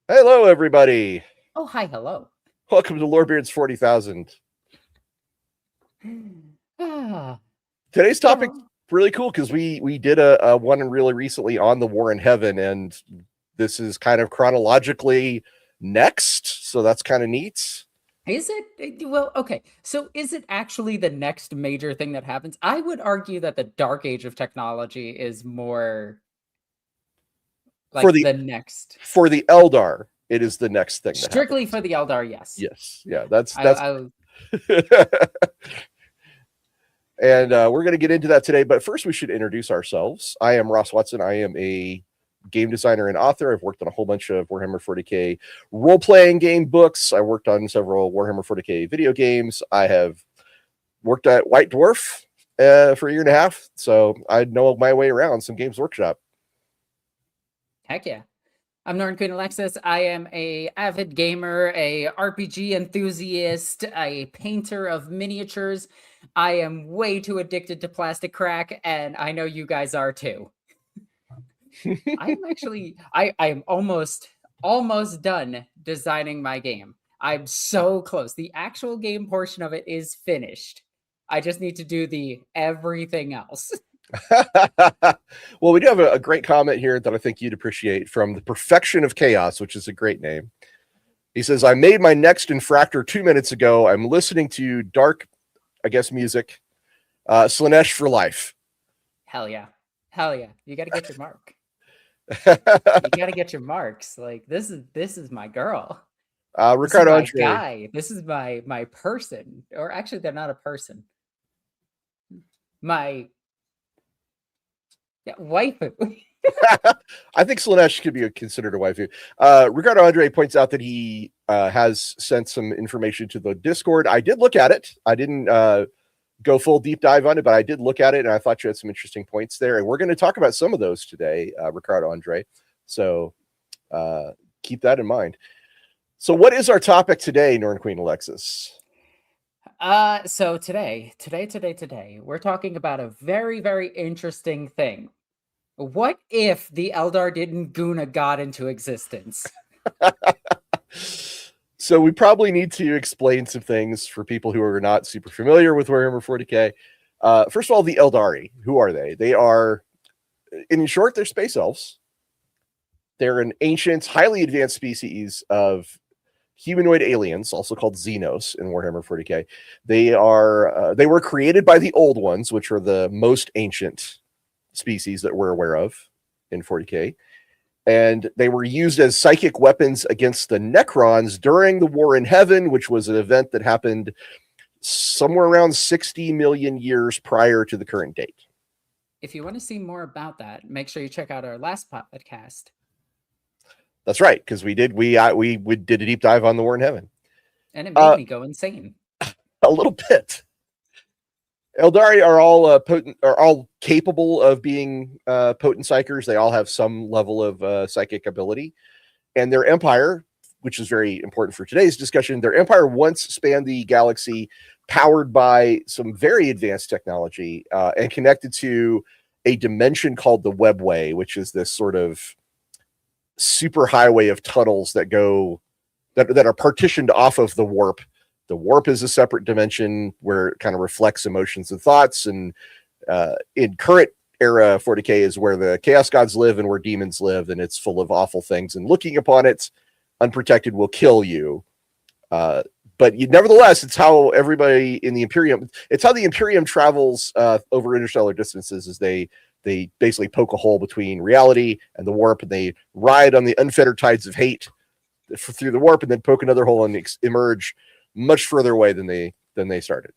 Hello, everybody. Oh, hi, hello. Welcome to Lorebeards 40,000. Ah, Today's topic well, really cool because we did a one really recently on the War in Heaven, and this is kind of chronologically next, so that's kind of neat. is it? Well, okay. So, is it actually the next major thing that happens? I would argue that the dark age of technology is more For like the the next, for the Eldar, it is the next thing that happens. strictly for the Eldar, yes. Yes, yeah, that's I, that's. I And we're going to get into that today. But first, we should introduce ourselves. I am Ross Watson. I am a game designer and author. I've worked on a whole bunch of Warhammer 40K role playing game books. I worked on several Warhammer 40K video games. I have worked at White Dwarf for a year and a half. So I know my way around some Games Workshop. Heck yeah. I'm Northern Queen Alexis. I am a avid gamer, a RPG enthusiast, a painter of miniatures. I am way too addicted to plastic crack, and I know you guys are too. I am almost done designing my game. I'm so close. The actual game portion of it is finished. I just need to do the everything else. Well, we do have a great comment here that I think you'd appreciate from the Perfection of Chaos, which is a great name. He says, I made my next infractor 2 minutes ago. I'm listening to dark, I guess, music. Slaanesh for life. Hell yeah. Hell yeah. You got to get your mark. You got to get your marks. Like this is my girl. This is Ricardo my Andre. guy. This is my person. Or actually they're not a person. My waifu. I think Slaanesh could be considered a waifu. Ricardo Andre points out that he has sent some information to the Discord. I did look at it. I didn't go full deep dive on it, but I did look at it, and I thought you had some interesting points there. And we're going to talk about some of those today, Ricardo Andre. So keep that in mind. So what is our topic today, Norn Queen Alexis? So today, we're talking about a very, very interesting thing. What if the Eldar didn't goon a god into existence? So we probably need to explain some things for people who are not super familiar with Warhammer 40K. First of all, the Aeldari. Who are they? They are, in short, they're space elves. They're an ancient, highly advanced species of humanoid aliens, also called Xenos in Warhammer 40K. They were created by the Old Ones, which are the most ancient species that we're aware of in 40K. And they were used as psychic weapons against the Necrons during the War in Heaven, which was an event that happened somewhere around 60 million years prior to the current date. If you want to see more about that, make sure you check out our last podcast. That's right, because we did a deep dive on the War in Heaven, and it made me go insane a little bit. Aeldari are all capable of being potent psychers. They all have some level of psychic ability, and their empire, which is very important for today's discussion, their empire once spanned the galaxy, powered by some very advanced technology, and connected to a dimension called the Webway, which is this sort of super highway of tunnels that are partitioned off of the warp. The warp is a separate dimension where it kind of reflects emotions and thoughts. And in current era 40K is where the chaos gods live and where demons live, and it's full of awful things. And looking upon it unprotected will kill you. But nevertheless, it's how everybody in the Imperium, it's how the Imperium travels over interstellar distances, as they basically poke a hole between reality and the warp, and they ride on the unfettered tides of hate through the warp, and then poke another hole and emerge much further away than they started.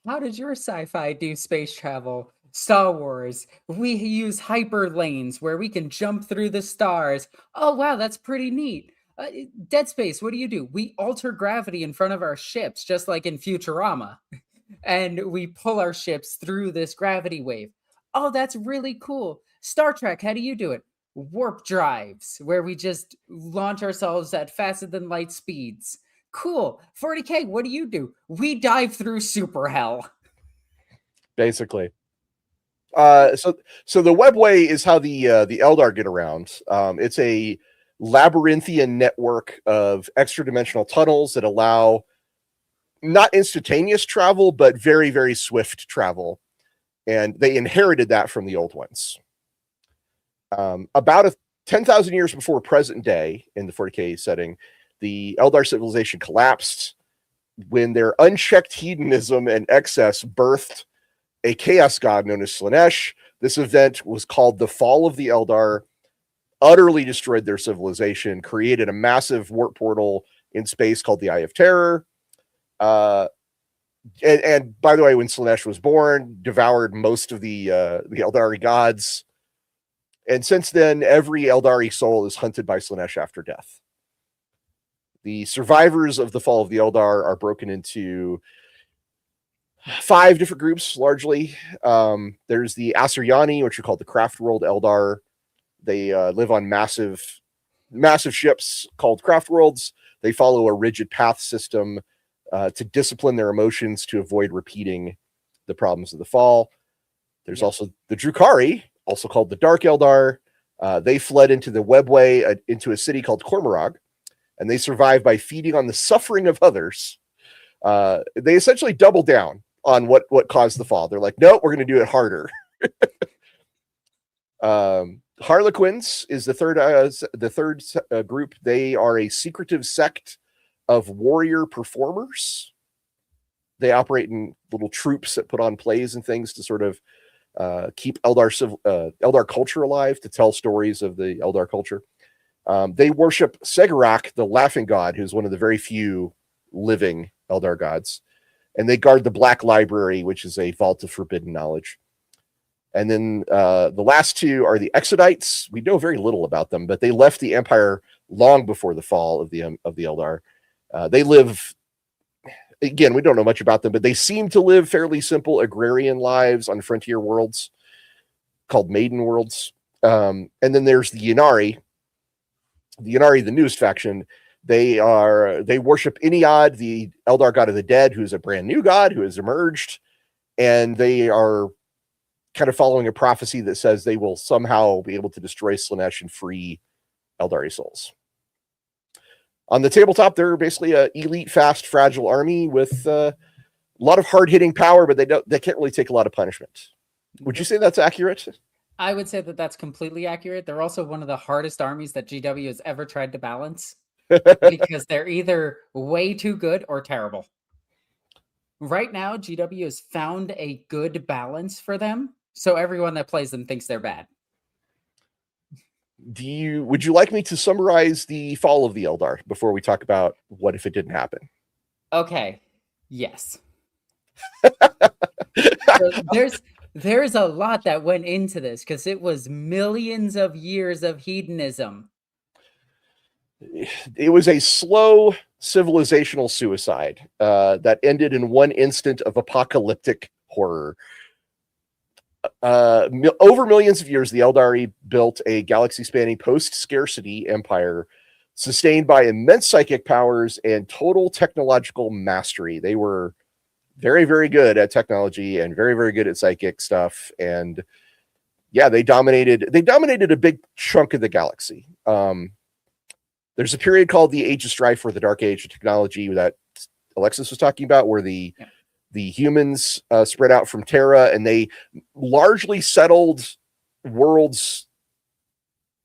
How did your sci-fi do space travel? Star Wars, we use hyper lanes where we can jump through the stars. Oh wow, that's pretty neat. Dead Space, what do? We alter gravity in front of our ships, just like in Futurama, and we pull our ships through this gravity wave. Oh, that's really cool. Star Trek, how do you do it? Warp drives, where we just launch ourselves at faster than light speeds. Cool. 40K, what do? We dive through super hell. Basically. So the Webway is how the Eldar get around. It's a labyrinthian network of extra-dimensional tunnels that allow not instantaneous travel, but very, very swift travel. And they inherited that from the old ones. About 10,000 years before present day, in the 40K setting, the Eldar civilization collapsed when their unchecked hedonism and excess birthed a chaos god known as Slaanesh. This event was called the Fall of the Eldar, utterly destroyed their civilization, created a massive warp portal in space called the Eye of Terror. And by the way, when Slaanesh was born, devoured most of the Eldari gods. And since then, every Eldari soul is hunted by Slaanesh after death. The survivors of the Fall of the Eldar are broken into 5 different groups, largely. There's the Asuryani, which are called the Craft World Eldar. They live on massive ships called Craft Worlds. They follow a rigid path system to discipline their emotions to avoid repeating the problems of the Fall. There's also the Drukhari, also called the Dark Eldar. They fled into the Webway, into a city called Cormorag, and they survived by feeding on the suffering of others. They essentially doubled down on what caused the Fall. They're like, no, we're going to do it harder. Harlequins is the third group. They are a secretive sect of warrior performers. They operate in little troops that put on plays and things to sort of keep Eldar culture alive, to tell stories of the Eldar culture. They worship Segarak, the Laughing God, who's one of the very few living Eldar gods. And they guard the Black Library, which is a vault of forbidden knowledge. And then the last 2 are the Exodites. We know very little about them, but they left the Empire long before the fall of the Eldar. They live, again, we don't know much about them, but they seem to live fairly simple agrarian lives on frontier worlds called Maiden Worlds. And then there's the Ynnari. The Ynnari, the newest faction. They worship Iniad, the Eldar god of the dead, who's a brand new god who has emerged. And they are kind of following a prophecy that says they will somehow be able to destroy Slaanesh and free Eldari souls. On the tabletop, they're basically an elite, fast, fragile army with a lot of hard-hitting power, but they can't really take a lot of punishment. Would you say that's accurate? I would say that that's completely accurate. They're also one of the hardest armies that GW has ever tried to balance because they're either way too good or terrible. Right now, GW has found a good balance for them, so everyone that plays them thinks they're bad. Would you like me to summarize the Fall of the Eldar before we talk about what if it didn't happen? Okay. Yes. So there's a lot that went into this because it was millions of years of hedonism. It was a slow civilizational suicide that ended in one instant of apocalyptic horror. Over millions of years, the Eldari built a galaxy-spanning post-scarcity empire sustained by immense psychic powers and total technological mastery. They were very, very good at technology and very, very good at psychic stuff. And yeah, they dominated a big chunk of the galaxy. There's a period called the Age of Strife, or the Dark Age of technology, that Alexis was talking about, where the humans spread out from Terra, and they largely settled worlds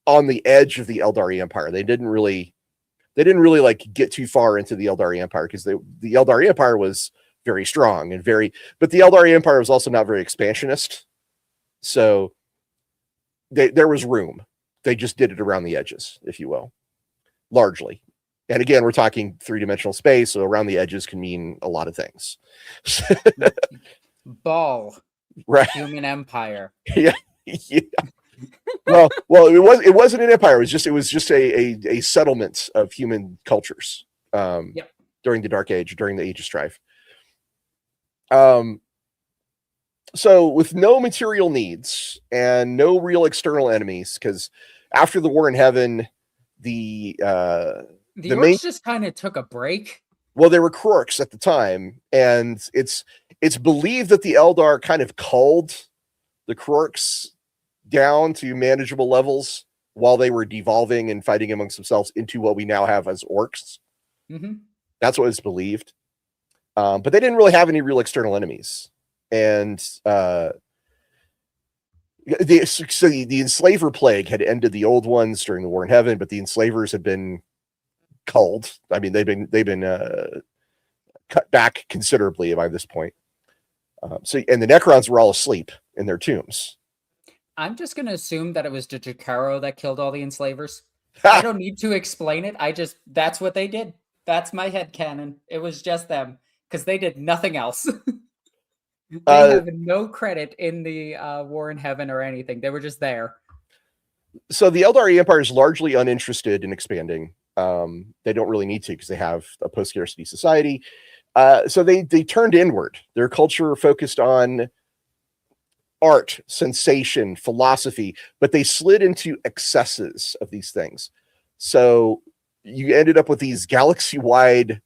on the edge of the Eldari Empire. They didn't really like get too far into the Eldari Empire, because the Eldari Empire was very strong but the Eldari Empire was also not very expansionist. So there was room. They just did it around the edges, if you will, largely. And again, we're talking 3-dimensional space, so around the edges can mean a lot of things. Ball. Right. Human empire. Yeah. Well, it wasn't an empire. It was just a settlement of human cultures during the Dark Age, during the Age of Strife. So with no material needs and no real external enemies, because after the War in Heaven, the Orcs just kind of took a break. Well, there were Krorks at the time, and it's believed that the Eldar kind of culled the Krorks down to manageable levels while they were devolving and fighting amongst themselves into what we now have as orcs. Mm-hmm. That's what was believed. But they didn't really have any real external enemies. And the enslaver plague had ended the old ones during the War in Heaven, but the enslavers had been culled. I mean, they've been cut back considerably by this point. And the Necrons were all asleep in their tombs. I'm just going to assume that it was the Jakaro that killed all the enslavers. I don't need to explain it. That's what they did. That's my headcanon. It was just them, because they did nothing else. They have no credit in the War in Heaven or anything. They were just there. So the Aeldari Empire is largely uninterested in expanding. They don't really need to because they have a post-scarcity society. So they turned inward. Their culture focused on art, sensation, philosophy, but they slid into excesses of these things. So you ended up with these galaxy-wide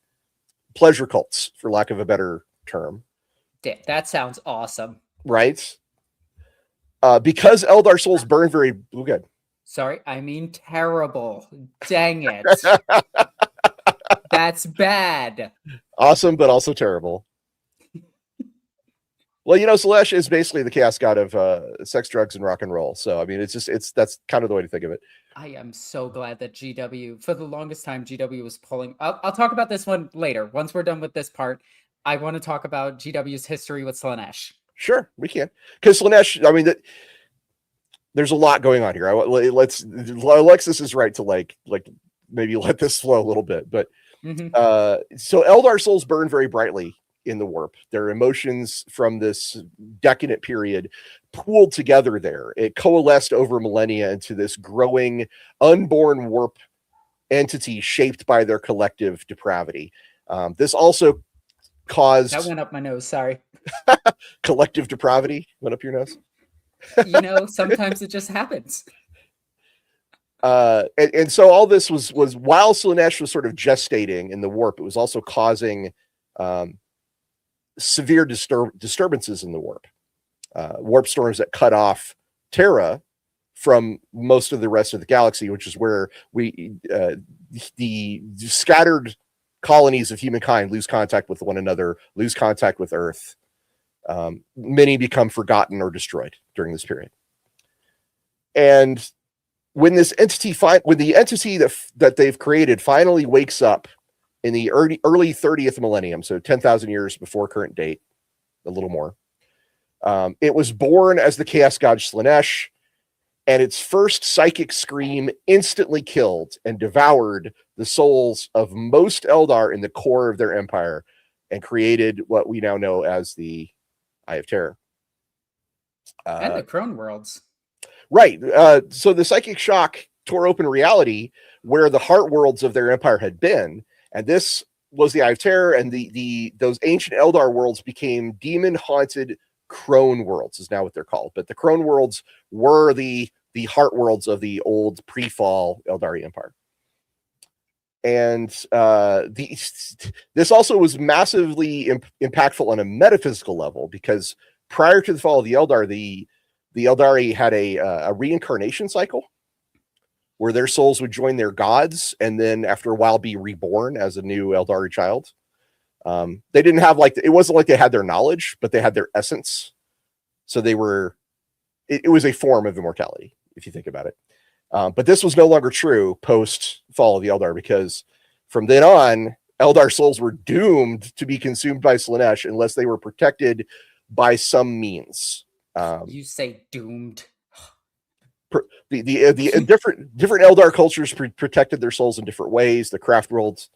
pleasure cults, for lack of a better term. That sounds awesome. Right? Because Eldar souls burn very good. Sorry, I mean terrible. Dang it. That's bad. Awesome, but also terrible. Well, Slaanesh is basically the chaos god of sex, drugs, and rock and roll. So, I mean, that's kind of the way to think of it. I am so glad that GW, for the longest time, GW was pulling. I'll talk about this one later. Once we're done with this part, I want to talk about GW's history with Slaanesh. Sure, we can. Because Slaanesh, I mean, there's a lot going on here. Alexis is right to like maybe let this flow a little bit. But so Eldar souls burn very brightly in the warp. Their emotions from this decadent period pooled together there. It coalesced over millennia into this growing, unborn warp entity shaped by their collective depravity. This also caused... That went up my nose, sorry. Collective depravity went up your nose? Sometimes it just happens. And so all this was while Slaanesh was sort of gestating in the warp, it was also causing severe disturbances in the warp. Warp storms that cut off Terra from most of the rest of the galaxy, which is where the scattered colonies of humankind lose contact with one another, lose contact with Earth. Many become forgotten or destroyed during this period. And when the entity that they've created finally wakes up in the early 30th millennium, so 10,000 years before current date, a little more, it was born as the chaos god Slaanesh, and its first psychic scream instantly killed and devoured the souls of most Eldar in the core of their empire and created what we now know as the Eye of Terror. And the Crone Worlds. Right. So the psychic shock tore open reality where the heart worlds of their empire had been. And this was the Eye of Terror. And those ancient Eldar worlds became demon-haunted Crone Worlds, is now what they're called. But the Crone Worlds were the heart worlds of the old pre-fall Eldari Empire. And this also was massively impactful on a metaphysical level, because prior to the fall of the Eldar, the Aeldari had a reincarnation cycle where their souls would join their gods and then after a while be reborn as a new Aeldari child. They didn't have it wasn't like they had their knowledge, but they had their essence. So it was a form of immortality, if you think about it. But this was no longer true post fall of the Eldar, because from then on, Eldar souls were doomed to be consumed by Slaanesh unless they were protected by some means. You say doomed. The different Eldar cultures protected their souls in different ways. The craft worlds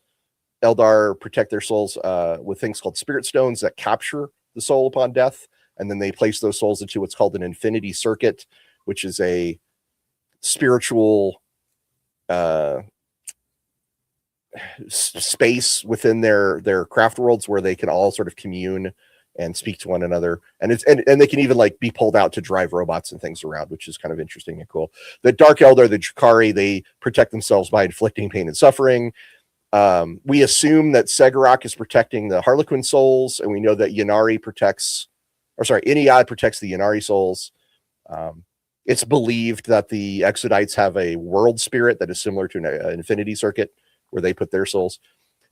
Eldar protect their souls with things called spirit stones that capture the soul upon death, and then they place those souls into what's called an infinity circuit, which is a spiritual space within their craft worlds where they can all sort of commune and speak to one another, and they can even be pulled out to drive robots and things around, which is kind of interesting and cool. The Dark Eldar, the Drukhari, they protect themselves by inflicting pain and suffering. We assume that Seg'Garak is protecting the Harlequin souls, and we know that Iniyad protects the Ynnari souls. It's believed that the Exodites have a world spirit that is similar to an infinity circuit where they put their souls.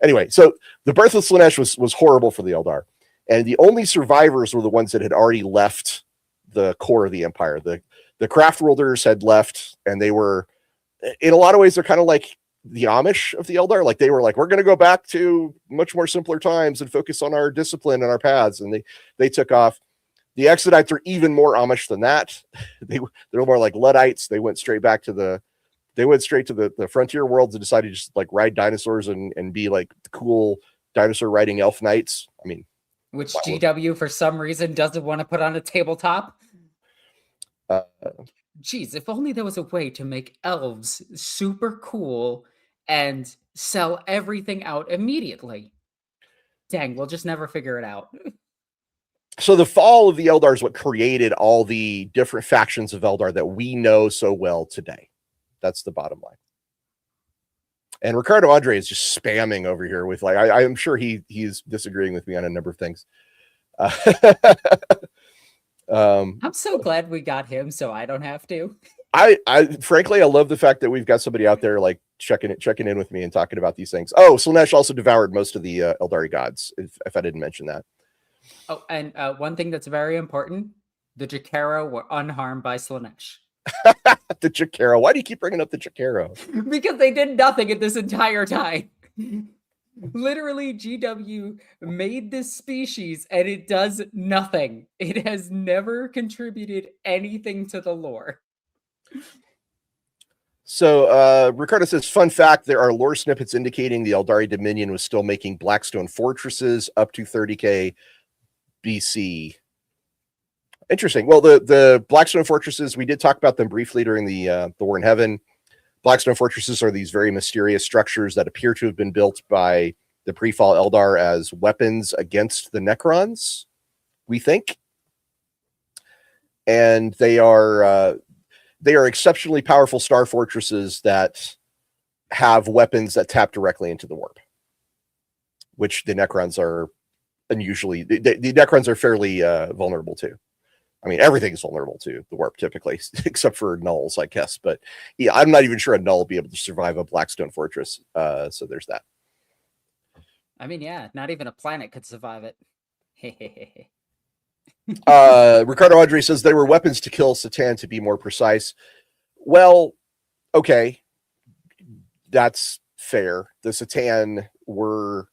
Anyway, so the birth of Slaanesh was horrible for the Eldar. And the only survivors were the ones that had already left the core of the empire. The craft worlders had left, and they were, in a lot of ways, they're kind of like the Amish of the Eldar. Like they were like, we're going to go back to much more simpler times and focus on our discipline and our paths. And they took off. The Exodites are even more Amish than that. They're more like Luddites. They went straight to the frontier worlds and decided to just like ride dinosaurs and be like the cool dinosaur riding elf knights. I mean, which GW for some reason doesn't want to put on a tabletop. Geez, if only there was a way to make elves super cool and sell everything out immediately. Dang, we'll just never figure it out. So the fall of the Eldar is what created all the different factions of Eldar that we know so well today. That's the bottom line. And Ricardo Andre is just spamming over here with like, I'm sure he's disagreeing with me on a number of things. I'm so glad we got him so I don't have to. I frankly, I love the fact that we've got somebody out there like checking in with me and talking about these things. Oh, Slaanesh also devoured most of the Eldari gods, if I didn't mention that. Oh, and one thing that's very important, the Jakara were unharmed by Slaanesh. The Jakara. Why do you keep bringing up the Jakara? Because they did nothing at this entire time. Literally, GW made this species and it does nothing. It has never contributed anything to the lore. So Ricardo says, fun fact, there are lore snippets indicating the Eldari Dominion was still making Blackstone fortresses up to 30k BC. Interesting. Well, the Blackstone fortresses, we did talk about them briefly during the War in Heaven. Blackstone fortresses are these very mysterious structures that appear to have been built by the pre-fall Eldar as weapons against the Necrons, we think. And they are exceptionally powerful star fortresses that have weapons that tap directly into the warp, which the Necrons are unusually. The Necrons are fairly vulnerable to. I mean, everything is vulnerable to the warp typically, except for nulls, I guess. But yeah, I'm not even sure a null will be able to survive a Blackstone fortress. So there's that. I mean, yeah, not even a planet could survive it. Ricardo Andre says they were weapons to kill Satan, to be more precise. Well, okay, that's fair. The Satan were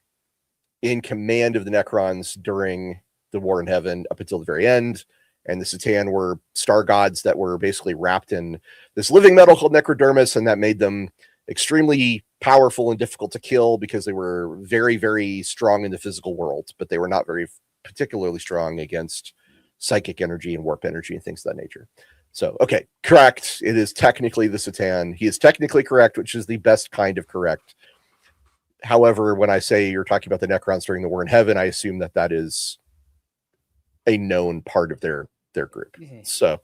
in command of the Necrons during the War in Heaven up until the very end. And the Satan were star gods that were basically wrapped in this living metal called necrodermis, and that made them extremely powerful and difficult to kill because they were very, very strong in the physical world, but they were not very particularly strong against psychic energy and warp energy and things of that nature. So, okay, correct. It is technically the Satan. He is technically correct, which is the best kind of correct. However, when I say you're talking about the Necrons during the War in Heaven, I assume that that is a known part of their group. So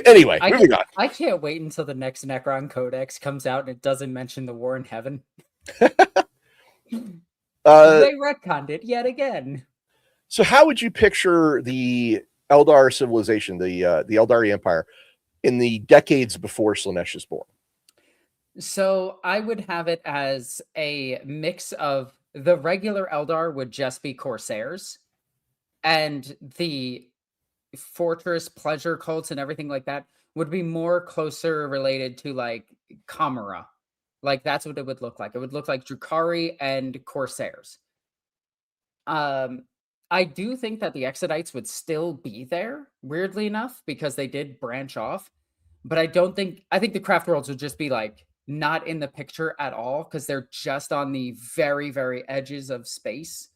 anyway, moving on. I can't wait until the next Necron Codex comes out and it doesn't mention the War in Heaven. They retconned it yet again. So how would you picture the Eldar civilization, the Eldari Empire, in the decades before Slaanesh is born? So I would have it as a mix of the regular Eldar would just be Corsairs, and the fortress pleasure cults and everything like that would be more closer related to like Kamara. Like that's what it would look like. It would look like Drukhari and Corsairs. I do think that the Exodites would still be there, weirdly enough, because they did branch off. But I think the craft worlds would just be like not in the picture at all because they're just on the very, very edges of space.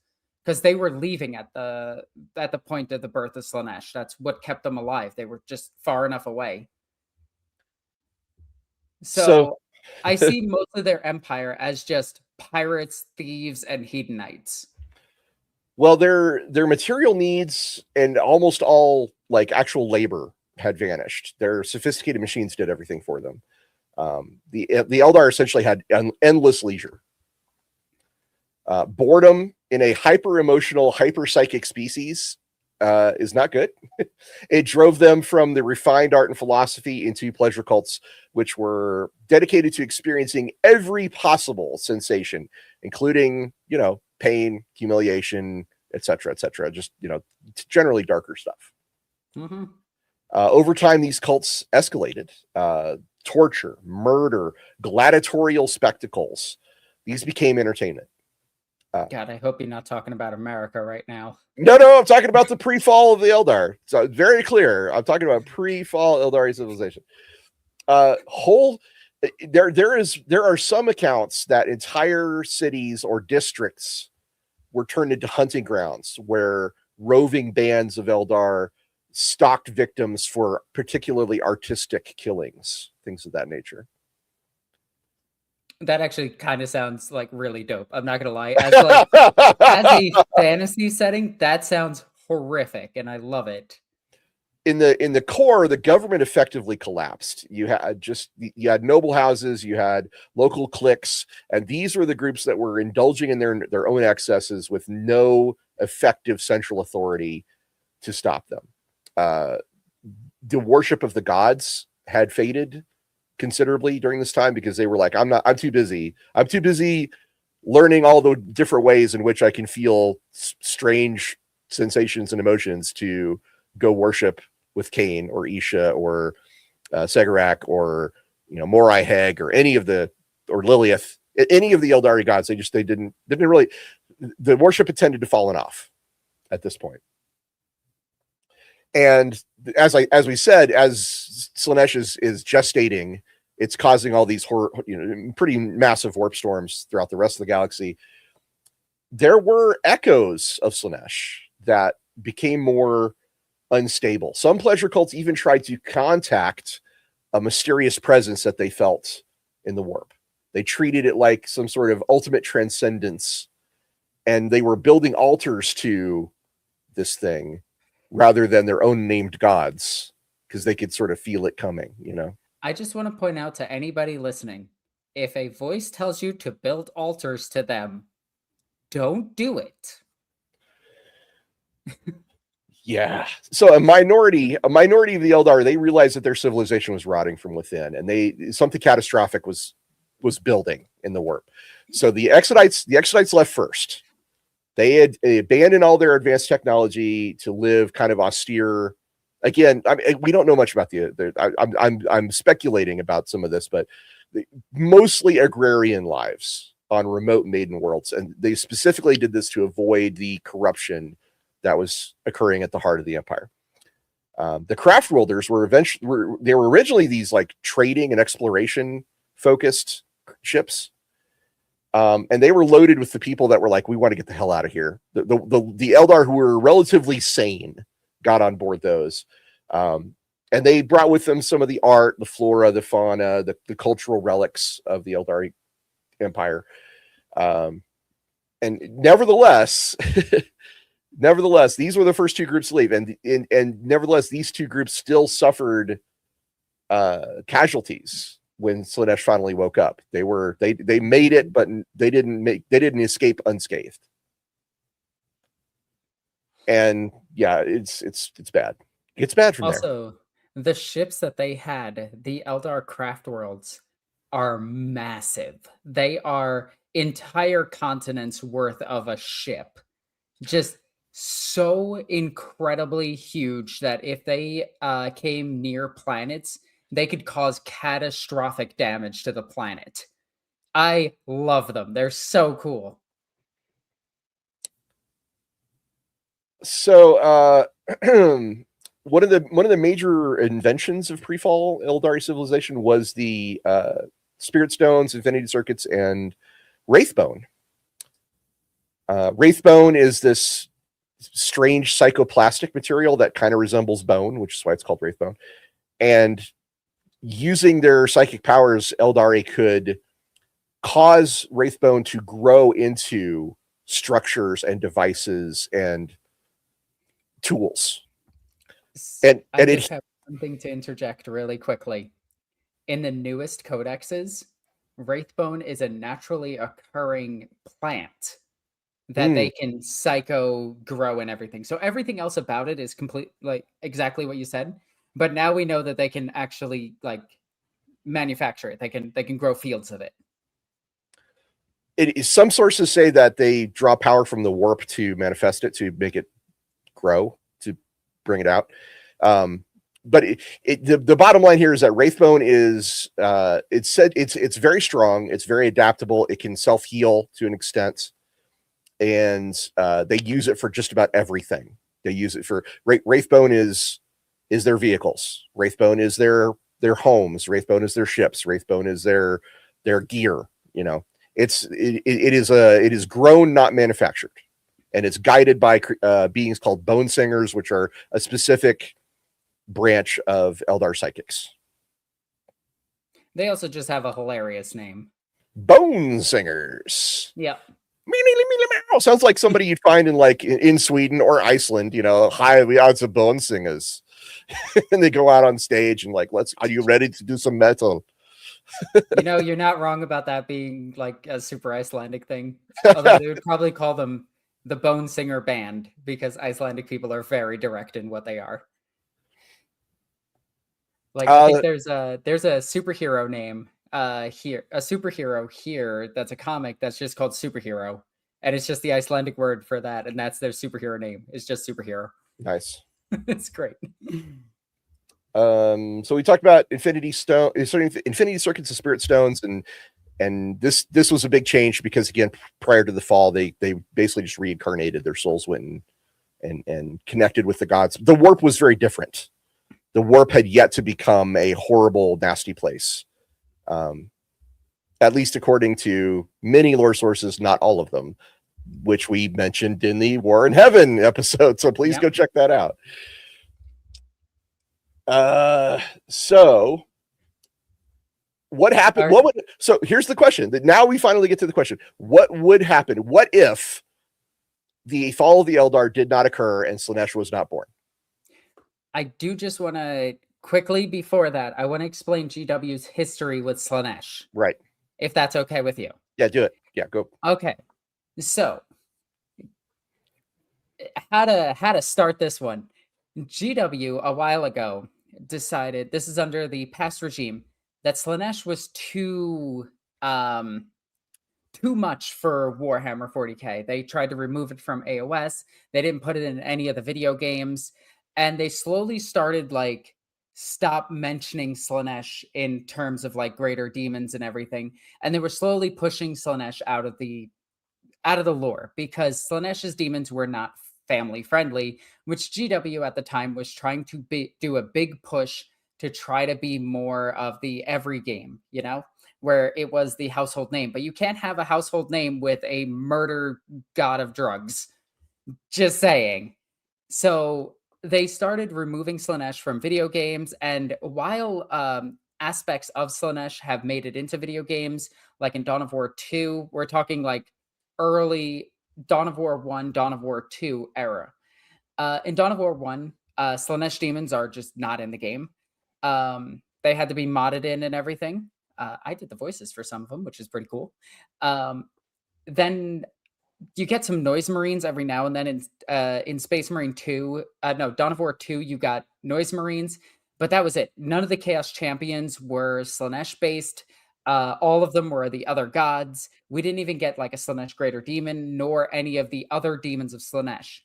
Because they were leaving at the point of the birth of Slaanesh. That's what kept them alive. They were just far enough away. So I see most of their empire as just pirates, thieves, and hedonites. Well, their material needs and almost all like actual labor had vanished. Their sophisticated machines did everything for them. The Eldar essentially had endless leisure. Boredom in a hyper-emotional, hyper-psychic species is not good. It drove them from the refined art and philosophy into pleasure cults, which were dedicated to experiencing every possible sensation, including, pain, humiliation, etc., etc. Just, generally darker stuff. Mm-hmm. Over time, these cults escalated. Torture, murder, gladiatorial spectacles. These became entertainment. God, I hope you're not talking about America right now. No, I'm talking about the pre-fall of the Eldar. So it's very clear. I'm talking about pre-fall Eldari civilization. There are some accounts that entire cities or districts were turned into hunting grounds where roving bands of Eldar stalked victims for particularly artistic killings, things of that nature. That actually kind of sounds like really dope. I'm not gonna lie. As a fantasy setting, that sounds horrific, and I love it. In the core, the government effectively collapsed. You had noble houses, you had local cliques, and these were the groups that were indulging in their own excesses with no effective central authority to stop them. The worship of the gods had faded considerably during this time because they were like, I'm too busy learning all the different ways in which I can feel strange sensations and emotions to go worship with Cain or Isha or Segarak or Morai Heg or or Lilith, any of the Eldari gods. They didn't really, the worship had tended to fallen off at this point. And as we said, as Slaanesh is gestating, it's causing all these pretty massive warp storms throughout the rest of the galaxy. There were echoes of Slaanesh that became more unstable. Some pleasure cults even tried to contact a mysterious presence that they felt in the warp. They treated it like some sort of ultimate transcendence, and they were building altars to this thing rather than their own named gods because they could sort of feel it coming, I just want to point out to anybody listening, if a voice tells you to build altars to them, don't do it. Yeah. So a minority of the Eldar, they realized that their civilization was rotting from within, and something catastrophic was building in the warp. So the Exodites left first. They had abandoned all their advanced technology to live kind of austere. Again, we don't know much about I'm speculating about some of this, but mostly agrarian lives on remote maiden worlds, and they specifically did this to avoid the corruption that was occurring at the heart of the empire. The craft worlders were originally these like trading and exploration focused ships. And they were loaded with the people that were like, we want to get the hell out of here. The Eldar who were relatively sane got on board those. And they brought with them some of the art, the flora, the fauna, the cultural relics of the Eldari Empire. And nevertheless, these were the first two groups to leave. And nevertheless, these two groups still suffered casualties when Slaanesh finally woke up. They made it, but they didn't escape unscathed. And yeah, it's bad. It's bad from there. Also, the ships that they had, the Eldar craft worlds, are massive. They are entire continents worth of a ship. Just so incredibly huge that if they came near planets, they could cause catastrophic damage to the planet. I love them. They're so cool. So one of the major inventions of pre-fall Eldari civilization was the Spirit Stones, Infinity Circuits, and Wraithbone. Wraithbone is this strange psychoplastic material that kind of resembles bone, which is why it's called Wraithbone. And using their psychic powers, Eldari could cause Wraithbone to grow into structures and devices and tools. And I it just have something to interject really quickly. In the newest codexes, Wraithbone is a naturally occurring plant. that they can psycho grow and everything. So everything else about it is complete, like exactly what you said. But now we know that they can actually like manufacture it. They can grow fields of it. Some sources say that they draw power from the warp to manifest it, to make it grow, to bring it out. But the bottom line here is that Wraithbone is it's very strong, it's very adaptable, it can self-heal to an extent, and they use it for just about everything. They use it for Wraithbone is their vehicles, Wraithbone is their homes, Wraithbone is their ships, Wraithbone is their gear. You know, it is grown, not manufactured, and it's guided by beings called Bone Singers, which are a specific branch of Eldar psychics. They also just have a hilarious name. Bone Singers. Yeah. Sounds like somebody you'd find in Sweden or Iceland. You know, hi, we are the Bone Singers, and they go out on stage and like, are you ready to do some metal? You know, you're not wrong about that being like a super Icelandic thing. Although they would probably call them the Bone Singer Band, because Icelandic people are very direct in what they are. Like, I think there's a superhero name here, a superhero here that's a comic that's just called Superhero, and it's just the Icelandic word for that, and that's their superhero name. It's just Superhero. Nice. It's great. So we talked about Infinity Circuits of Spirit Stones, and this was a big change because, again, prior to the fall, they basically just reincarnated. Their souls went and connected with the gods. The warp was very different. The warp had yet to become a horrible, nasty place. At least according to many lore sources, not all of them, which we mentioned in the War in Heaven episode. So please go check that out. So what happened? So here's the question. Now we finally get to the question. What would happen? What if the fall of the Eldar did not occur and Slaanesh was not born? I do just want to quickly, before that, I want to explain GW's history with Slaanesh. Right. If that's okay with you. Yeah, do it. Yeah, go. Okay. So how to start this one. GW a while ago decided, this is under the past regime, that Slaanesh was too much for Warhammer 40k. They tried to remove it from AOS. They didn't put it in any of the video games. And they slowly started like stop mentioning Slaanesh in terms of like greater demons and everything. And they were slowly pushing Slaanesh out of the lore, because Slaanesh's demons were not family friendly, which GW at the time was trying to do a big push to try to be more of the every game, you know, where it was the household name. But you can't have a household name with a murder god of drugs. Just saying. So they started removing Slaanesh from video games, and while aspects of Slaanesh have made it into video games, like in Dawn of War 2, we're talking like early Dawn of War 1, Dawn of War 2 era. In Dawn of War 1, Slaanesh demons are just not in the game. They had to be modded in and everything. I did the voices for some of them, which is pretty cool. Then you get some Noise Marines every now and then in Space Marine 2. No, Dawn of War 2, you got Noise Marines, but that was it. None of the Chaos Champions were Slaanesh based. All of them were the other gods. We didn't even get like a Slaanesh Greater Demon, nor any of the other demons of Slaanesh.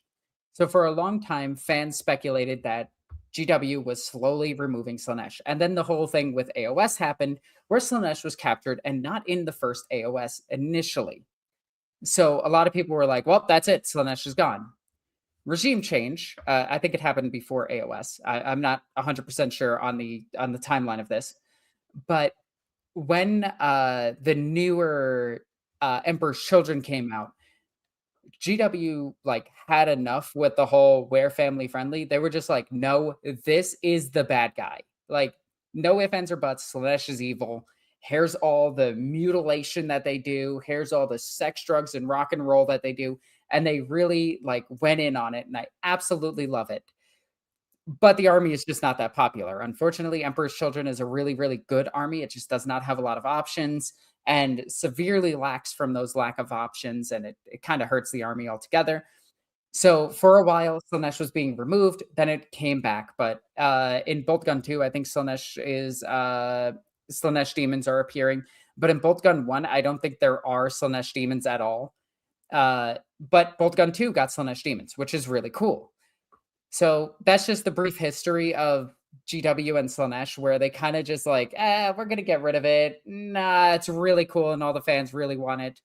So for a long time, fans speculated that GW was slowly removing Slaanesh. And then the whole thing with AOS happened, where Slaanesh was captured and not in the first AOS initially. So a lot of people were like, well, that's it. Slaanesh is gone. Regime change. I think it happened before AOS. I'm not 100% sure on the timeline of this. But when the newer Emperor's Children came out, GW like had enough with the whole we're family friendly. They were just like, no, this is the bad guy. Like, no ifs, ands, or buts. Slaanesh is evil. Here's all the mutilation that they do. Here's all the sex, drugs, and rock and roll that they do. And they really like went in on it. And I absolutely love it. But the army is just not that popular. Unfortunately, Emperor's Children is a really, really good army. It just does not have a lot of options. and severely lacks from those lack of options, and it kind of hurts the army altogether. So for a while, Slaanesh was being removed, then it came back. But in Boltgun 2, I think Slaanesh demons are appearing. But in Boltgun 1, I don't think there are Slaanesh demons at all. But Boltgun 2 got Slaanesh demons, which is really cool. So that's just the brief history of GW and Slaanesh, where they kind of just like, we're gonna get rid of it. Nah, it's really cool, and all the fans really want it.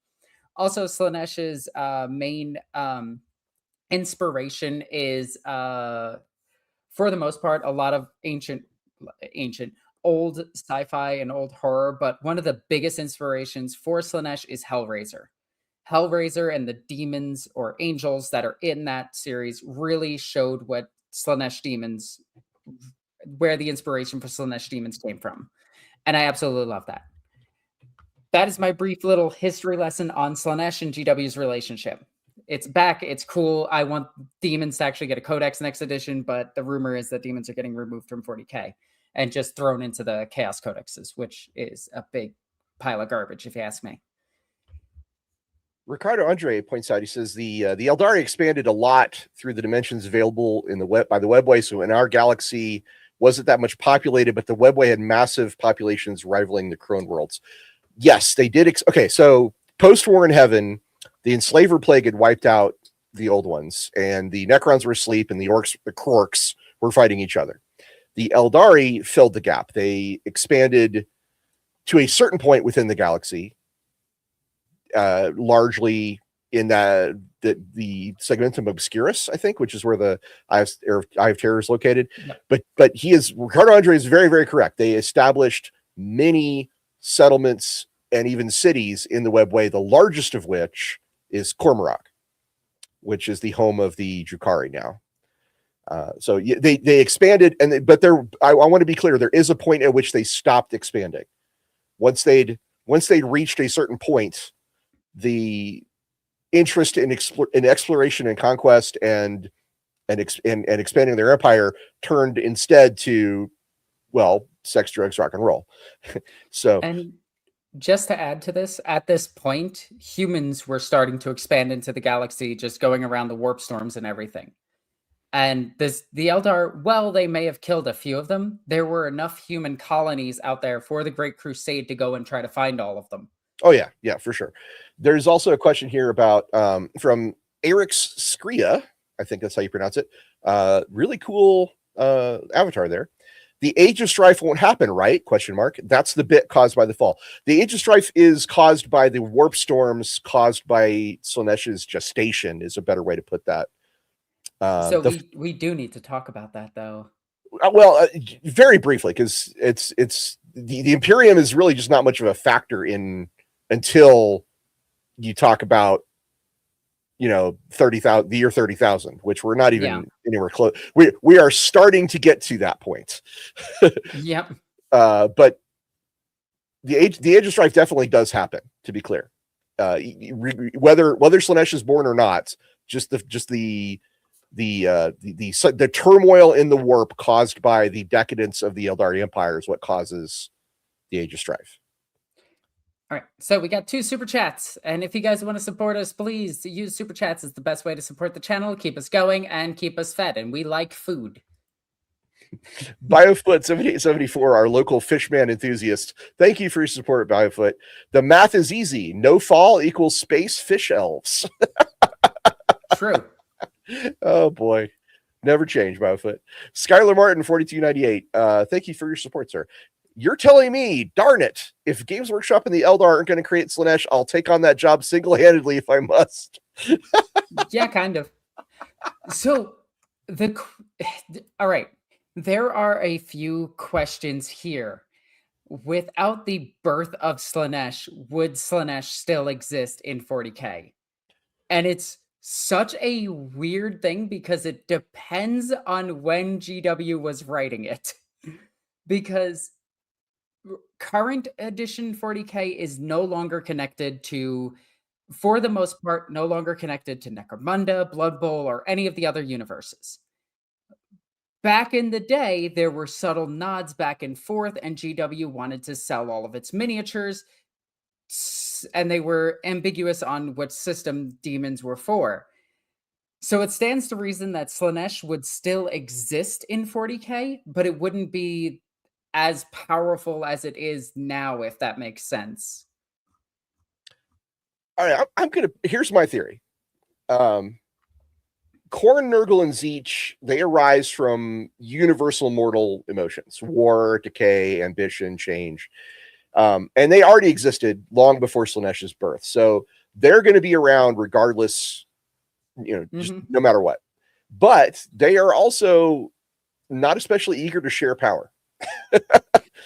Also, Slaanesh's main inspiration is, for the most part, a lot of ancient, old sci-fi and old horror. But one of the biggest inspirations for Slaanesh is Hellraiser. Hellraiser and the demons or angels that are in that series really showed what Slaanesh demons, where the inspiration for Slaanesh demons came from. And I absolutely love that. That is my brief little history lesson on Slaanesh and GW's relationship. It's back. It's cool. I want demons to actually get a codex next edition, but the rumor is that demons are getting removed from 40K and just thrown into the chaos codexes, which is a big pile of garbage, if you ask me. Ricardo Andre points out, he says the Aeldari expanded a lot through the dimensions available in the web by the webway. So in our galaxy wasn't that much populated, but the webway had massive populations rivaling the Crone worlds. Yes, they did. Okay, so post-war in heaven, the enslaver plague had wiped out the old ones, and the Necrons were asleep, and the Krorks were fighting each other. The Aeldari filled the gap. They expanded to a certain point within the galaxy, largely in the Segmentum Obscurus, I think, which is where the Eye of Terror is located. Yeah. But Ricardo Andre is very, very correct. They established many settlements and even cities in the webway, the largest of which is Cormorant, which is the home of the Drukhari now. So they expanded, but I want to be clear, there is a point at which they stopped expanding. Once they'd reached a certain point, the interest in exploration and conquest and expanding their empire turned instead to, well, sex, drugs, rock and roll. So, and just to add to this, at this point, humans were starting to expand into the galaxy, just going around the warp storms and everything. And the Eldar, well, they may have killed a few of them. There were enough human colonies out there for the Great Crusade to go and try to find all of them. Oh yeah, for sure. There's also a question here about from Eric's Skria, I think that's how you pronounce it. Really cool avatar there. The Age of Strife won't happen, right? Question mark. That's the bit caused by the fall. The Age of Strife is caused by the warp storms caused by Slaanesh's gestation, is a better way to put that. So we do need to talk about that, though. Well, very briefly, because it's the Imperium is really just not much of a factor in until you talk about, 30,000, the year 30,000, which we're not even anywhere close. We are starting to get to that point. Yep. But the Age of Strife definitely does happen, to be clear. Whether Slaanesh is born or not, just the turmoil in the warp caused by the decadence of the Aeldari Empire is what causes the Age of Strife. All right, so we got 2 super chats, and if you guys want to support us, please use super chats. It's the best way to support the channel, keep us going, and keep us fed, and we like food. Biofoot 7874, our local fishman enthusiast. Thank you for your support, Biofoot. The math is easy. No fall equals space fish elves. True. Oh boy, never change, Biofoot. Skylar Martin 4298. Thank you for your support, sir. You're telling me, darn it, if Games Workshop and the Eldar aren't going to create Slaanesh, I'll take on that job single-handedly if I must. Yeah, kind of. So all right, there are a few questions here. Without the birth of Slaanesh, would Slaanesh still exist in 40K? And it's such a weird thing because it depends on when GW was writing it. Because current edition 40K is no longer connected to, for the most part, no longer connected to Necromunda, Blood Bowl, or any of the other universes. Back in the day, there were subtle nods back and forth, and GW wanted to sell all of its miniatures and they were ambiguous on what system demons were for. So it stands to reason that Slaanesh would still exist in 40k, but it wouldn't be as powerful as it is now, if that makes sense. All right, here's my theory. Korn, Nurgle, and Zeech, they arise from universal mortal emotions: war, decay, ambition, change. And they already existed long before Slaanesh's birth. So they're going to be around regardless, just no matter what. But they are also not especially eager to share power.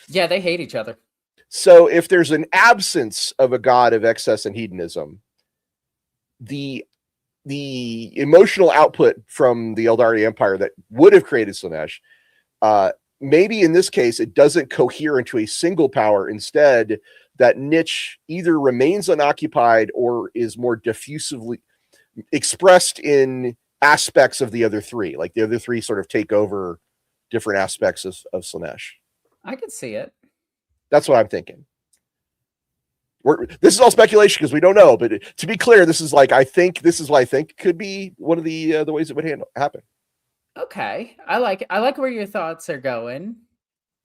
Yeah, they hate each other. So if there's an absence of a god of excess and hedonism, the emotional output from the Aeldari Empire that would have created Slaanesh, maybe in this case, it doesn't cohere into a single power. Instead, that niche either remains unoccupied or is more diffusively expressed in aspects of the other three. Like the other three sort of take over different aspects of Slaanesh. I could see it. That's what I'm thinking. This is all speculation because we don't know, but to be clear, this is what I think could be one of the ways it would happen. Okay, I like where your thoughts are going.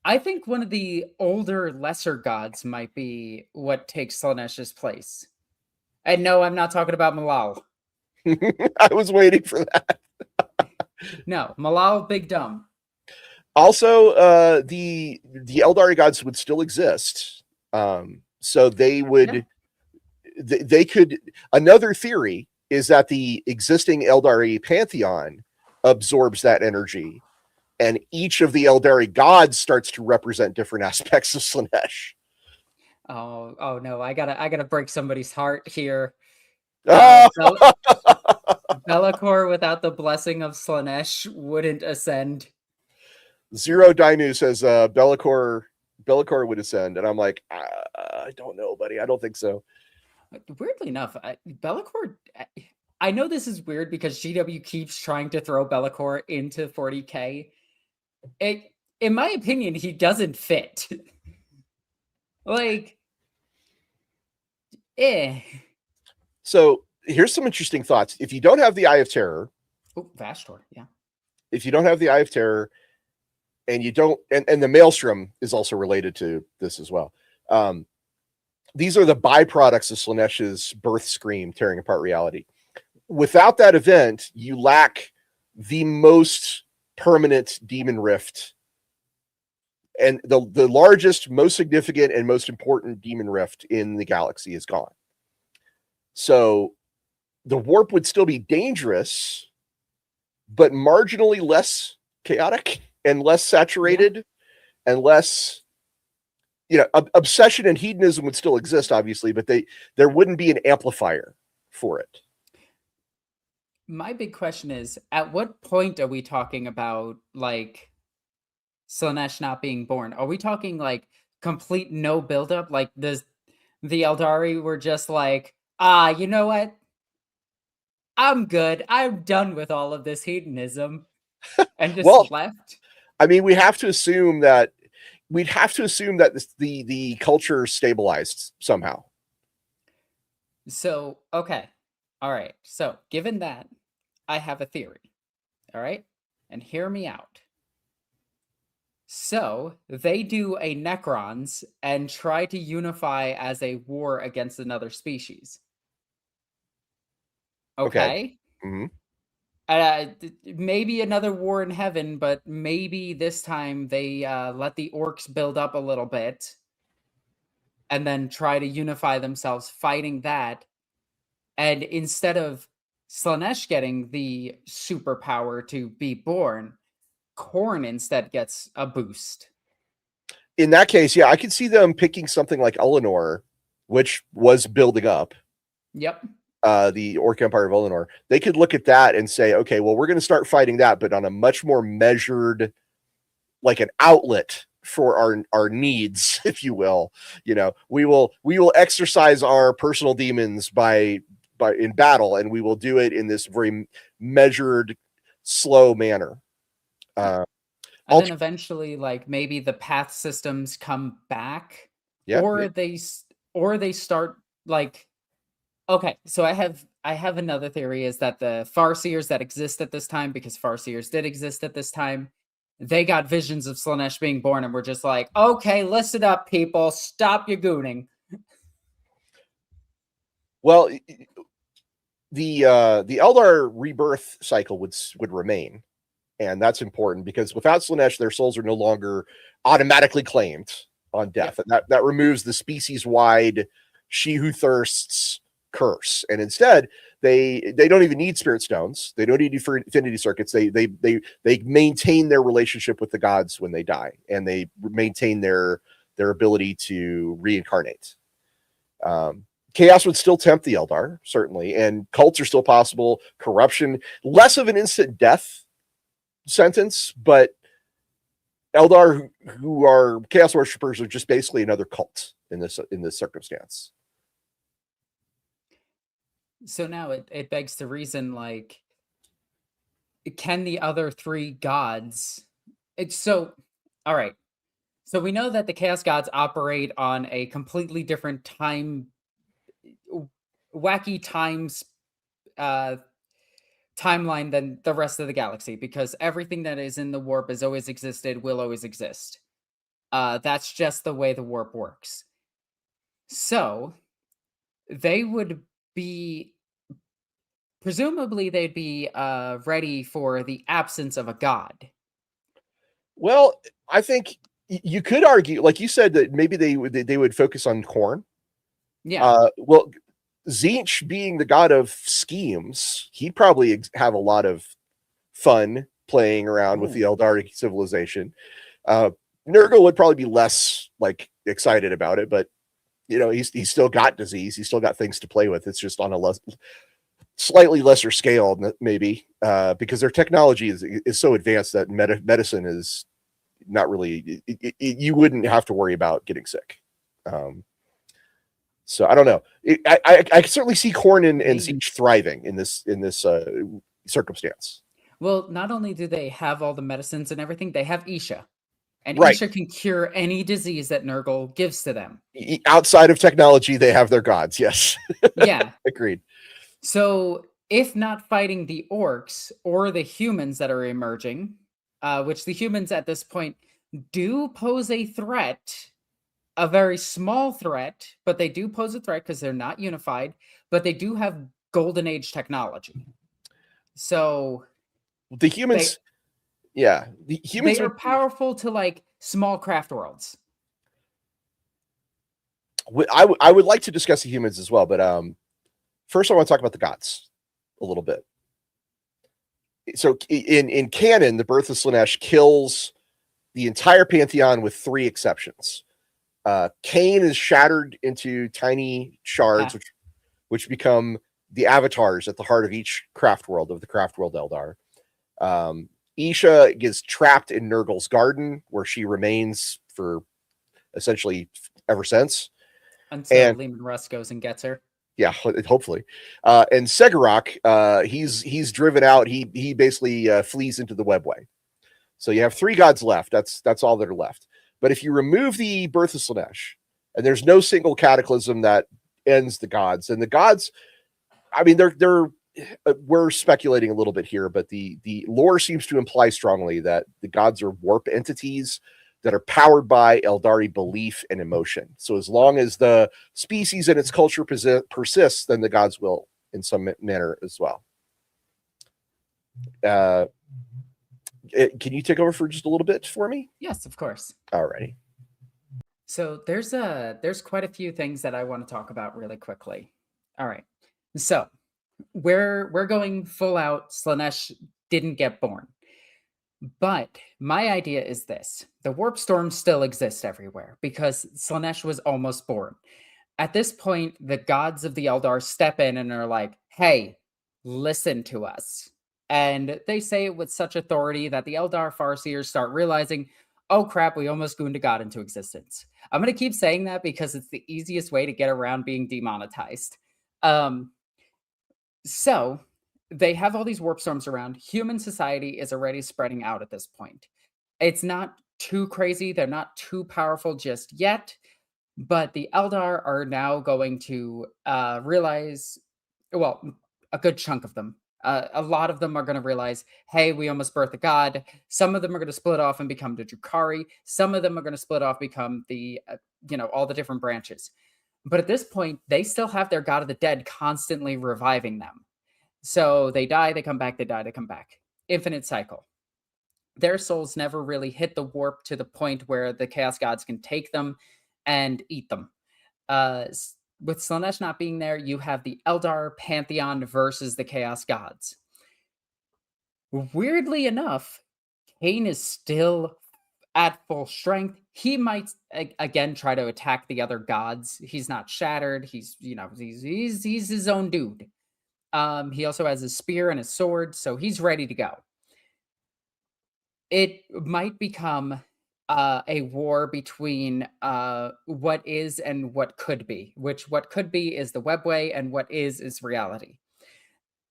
I think one of the older, lesser gods might be what takes Slaanesh's place. And no, I'm not talking about Malal. I was waiting for that. No, Malal, big dumb. Also, the Aeldari gods would still exist. So they would, they could. Another theory is that the existing Aeldari pantheon absorbs that energy, and each of the Aeldari gods starts to represent different aspects of Slaanesh. Oh no! I gotta break somebody's heart here. Be'lakor without the blessing of Slaanesh wouldn't ascend. Zero Dainu says Be'lakor would ascend, and I'm like, I don't know, buddy. I don't think so. Weirdly enough, Be'lakor. I know this is weird because GW keeps trying to throw Be'lakor into 40k. In my opinion, he doesn't fit. Like, So here's some interesting thoughts. If you don't have the Eye of Terror, Vashtor, yeah. If you don't have the Eye of Terror, and you don't, and the Maelstrom is also related to this as well. These are the byproducts of Slaanesh's birth scream, tearing apart reality. Without that event, you lack the most permanent demon rift, and the largest, most significant, and most important demon rift in the galaxy is gone. So the warp would still be dangerous, but marginally less chaotic and less saturated, and less, obsession and hedonism would still exist, obviously, but there wouldn't be an amplifier for it. My big question is, at what point are we talking about, like, Slaanesh not being born? Are we talking, like, complete no buildup? Like, the Aeldari were just like, you know what? I'm good. I'm done with all of this hedonism. And just left? I mean, we'd have to assume that the culture stabilized somehow. So, okay. All right. So, given that, I have a theory. All right? And hear me out. So, they do a Necrons and try to unify as a war against another species. Okay? Mm-hmm. Maybe another war in heaven, but maybe this time they let the orcs build up a little bit and then try to unify themselves fighting that. And instead of Slaanesh getting the superpower to be born, Khorne instead gets a boost. In that case, yeah, I could see them picking something like Eleanor, which was building up. Yep. The Orc Empire of Eleanor. They could look at that and say, okay, well, we're going to start fighting that, but on a much more measured, like an outlet for our needs, if you will. We will exercise our personal demons by in battle, and we will do it in this very measured, slow manner. And then eventually, like, maybe the path systems come back, or they start like, okay, so I have another theory is that the Farseers that exist at this time, because Farseers did exist at this time, they got visions of Slaanesh being born and were just like, okay, listen up, people, stop your gooning. Well, the Eldar rebirth cycle would remain, and that's important because without Slaanesh, their souls are no longer automatically claimed on death, and that removes the species wide "she who thirsts" curse, and instead they don't even need spirit stones. They don't need affinity circuits. They maintain their relationship with the gods when they die, and they maintain their ability to reincarnate. Chaos would still tempt the Eldar, certainly, and cults are still possible. Corruption, less of an instant death sentence, but Eldar who are Chaos worshippers are just basically another cult in this circumstance. So now it begs to reason, like, can the other three gods? All right. So we know that the Chaos Gods operate on a completely different wacky times timeline than the rest of the galaxy, because everything that is in the warp has always existed, will always exist. That's just the way the warp works. So they would be, presumably they'd be ready for the absence of a god. Well, I think you could argue, like you said, that maybe they would focus on Khorne. Yeah. Well, Tzeentch being the god of schemes, he'd probably have a lot of fun playing around with the Eldari civilization. Nurgle would probably be less like excited about it, but you know, he's still got disease. He's still got things to play with. It's just on a slightly lesser scale, maybe, because their technology is so advanced that medicine is not really. You wouldn't have to worry about getting sick. So I don't know. I certainly see Khorne and Tzeentch thriving in this circumstance. Well, not only do they have all the medicines and everything, they have Isha. And Right. Isha can cure any disease that Nurgle gives to them. Outside of technology, they have their gods. Yes. Yeah. Agreed. So if not fighting the orcs or the humans that are emerging, which the humans at this point do pose a threat, a very small threat, but they do pose a threat because they're not unified, but they do have golden age technology. So the humans, the humans are powerful to like small craft worlds. I would like to discuss the humans as well, but first I want to talk about the gods a little bit. So in canon, the birth of Slaanesh kills the entire pantheon with 3 exceptions. Cain is shattered into tiny shards, which become the avatars at the heart of each craft world of the craft world Eldar. Isha gets trapped in Nurgle's garden, where she remains for essentially ever since. Until Leman Russ goes and gets her. Yeah, hopefully. And Segorok, he's driven out. He basically flees into the webway. So you have 3 gods left. That's all that are left. But if you remove the birth of Slaanesh, and there's no single cataclysm that ends the gods, and the gods, I mean, they're we're speculating a little bit here, but the lore seems to imply strongly that the gods are warp entities that are powered by Eldari belief and emotion. So as long as the species and its culture persists, then the gods will in some manner as well. Can you take over for just a little bit for me? Yes, of course. Alrighty. So there's quite a few things that I want to talk about really quickly. All right. So we're going full out. Slaanesh didn't get born. But my idea is this. The warp storms still exist everywhere because Slaanesh was almost born. At this point, the gods of the Eldar step in and are like, hey, listen to us. And they say it with such authority that the Eldar Farseers start realizing, oh crap, we almost gooned a god into existence. I'm going to keep saying that because it's the easiest way to get around being demonetized. So they have all these warp storms around. Human society is already spreading out at this point. It's not too crazy. They're not too powerful just yet. But the Eldar are now going to realize, well, a good chunk of them. A lot of them are going to realize, hey, we almost birthed a god. Some of them are going to split off and become the Drukhari. Some of them are going to split off, become the, all the different branches. But at this point, they still have their god of the dead constantly reviving them. So they die, they come back, they die, they come back. Infinite cycle. Their souls never really hit the warp to the point where the chaos gods can take them and eat them. With Slaanesh not being there, you have the Eldar pantheon versus the chaos gods. Weirdly enough, Kane is still at full strength. He might again try to attack the other gods. He's not shattered. He's he's his own dude. He also has his spear and his sword, so he's ready to go. It might become a war between what is and what could be, which what could be is the webway and what is reality.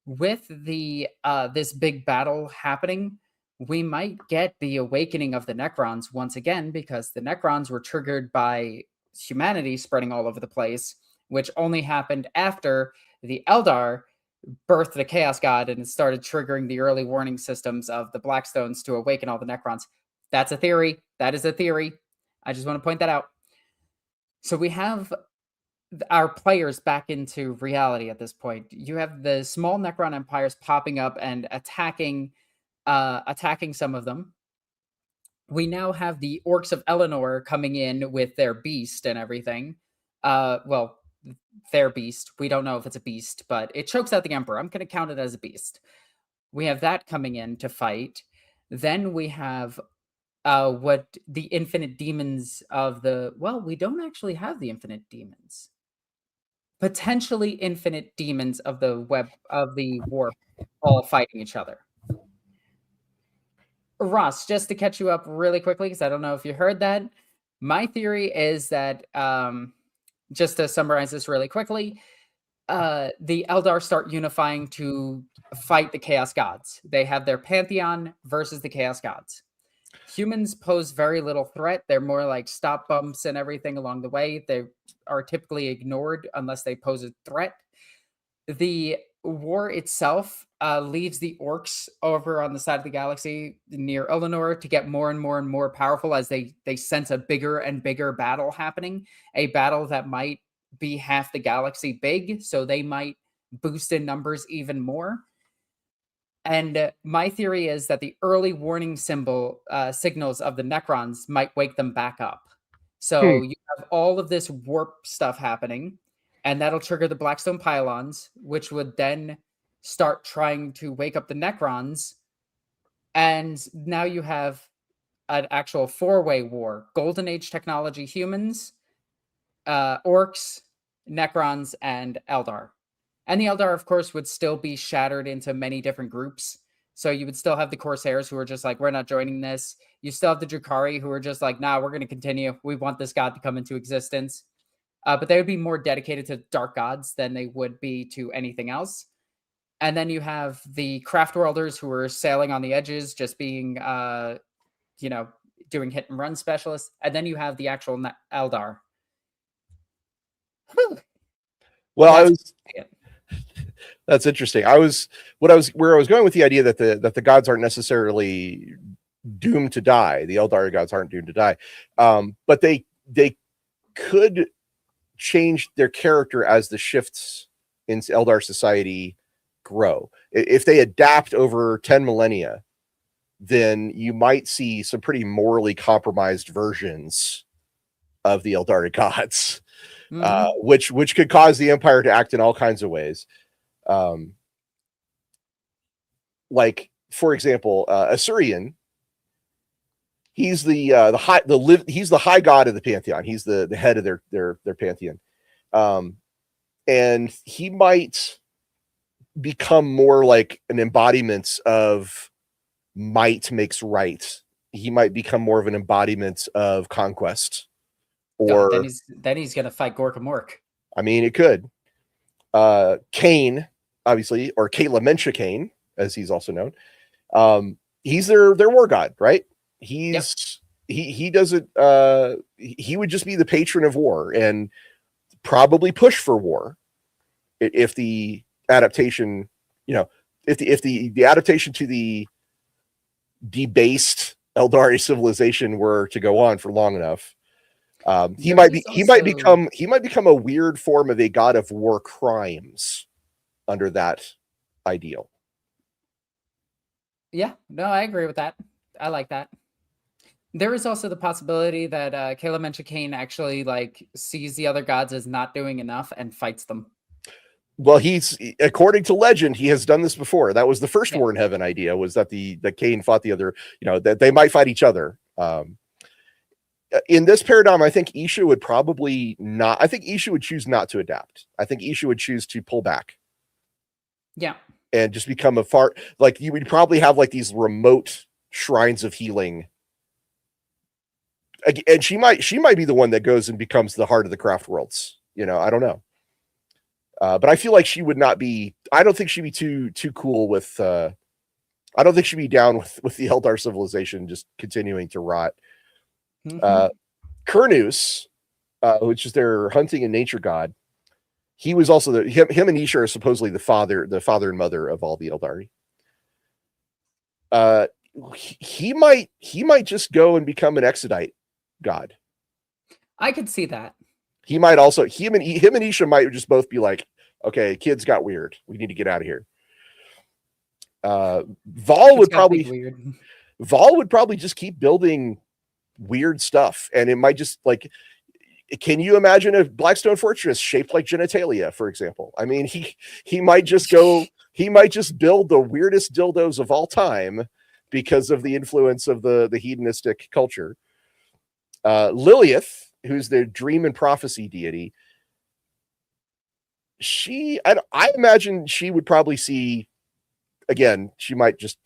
With the this big battle happening, we might get the awakening of the Necrons once again, because the Necrons were triggered by humanity spreading all over the place, which only happened after the Eldar birthed the Chaos God and it started triggering the early warning systems of the Blackstones to awaken all the Necrons. That's a theory. That is a theory. I just want to point that out. So we have our players back into reality at this point. You have the small Necron empires popping up and attacking some of them. We now have the orcs of Eleanor coming in with their beast and everything. Well, their beast. We don't know if it's a beast, but it chokes out the Emperor. I'm going to count it as a beast. We have that coming in to fight. Then we have what the infinite demons of the... Well, we don't actually have the infinite demons. Potentially infinite demons of the web of the warp all fighting each other. Ross, just to catch you up really quickly, because I don't know if you heard that. My theory is that, just to summarize this really quickly, the Eldar start unifying to fight the Chaos Gods. They have their pantheon versus the Chaos Gods. Humans pose very little threat. They're more like stop bumps and everything along the way. They are typically ignored unless they pose a threat. The war itself leaves the orcs over on the side of the galaxy near Eleanor to get more and more and more powerful as they sense a bigger and bigger battle happening, a battle that might be half the galaxy big, so they might boost in numbers even more. And my theory is that the early warning signals of the Necrons might wake them back up. So you have all of this warp stuff happening, and that'll trigger the Blackstone pylons, which would then start trying to wake up the Necrons. And now you have an actual four-way war. Golden Age technology humans, orcs, Necrons, and Eldar. And the Eldar, of course, would still be shattered into many different groups. So you would still have the Corsairs who are just like, we're not joining this. You still have the Drukhari who are just like, nah, we're going to continue. We want this god to come into existence. But they would be more dedicated to dark gods than they would be to anything else. And then you have the Craftworlders who are sailing on the edges, just being, doing hit and run specialists. And then you have the actual Eldar. Well, that's interesting. Where I was going with the idea that the gods aren't necessarily doomed to die. The Eldari gods aren't doomed to die, but they could change their character as the shifts in Eldar society grow. If they adapt over 10 millennia, then you might see some pretty morally compromised versions of the Eldari gods. Which could cause the Empire to act in all kinds of ways. Like, for example, Assyrian, he's the high god of the pantheon. He's the head of their pantheon. And he might become more like an embodiment of might makes right. He might become more of an embodiment of conquest. Or then he's gonna fight Gorka Mork. I mean, it could. Kane, obviously, or Kate Kane, as he's also known. He's their war god, right? He's he doesn't. He would just be the patron of war and probably push for war if the adaptation, if the adaptation to the debased Eldari civilization were to go on for long enough. He might become a weird form of a god of war crimes under that ideal. Yeah, no, I agree with that. I like that. There is also the possibility that Kayla Menchikane actually sees the other gods as not doing enough and fights them. Well, according to legend, he has done this before. That was the first War in Heaven idea, was that the Cain fought the other, that they might fight each other. In this paradigm, I think Isha would probably not. I think Isha would choose not to adapt. I think Isha would choose to pull back. Yeah. And just become you would probably have these remote shrines of healing. And she might be the one that goes and becomes the heart of the craft worlds. I don't know. But I feel like she would not be. I don't think she'd be too cool with. I don't think she'd be down with the Eldar civilization just continuing to rot. Mm-hmm. Kurnus, which is their hunting and nature god, he was also him and Isha are supposedly the father and mother of all the Eldari. He might just go and become an Exodite god. I could see that. He might also him and Isha might just both be like, okay, kids got weird. We need to get out of here. Vol would probably just keep building weird stuff, and it might just can you imagine a Blackstone fortress shaped like genitalia, for example? I mean, he might just build the weirdest dildos of all time because of the influence of the hedonistic culture. Lilith, who's the dream and prophecy deity, I imagine she would probably see, again, she might just,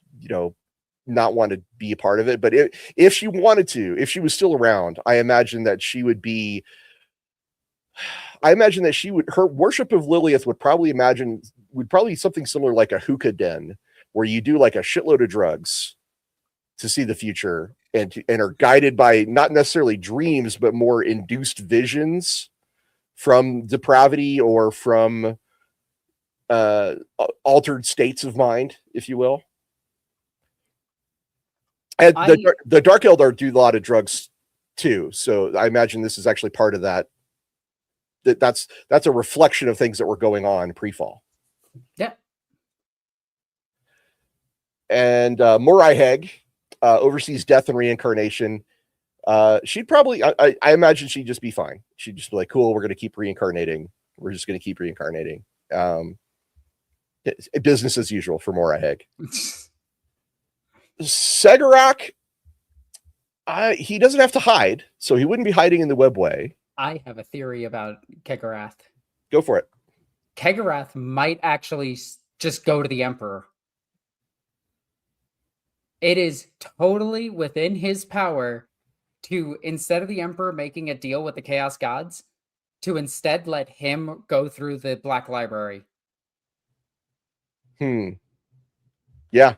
not want to be a part of it. But if she wanted to, if she was still around, I imagine that her worship of Lilith would probably be something similar like a hookah den, where you do a shitload of drugs to see the future and are guided by not necessarily dreams, but more induced visions from depravity or from altered states of mind, if you will. And the Dark Eldar do a lot of drugs too, so I imagine this is actually part of that. That's a reflection of things that were going on pre-fall. Yeah. And Morai Heg oversees death and reincarnation. She'd probably, I imagine she'd just be fine. She'd just be like, cool, we're going to keep reincarnating. We're just going to keep reincarnating. Business as usual for Morai Heg. Segarak, he doesn't have to hide, so he wouldn't be hiding in the webway. I have a theory about Kegarath. Go for it. Kegarath might actually just go to the Emperor. It is totally within his power to, instead of the Emperor making a deal with the Chaos Gods, to instead let him go through the Black Library. Yeah.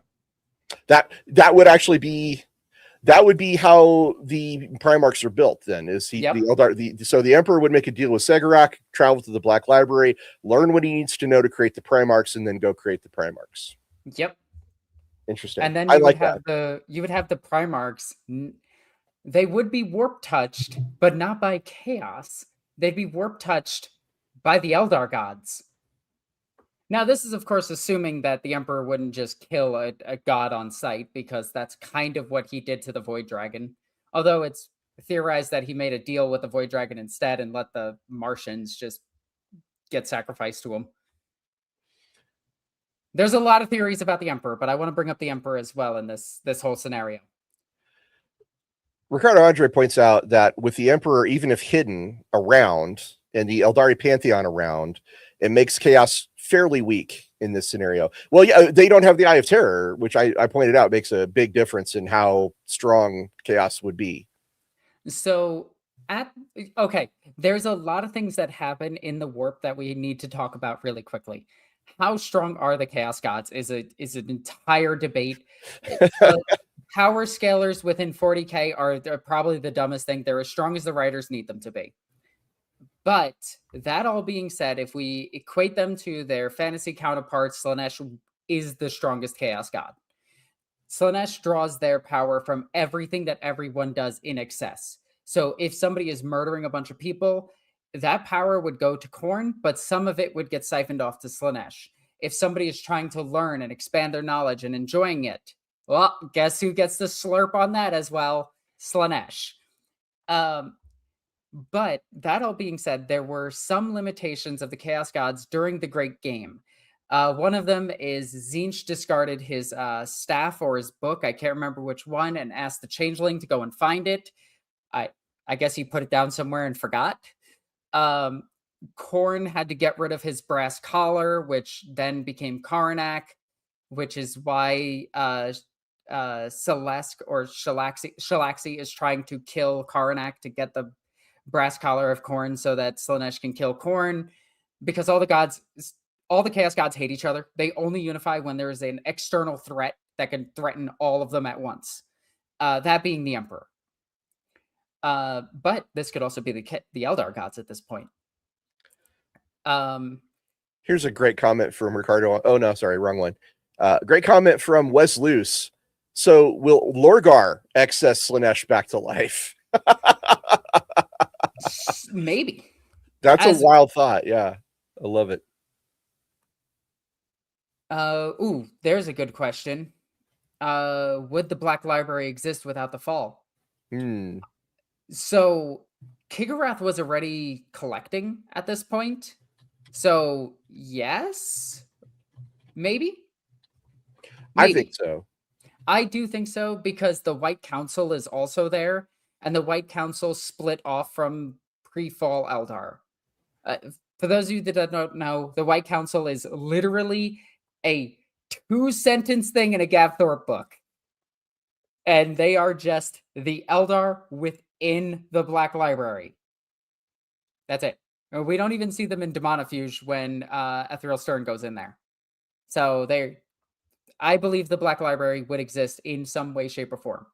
That would actually be how the Primarchs are built. Then is he the Eldar? So the Emperor would make a deal with Segarak, travel to the Black Library, learn what he needs to know to create the Primarchs, and then go create the Primarchs. Yep. Interesting. And then you would have the Primarchs. They would be warp touched, but not by chaos. They'd be warp touched by the Eldar gods. Now, this is, of course, assuming that the Emperor wouldn't just kill a god on sight, because that's kind of what he did to the Void Dragon. Although it's theorized that he made a deal with the Void Dragon instead and let the Martians just get sacrificed to him. There's a lot of theories about the Emperor, but I want to bring up the Emperor as well in this whole scenario. Ricardo Andre points out that with the Emperor, even if hidden around, and the Eldari Pantheon around, it makes chaos fairly weak in this scenario. Well, yeah, they don't have the Eye of Terror, which I pointed out makes a big difference in how strong chaos would be. So, there's a lot of things that happen in the warp that we need to talk about really quickly. How strong are the Chaos Gods is an entire debate. power scalers within 40k are they're probably the dumbest thing. They're as strong as the writers need them to be. But that all being said, if we equate them to their fantasy counterparts, Slaanesh is the strongest chaos god. Slaanesh draws their power from everything that everyone does in excess. So if somebody is murdering a bunch of people, that power would go to Khorne, but some of it would get siphoned off to Slaanesh. If somebody is trying to learn and expand their knowledge and enjoying it, well, guess who gets the slurp on that as well? Slaanesh. But that all being said, there were some limitations of the Chaos Gods during the Great Game. One of them is Tzeentch discarded his staff or his book, I can't remember which one, and asked the Changeling to go and find it. I guess he put it down somewhere and forgot. Khorne had to get rid of his brass collar, which then became Karnak, which is why Celesk or Shalaxi is trying to kill Karnak to get the brass collar of Khorne so that Slaanesh can kill Khorne, because all the Chaos Gods hate each other. They only unify when there is an external threat that can threaten all of them at once. That being the Emperor. But this could also be the Eldar gods at this point. Here's a great comment from Ricardo. Oh no, sorry, wrong one. Great comment from Wes Luce. So will Lorgar access Slaanesh back to life? Maybe. That's a wild thought. Yeah, I love it. There's a good question. Would the Black Library exist without the Fall? So Kigarath was already collecting at this point. So yes, maybe. I think so. I do think so, because the White Council is also there, and the White Council split off from pre-Fall Eldar. For those of you that don't know, the White Council is literally a 2-sentence thing in a Gav Thorpe book. And they are just the Eldar within the Black Library. That's it. We don't even see them in Demonofuge when Ethereal Stern goes in there. So I believe the Black Library would exist in some way, shape, or form.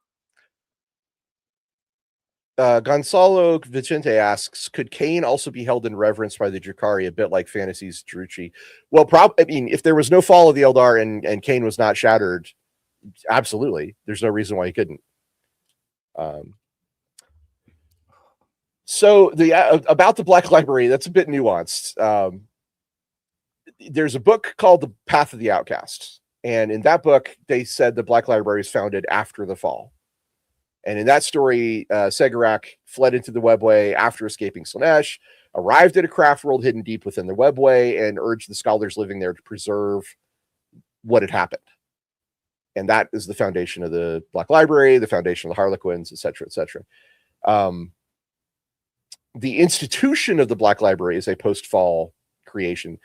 Gonzalo Vicente asks, could Kane also be held in reverence by the Drukhari, a bit like Fantasy's Druchi? Well, I mean, if there was no fall of the Eldar and Kane was not shattered, absolutely. There's no reason why he couldn't. So about the Black Library, that's a bit nuanced. There's a book called The Path of the Outcast. And in that book, they said the Black Library was founded after the fall. And in that story, Segarak fled into the Webway after escaping Slaanesh, arrived at a craft world hidden deep within the Webway, and urged the scholars living there to preserve what had happened. And that is the foundation of the Black Library, the foundation of the Harlequins, et cetera, et cetera. The institution of the Black Library is a post-fall creation.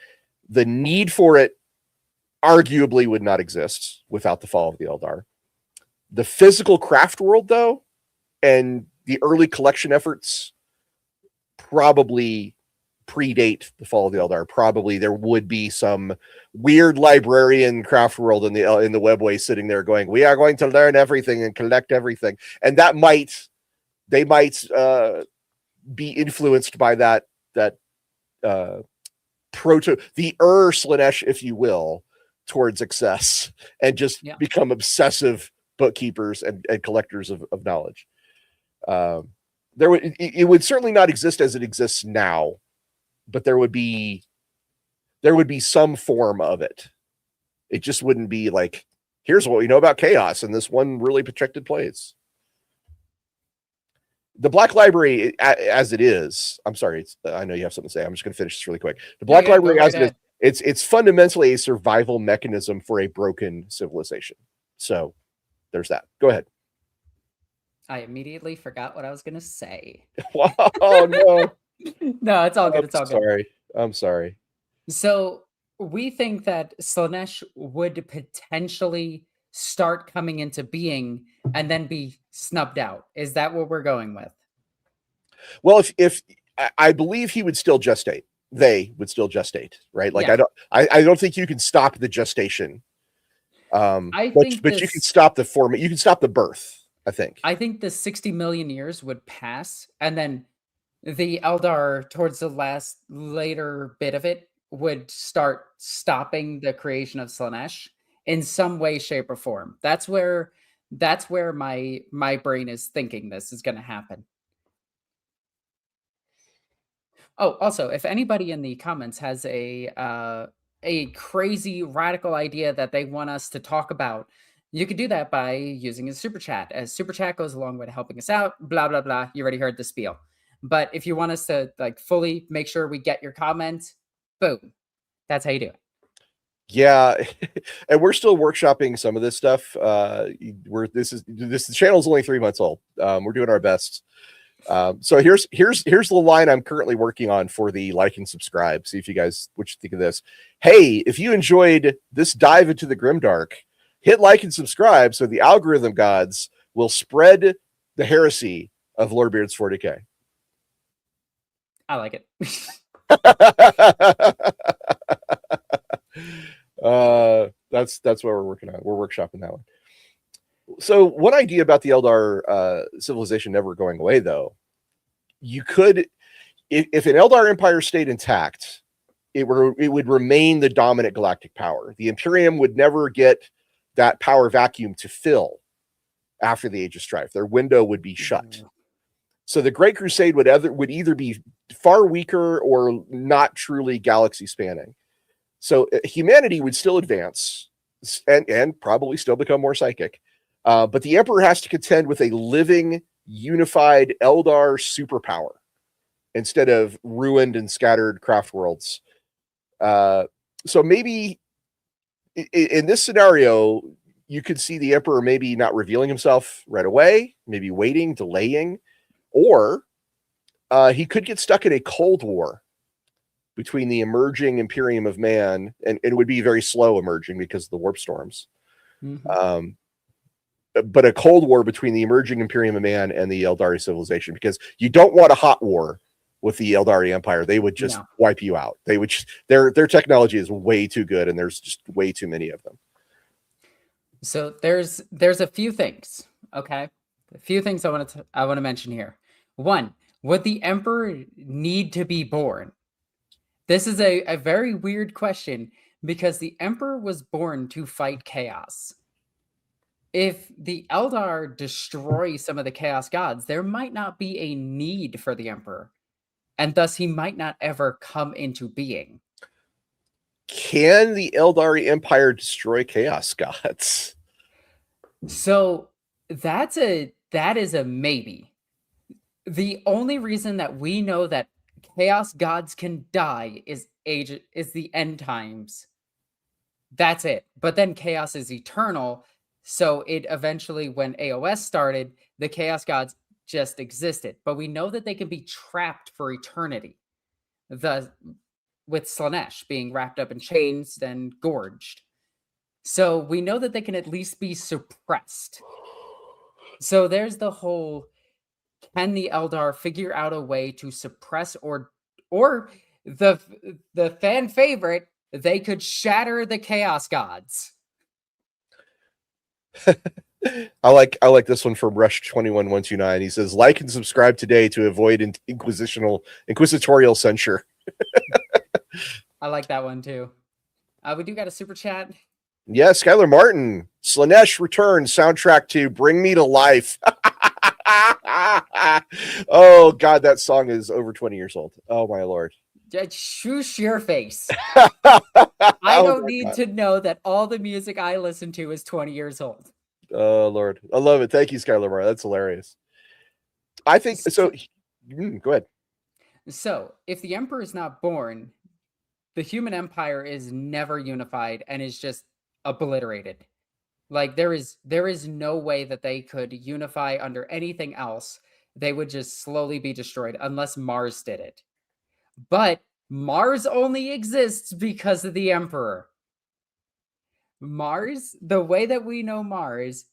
The need for it arguably would not exist without the fall of the Eldar. The physical craft world, though, and the early collection efforts probably predate the fall of the Eldar. Probably there would be some weird librarian craft world in the Webway sitting there going, "We are going to learn everything and collect everything," and they might be influenced by that Slaanesh, if you will, towards excess, and just become obsessive bookkeepers and collectors of knowledge. It would certainly not exist as it exists now, but there would be some form of it. It just wouldn't be like, here's what we know about chaos in this one really protected place. The Black Library, as it is, I'm sorry, I know you have something to say. I'm just going to finish this really quick. The Black Library, as it is, it's fundamentally a survival mechanism for a broken civilization. So there's that. Go ahead. I immediately forgot what I was going to say. Oh, no. No, it's all good. It's all good. I'm sorry. So we think that Slaanesh would potentially start coming into being and then be snubbed out. Is that what we're going with? Well, if I believe he would still gestate, they would still gestate, right? Like, I don't think you can stop the gestation. I But think you can this. stop the form. You can stop the birth. I think. I think the 60 million years would pass, and then the Eldar, towards the later bit of it, would start stopping the creation of Slaanesh in some way, shape, or form. That's where my brain is thinking this is going to happen. Oh, also, if anybody in the comments has a crazy radical idea that they want us to talk about, you could do that by using a super chat. As super chat goes a long way to helping us out. Blah blah blah. You already heard the spiel. But if you want us to like fully make sure we get your comment, boom, that's how you do it. Yeah, and we're still workshopping some of this stuff. The channel's only 3 months old. We're doing our best. So here's the line I'm currently working on for the like and subscribe. See if you guys what you think of this. Hey, if you enjoyed this dive into the grimdark, hit like and subscribe so the algorithm gods will spread the heresy of Lorebeards 40K. I like it. That's what we're working on. We're workshopping that one. So one idea about the Eldar civilization never going away, though, you could, if an Eldar empire stayed intact, it would remain the dominant galactic power. The Imperium would never get that power vacuum to fill after the Age of Strife. Their window would be shut. So the Great Crusade would either be far weaker or not truly galaxy spanning. So humanity would still advance and probably still become more psychic. But the Emperor has to contend with a living, unified Eldar superpower instead of ruined and scattered craft worlds. So maybe in this scenario, you could see the Emperor maybe not revealing himself right away, maybe waiting, delaying, or he could get stuck in a Cold War between the emerging Imperium of Man, and it would be very slow emerging because of the warp storms. Mm-hmm. But a Cold War between the emerging Imperium of Man and the Eldari civilization, because you don't want a hot war with the Eldari Empire. They would just wipe you out. They would their technology is way too good, and there's just way too many of them. So there's a few things, okay? A few things I want to mention here. One, would the Emperor need to be born? This is a very weird question because the Emperor was born to fight chaos. If the Eldar destroy some of the Chaos Gods, there might not be a need for the Emperor, and thus he might not ever come into being. Can the Eldari Empire destroy Chaos Gods? So that is a maybe. The only reason that we know that Chaos Gods can die is the end times. That's it. But then chaos is eternal. So it eventually, when AOS started, the Chaos Gods just existed. But we know that they can be trapped for eternity. With Slaanesh being wrapped up in chains and gorged. So we know that they can at least be suppressed. So there's the whole, can the Eldar figure out a way to suppress or the fan favorite, they could shatter the Chaos Gods. I like this one from Rush 21129. He says, like and subscribe today to avoid inquisitorial censure. I like that one too. We do got a super chat. Yeah, Skylar Martin. Slaanesh returns soundtrack to Bring Me to Life. Oh God, that song is over 20 years old. Oh my Lord. Shush your face. I don't need to know that all the music I listen to is 20 years old. Oh Lord. I love it. Thank you, Skylar Martin. That's hilarious. I think so. Go ahead. So if the Emperor is not born, the human empire is never unified and is just obliterated. Like there is no way that they could unify under anything else. They would just slowly be destroyed unless Mars did it. But Mars only exists because of the Emperor. Mars, the way that we know Mars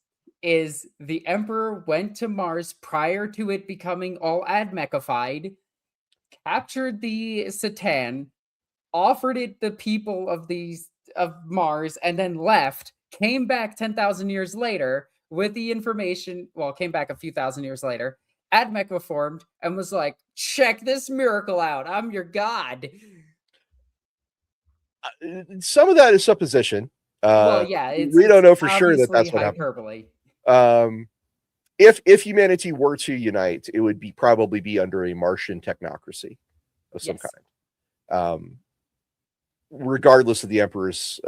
is the Emperor went to Mars prior to it becoming all admechified, captured the Satan, offered it the people of Mars, and then left came back 10,000 years later with the information, well, came back a few thousand years later, Admech formed, and was like, check this miracle out. I'm your god. Some of that is supposition. Well, yeah, We don't it's know for sure that obviously that's what happened. hyperbole. If humanity were to unite, it would probably be under a Martian technocracy of some kind. Regardless of the Emperor's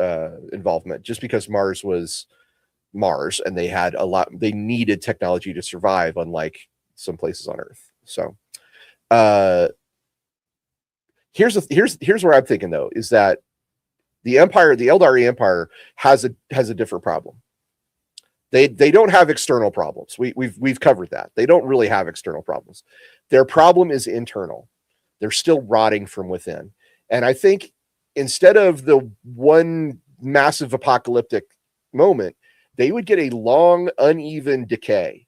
involvement, just because Mars was Mars and they needed technology to survive, unlike some places on Earth. So here's where I'm thinking, though, is that the Aeldari Empire has a different problem. They don't have external problems. We've covered that. They don't really have external problems. Their problem is internal. They're still rotting from within. And I think instead of the one massive apocalyptic moment, they would get a long, uneven decay,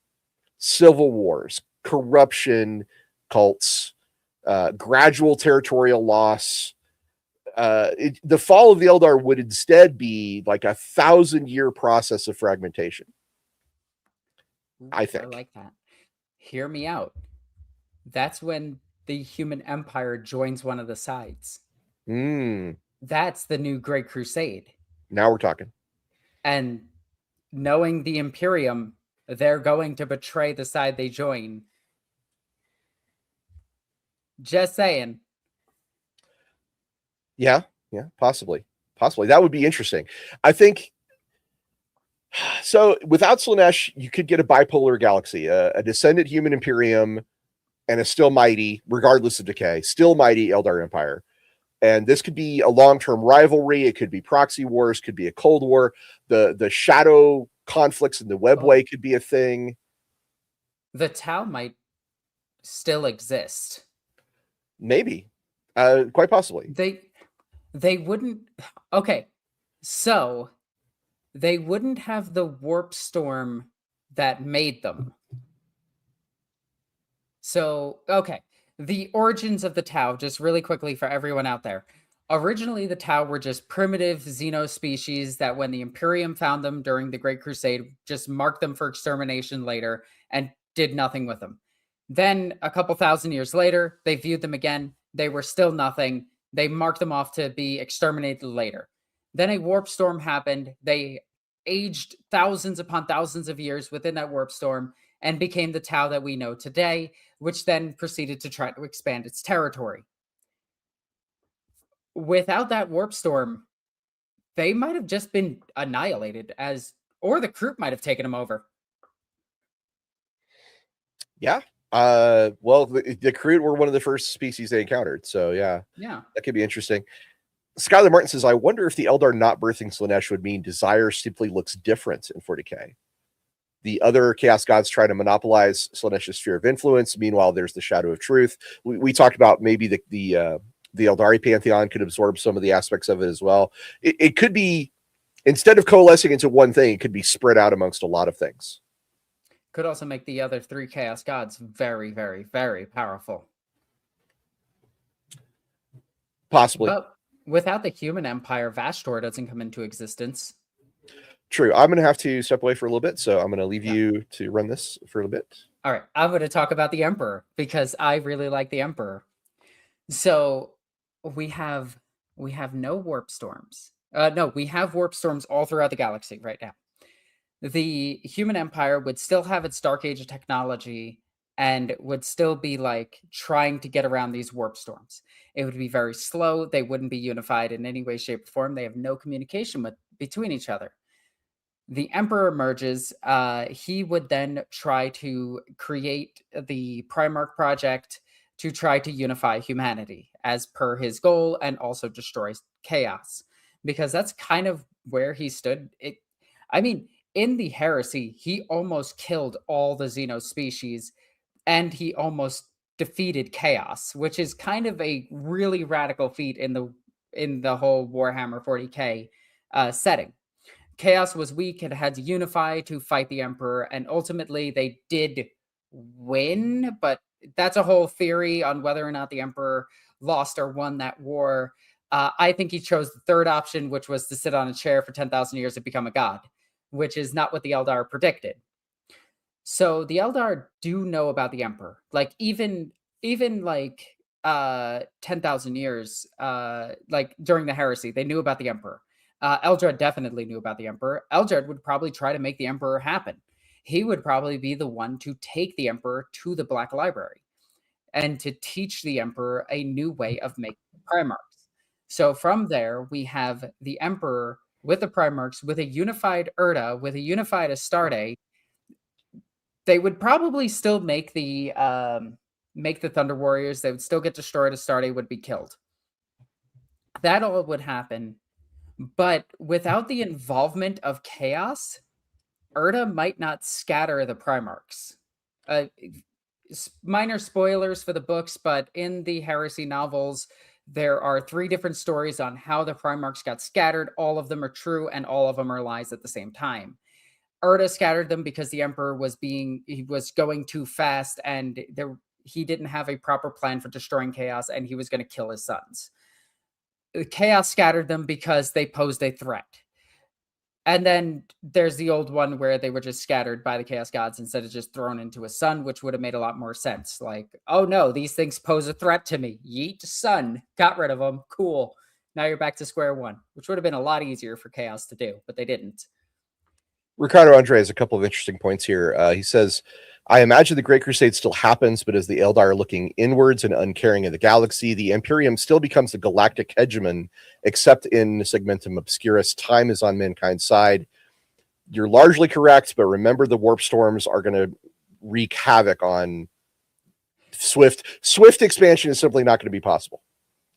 civil wars, corruption, cults, gradual territorial loss. The fall of the Eldar would instead be like a 1,000-year process of fragmentation. I think. I like that. Hear me out. That's when the human empire joins one of the sides. That's the new Great Crusade. Now we're talking. And knowing the Imperium, they're going to betray the side they join. Just saying. Yeah, possibly. That would be interesting. I think so. Without Slaanesh, you could get a bipolar galaxy, a descendant human Imperium, and a still mighty, regardless of decay, still mighty Eldar Empire. And this could be a long-term rivalry. It could be proxy wars. Could be a Cold War. The shadow conflicts in the webway could be a thing. The Tau might still exist. Maybe, quite possibly. They wouldn't. Okay, so they wouldn't have the warp storm that made them. So, okay, the origins of the Tau, just really quickly for everyone out there. Originally, the Tau were just primitive xenospecies that when the Imperium found them during the Great Crusade, just marked them for extermination later and did nothing with them. Then, a couple thousand years later, they viewed them again. They were still nothing. They marked them off to be exterminated later. Then a warp storm happened. They aged thousands upon thousands of years within that warp storm and became the Tau that we know today, which then proceeded to try to expand its territory. Without that warp storm, they might have just been annihilated, or the Kroot might have taken them over. Yeah. Well, the Kroot were one of the first species they encountered, so yeah, that could be interesting. Skylar Martin says, I wonder if the Eldar not birthing Slaanesh would mean desire simply looks different in 40k. The other Chaos Gods try to monopolize Slaanesh's sphere of influence. Meanwhile, there's the Shadow of Truth. We talked about maybe the Aeldari Pantheon could absorb some of the aspects of it as well. It could be, instead of coalescing into one thing, it could be spread out amongst a lot of things. Could also make the other three Chaos Gods very, very, very powerful. Possibly. But without the human empire, Vashtor doesn't come into existence. True. I'm going to have to step away for a little bit, so I'm going to leave you to run this for a little bit. All right. I'm going to talk about the Emperor because I really like the Emperor. So we have no warp storms. No, we have warp storms all throughout the galaxy right now. The human empire would still have its Dark Age of technology and would still be like trying to get around these warp storms. It would be very slow. They wouldn't be unified in any way, shape, or form. They have no communication between each other. The Emperor emerges. He would then try to create the Primarch Project to try to unify humanity as per his goal, and also destroys chaos, because that's kind of where he stood. In the Heresy, he almost killed all the Xeno species, and he almost defeated chaos, which is kind of a really radical feat in the whole Warhammer 40k setting. Chaos was weak and had to unify to fight the Emperor, and ultimately they did win, but that's a whole theory on whether or not the Emperor lost or won that war. I think he chose the third option, which was to sit on a chair for 10,000 years and become a god, which is not what the Eldar predicted. So the Eldar do know about the Emperor. Like even like 10,000 years like during the heresy, they knew about the Emperor. Eldred definitely knew about the Emperor. Eldred would probably try to make the Emperor happen. He would probably be the one to take the Emperor to the Black Library and to teach the Emperor a new way of making Primarchs. So from there, we have the Emperor with the Primarchs, with a unified Erda, with a unified Astarte. They would probably still make the Thunder Warriors. They would still get destroyed. Astarte would be killed. That all would happen. But without the involvement of chaos, Erda might not scatter the Primarchs. Minor spoilers for the books, but in the Heresy novels, there are 3 different stories on how the Primarchs got scattered. All of them are true, and all of them are lies at the same time. Erda scattered them because the Emperor was going too fast, and he didn't have a proper plan for destroying chaos, and he was going to kill his sons. Chaos scattered them because they posed a threat. And then there's the old one where they were just scattered by the Chaos Gods instead of just thrown into a sun, which would have made a lot more sense. Like, oh no, these things pose a threat to me. Yeet, sun. Got rid of them. Cool. Now you're back to square one, which would have been a lot easier for Chaos to do, but they didn't. Ricardo Andre has a couple of interesting points here. He says, I imagine the Great Crusade still happens, but as the Eldar are looking inwards and uncaring of the galaxy, the Imperium still becomes the galactic hegemon, except in Segmentum Obscurus. Time is on mankind's side. You're largely correct, but remember the warp storms are going to wreak havoc on Swift. Swift expansion is simply not going to be possible.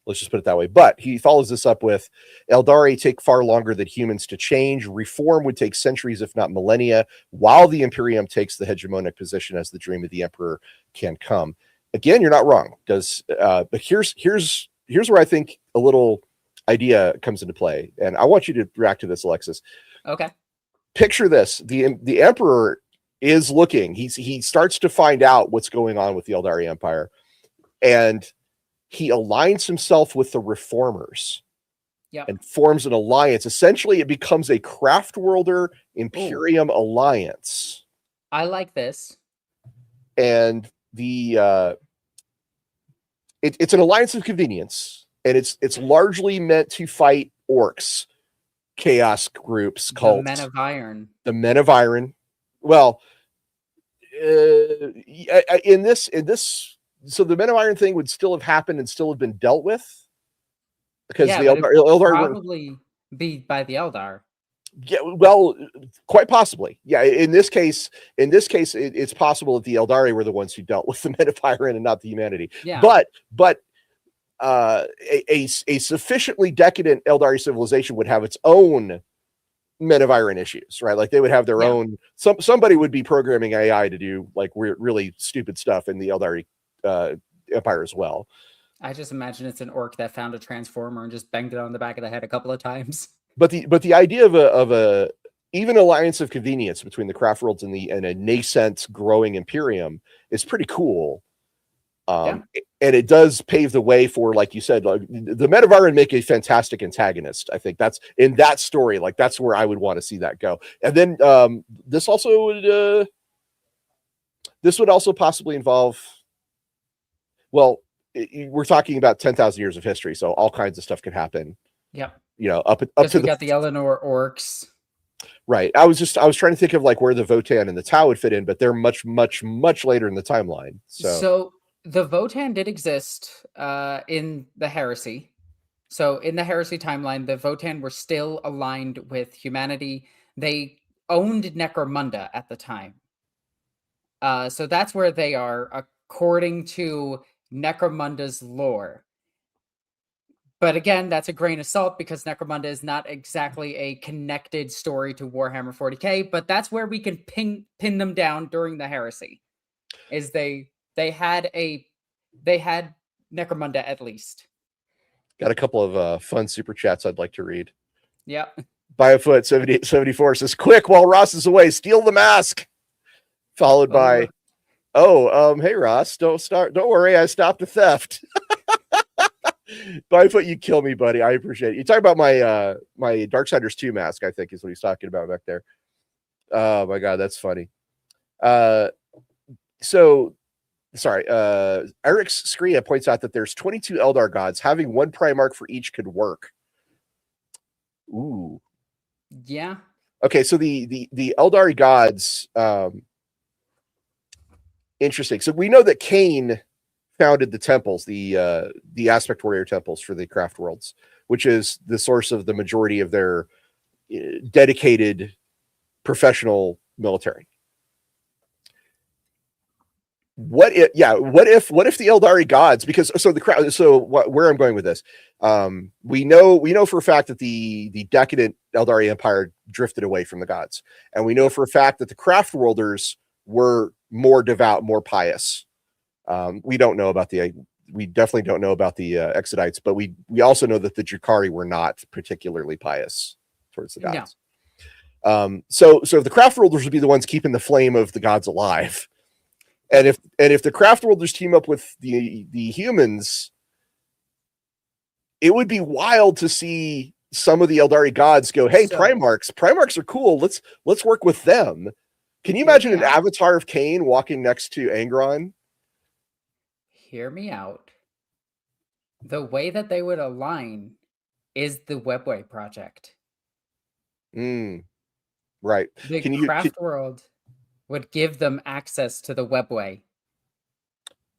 Let's just put it that way. But he follows this up with, Eldari take far longer than humans to change. Reform would take centuries, if not millennia, while the Imperium takes the hegemonic position as the dream of the Emperor can come. Again, you're not wrong. But here's where I think a little idea comes into play. And I want you to react to this, Alexis. Okay. Picture this. The Emperor is looking. He starts to find out what's going on with the Eldari Empire. And he aligns himself with the reformers and forms an alliance. Essentially, it becomes a Craftworlder Imperium alliance. I like this. And it's an alliance of convenience, and it's largely meant to fight orcs, chaos groups, cults. The Men of Iron. The Men of Iron. Well, in this. So the Men of Iron thing would still have happened and still have been dealt with, because the Eldar probably be by the Eldar. Yeah, well, quite possibly. Yeah, in this case, it's possible that the Eldari were the ones who dealt with the Men of Iron and not the humanity. Yeah. But a sufficiently decadent Eldari civilization would have its own Men of Iron issues, right? Like they would have their own. Somebody would be programming AI to do like really stupid stuff in the Eldari Empire as well. I just imagine it's an orc that found a transformer and just banged it on the back of the head a couple of times. But the idea of a even alliance of convenience between the Craftworlds and a nascent growing Imperium is pretty cool. And it does pave the way for, like you said, like, the Men of Iron make a fantastic antagonist. I think that's in that story. Like that's where I would want to see that go. And then this would also possibly involve. Well, we're talking about 10,000 years of history, so all kinds of stuff can happen. Yep. You know, up to got the Eleanor orcs. Right. I was trying to think of like where the Votan and the Tau would fit in, but they're much later in the timeline. So the Votan did exist in the Heresy. So in the Heresy timeline, the Votan were still aligned with humanity. They owned Necromunda at the time. So that's where they are, according to Necromunda's lore. But again, that's a grain of salt because Necromunda is not exactly a connected story to Warhammer 40K, but that's where we can pin them down during the Heresy. Is they had Necromunda at least. Got a couple of fun super chats I'd like to read. Yep. Biofoot 7874 says, "Quick, while Ross is away, steal the mask." Followed by, hey Ross, don't worry, I stopped the theft. Byfoot, you kill me, buddy. I appreciate it. You talk about my my Darksiders 2 mask, I think is what he's talking about back there. Oh my god, that's funny. So sorry, Eric Skria points out that there's 22 Eldar gods. Having one Primarch for each could work. Ooh. Yeah. Okay, so the Eldari gods, interesting. So we know that Cain founded the temples, the aspect warrior temples for the craft worlds, which is the source of the majority of their dedicated professional military. What if the Eldari gods, because where I'm going with this, we know for a fact that the decadent Eldari Empire drifted away from the gods, and we know for a fact that the craft worlders were more devout, more pious. We definitely don't know about the Exodites, but we also know that the Drukhari were not particularly pious towards the gods. No. So if the craft worlders would be the ones keeping the flame of the gods alive, and if the craft worlders team up with the humans, it would be wild to see some of the Eldari gods go, "Hey, Primarchs are cool. Let's work with them." Can you imagine an avatar of Cain walking next to Angron? Hear me out. The way that they would align is the Webway project. Right. The craft world would give them access to the Webway.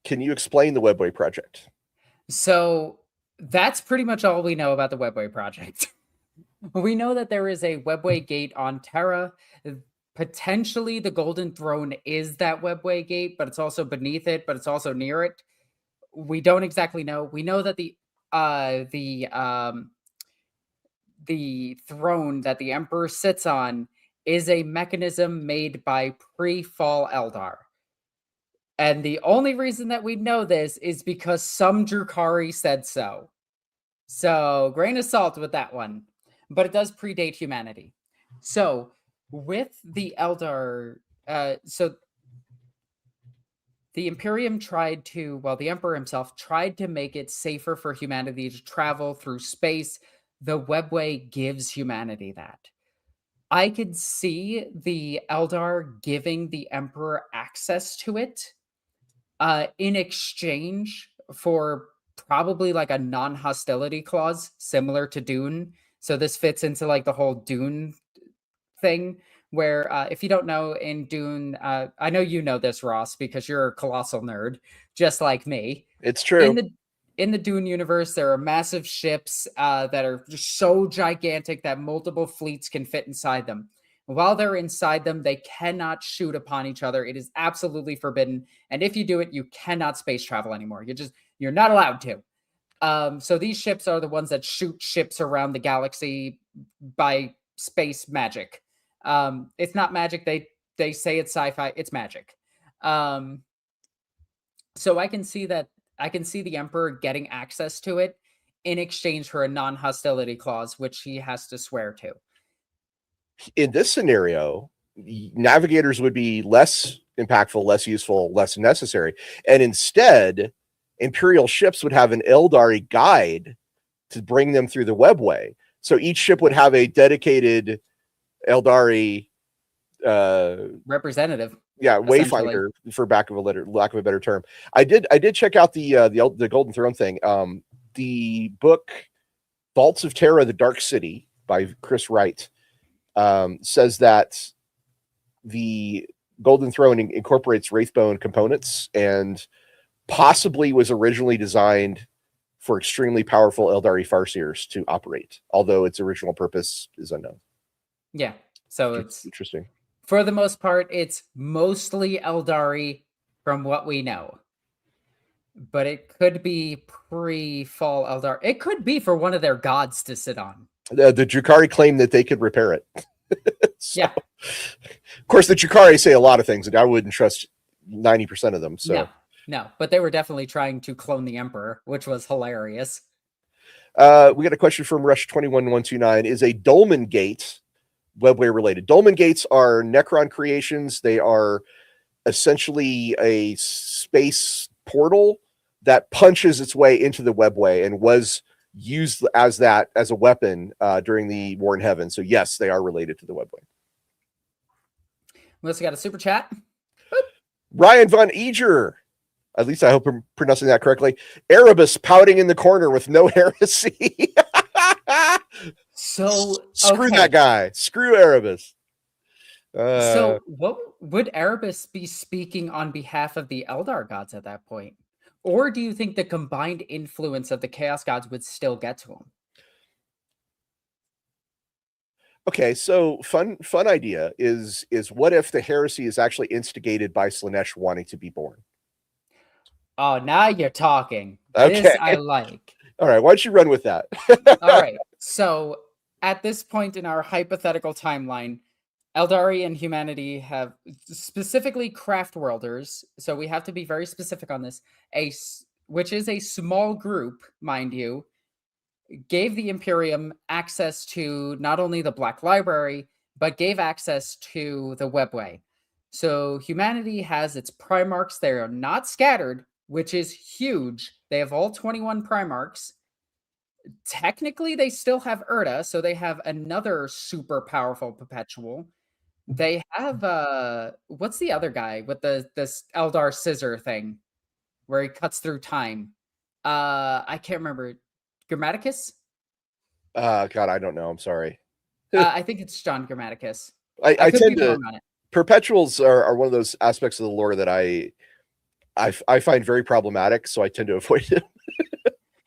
Can you explain the Webway project? So that's pretty much all we know about the Webway project. We know that there is a Webway gate on Terra. Potentially the Golden Throne is that Webway gate, but it's also beneath it, but it's also near it. We don't exactly know. We know that the throne that the Emperor sits on is a mechanism made by pre-fall Eldar. And the only reason that we know this is because some Drukhari said so. So, grain of salt with that one. But it does predate humanity. So, with the Eldar, the Imperium the Emperor himself tried to make it safer for humanity to travel through space. The Webway gives humanity that. I could see the Eldar giving the Emperor access to it in exchange for probably like a non-hostility clause similar to Dune. So this fits into like the whole Dune thing where if you don't know in Dune, I know you know this, Ross, because you're a colossal nerd, just like me. It's true. In the Dune universe, there are massive ships that are just so gigantic that multiple fleets can fit inside them. While they're inside them, they cannot shoot upon each other. It is absolutely forbidden. And if you do it, you cannot space travel anymore. You're not allowed to. So these ships are the ones that shoot ships around the galaxy by space magic. It's not magic. They say it's sci-fi. It's magic. So I can see that. I can see the Emperor getting access to it in exchange for a non-hostility clause, which he has to swear to. In this scenario, navigators would be less impactful, less useful, less necessary. And instead, Imperial ships would have an Eldari guide to bring them through the Webway. So each ship would have a dedicated Eldari representative. Yeah, wayfinder, for lack of a better term. I did check out the Golden Throne thing. The book Vaults of Terra: The Dark City by Chris Wright says that the Golden Throne incorporates Wraithbone components and possibly was originally designed for extremely powerful Eldari Farseers to operate, although its original purpose is unknown. Yeah, so it's interesting. For the most part, it's mostly Eldari from what we know. But it could be pre-fall Eldar. It could be for one of their gods to sit on. The Drukhari claim that they could repair it. So, yeah. Of course, the Drukhari say a lot of things, and I wouldn't trust 90% of them. So no, but they were definitely trying to clone the Emperor, which was hilarious. We got a question from Rush21129. Is a Dolmen Gate Webway related? Dolmen Gates are Necron creations. They are essentially a space portal that punches its way into the webway and was used as a weapon during the War in Heaven. So yes, they are related to the webway. We also got a super chat. Ryan Von Eger. At least I hope I'm pronouncing that correctly. Erebus pouting in the corner with no heresy. So screw that guy. Screw Erebus. So what would Erebus be speaking on behalf of the Eldar gods at that point? Or do you think the combined influence of the Chaos gods would still get to him? Okay, so fun idea is what if the heresy is actually instigated by Slaanesh wanting to be born? Oh, now you're talking. Okay. This I like. All right, why don't you run with that? All right. So at this point in our hypothetical timeline, Aeldari and humanity have specifically craft worlders. So we have to be very specific on this. Which is a small group, mind you, gave the Imperium access to not only the Black Library, but gave access to the Webway. So humanity has its Primarchs. They are not scattered, which is huge. They have all 21 Primarchs. Technically, they still have Erda, so they have another super powerful Perpetual. They have what's the other guy with this Eldar scissor thing where he cuts through time? I can't remember. Grammaticus? God, I don't know. I'm sorry. I think it's John Grammaticus. I could tend be to wrong on it. Perpetuals are one of those aspects of the lore that I find very problematic, so I tend to avoid them.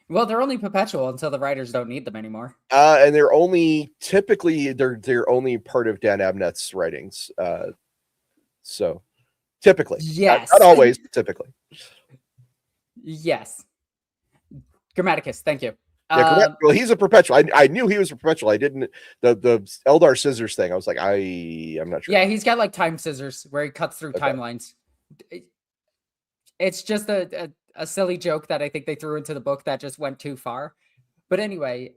Well, they're only perpetual until the writers don't need them anymore. And they're only typically they're only part of Dan Abnett's writings. So typically, yes, not always, typically. Yes, Grammaticus. Thank you. Yeah, well, he's a perpetual. I knew he was a perpetual. I didn't the Eldar scissors thing. I was like, I'm not sure. Yeah, he's got like time scissors where he cuts through timelines. It's just a silly joke that I think they threw into the book that just went too far. But anyway,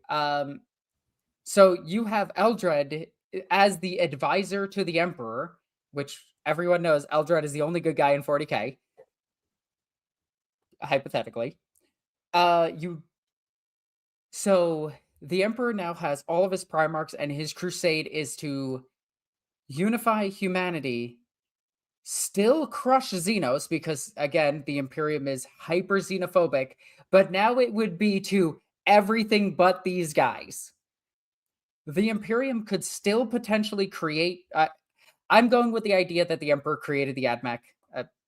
so you have Eldred as the advisor to the Emperor, which everyone knows Eldred is the only good guy in 40K. Hypothetically. So the Emperor now has all of his Primarchs, and his crusade is to unify humanity, still crush Xenos, because again, the Imperium is hyper xenophobic, but now it would be to everything but these guys. The Imperium could still potentially create. I'm going with the idea that the Emperor created the AdMech.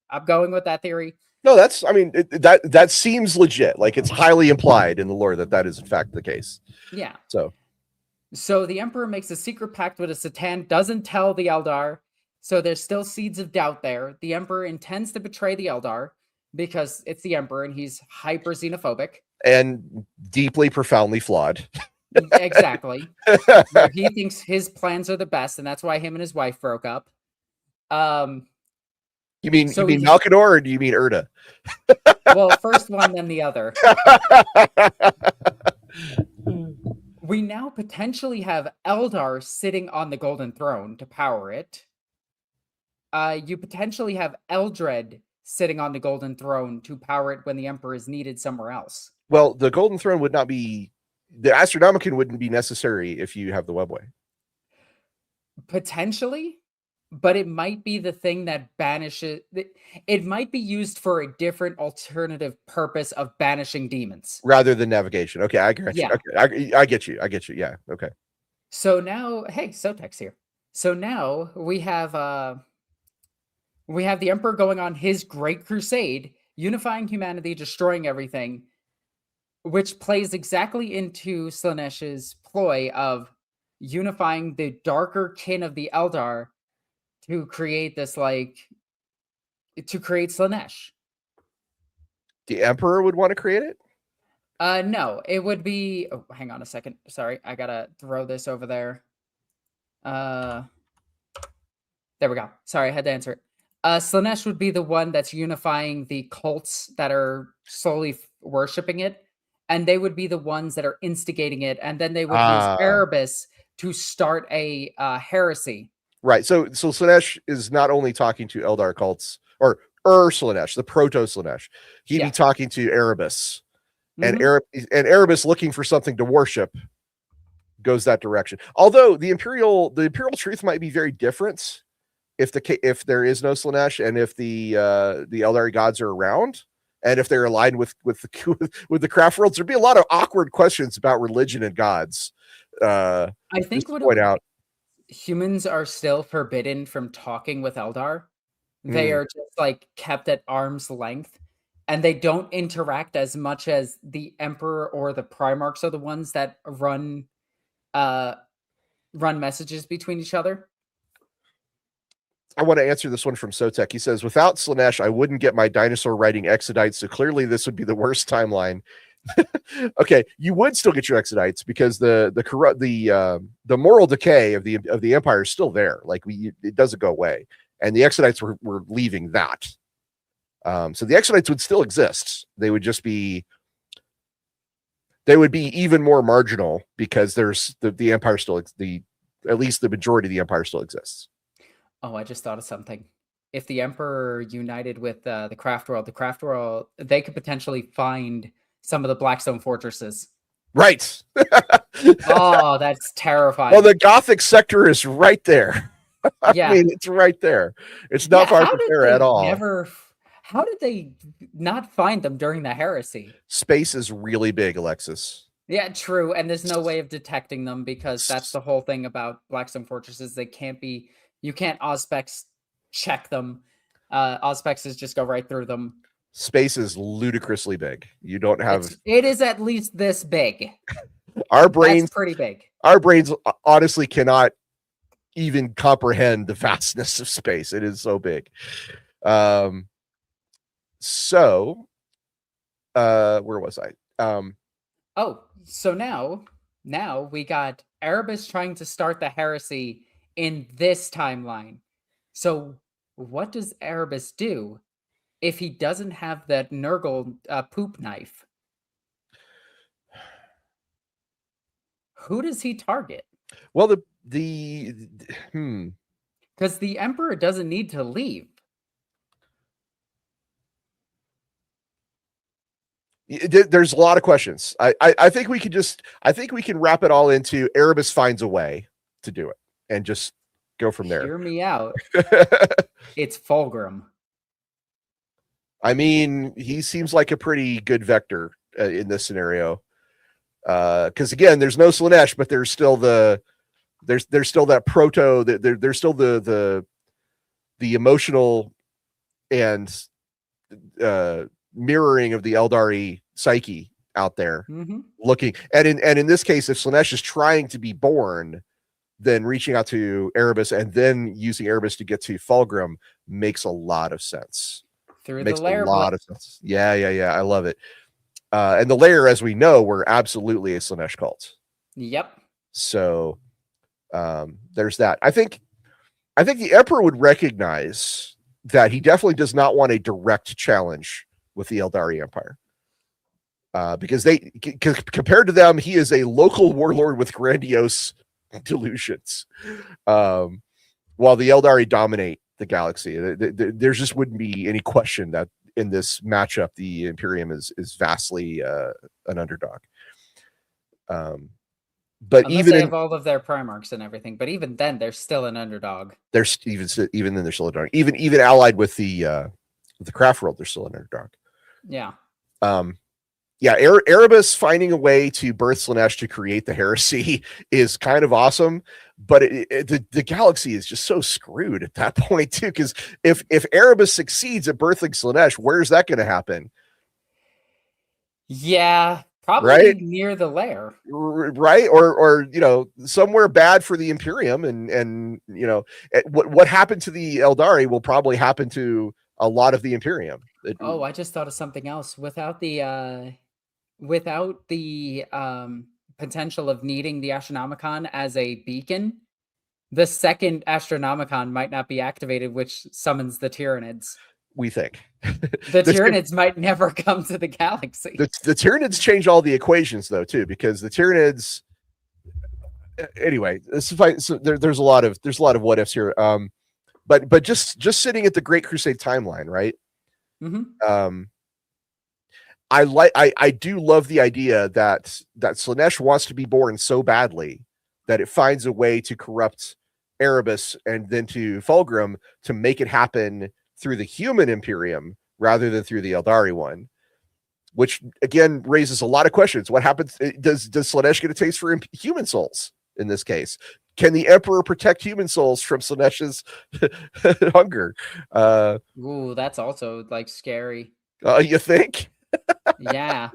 I'm going with that theory. No, that seems legit. Like, it's highly implied in the lore that is in fact the case. Yeah. So the Emperor makes a secret pact with a Satan, doesn't tell the Eldar, so there's still seeds of doubt there. The Emperor intends to betray the Eldar because it's the Emperor and he's hyper xenophobic. And deeply, profoundly flawed. Exactly. Where he thinks his plans are the best, and that's why him and his wife broke up. You mean Malkador, or do you mean Erda? Well, first one, then the other. We now potentially have Eldar sitting on the Golden Throne to power it. You potentially have Eldred sitting on the Golden Throne to power it when the Emperor is needed somewhere else. Well, the Golden Throne would not be... The Astronomicon wouldn't be necessary if you have the Webway. Potentially, but it might be the thing that banishes... It might be used for a different alternative purpose of banishing demons. Rather than navigation. Okay, I get you. Yeah. Okay, I get you. Yeah, okay. So now... Hey, Sotek's here. So now we have the Emperor going on his great crusade, unifying humanity, destroying everything, which plays exactly into Slaanesh's ploy of unifying the darker kin of the Eldar to create this, to create Slaanesh. The Emperor would want to create it? No, it would be... Oh, hang on a second. Sorry, I gotta throw this over there. There we go. Sorry, I had to answer it. Slaanesh would be the one that's unifying the cults that are slowly worshipping it, and they would be the ones that are instigating it, and then they would use Erebus to start a heresy. Right. So Slaanesh is not only talking to Eldar cults or Slaanesh, the proto Slaanesh. He'd be talking to Erebus, and Erebus looking for something to worship goes that direction. Although the imperial truth might be very different if there is no Slaanesh, and if the Aeldari gods are around, and if they're aligned with the craft worlds. There'd be a lot of awkward questions about religion and gods. I think what point out, humans are still forbidden from talking with Eldar. They are just like kept at arm's length, and they don't interact as much as the Emperor or the Primarchs are the ones that run messages between each other. I want to answer this one from Sotek. He says, without Slaanesh, I wouldn't get my dinosaur riding Exodites, so clearly this would be the worst timeline. Okay, you would still get your Exodites because the moral decay of the Empire is still there. Like it doesn't go away. And the Exodites were leaving that. So the Exodites would still exist. They would just be even more marginal because there's the Empire still at least the majority of the Empire still exists. Oh, I just thought of something. If the Emperor united with the Craft World, they could potentially find some of the Blackstone fortresses. Right. Oh, that's terrifying. Well, the Gothic sector is right there. Yeah. I mean, it's right there. It's not far from there at all. How did they not find them during the heresy? Space is really big, Alexis. Yeah, true. And there's no way of detecting them because that's the whole thing about Blackstone fortresses. You can't Auspex check them. Auspexes just go right through them. Space is ludicrously big. You don't have. It is at least this big. That's pretty big. Our brains honestly cannot even comprehend the vastness of space. It is so big. So, where was I? So now we got Erebus trying to start the heresy in this timeline. So what does Erebus do if he doesn't have that Nurgle poop knife? Who does he target? Well, because the Emperor doesn't need to leave. There's a lot of questions. I think we can wrap it all into Erebus finds a way to do it and just go from there. Hear me out. It's Fulgrim. I mean, he seems like a pretty good vector in this scenario. Because again, there's no Slaanesh, but there's still that proto. There's still the emotional and mirroring of the Aeldari psyche out there, looking. And in this case, if Slaanesh is trying to be born, then reaching out to Erebus and then using Erebus to get to Fulgrim makes a lot of sense. Makes a lot of sense. Yeah. I love it. And the layer, as we know, were absolutely a Slaanesh cult. Yep. So there's that. I think the Emperor would recognize that he definitely does not want a direct challenge with the Aeldari Empire. Because compared to them, he is a local warlord with grandiose delusions. While the Aeldari dominate the galaxy, there just wouldn't be any question that in this matchup, the Imperium is vastly an underdog. But unless they have all of their Primarchs and everything, but even then, they're still an underdog. There's even then they're still an underdog. Even allied with the craft world, they're still an underdog. Yeah. Erebus finding a way to birth Slaanesh to create the heresy is kind of awesome, but the galaxy is just so screwed at that point too. Because if Erebus succeeds at birthing Slaanesh, where's that going to happen? Yeah, probably near the lair, right? Or somewhere bad for the Imperium, and what happened to the Aeldari will probably happen to a lot of the Imperium. I just thought of something else. Without the potential of needing the Astronomicon as a beacon, the second Astronomicon might not be activated, which summons the Tyranids. We think the Tyranids might never come to the galaxy. The Tyranids change all the equations though too, because the Tyranids. Anyway, so there's a lot of what ifs here. But just sitting at the Great Crusade timeline, right? Hmm. Um, I do love the idea that Slaanesh wants to be born so badly that it finds a way to corrupt Erebus and then to Fulgrim to make it happen through the human Imperium rather than through the Eldari one, which again raises a lot of questions. What happens? Does Slaanesh get a taste for human souls in this case? Can the Emperor protect human souls from Slaanesh's hunger? Ooh, that's also like scary. You think? Yeah,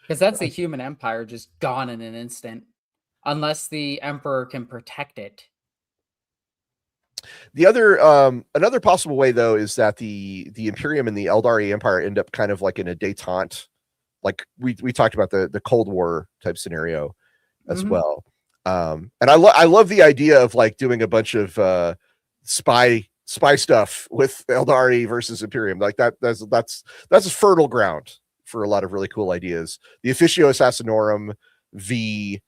because that's the human empire just gone in an instant, unless the emperor can protect it. The other another possible way though is that the Imperium and the Eldari Empire end up kind of like in a detente, like we talked about the Cold War type scenario as Hmm. well. And I love the idea of like doing a bunch of spy stuff with Eldari versus Imperium. Like that's a fertile ground for a lot of really cool ideas. The Officio Assassinorum, the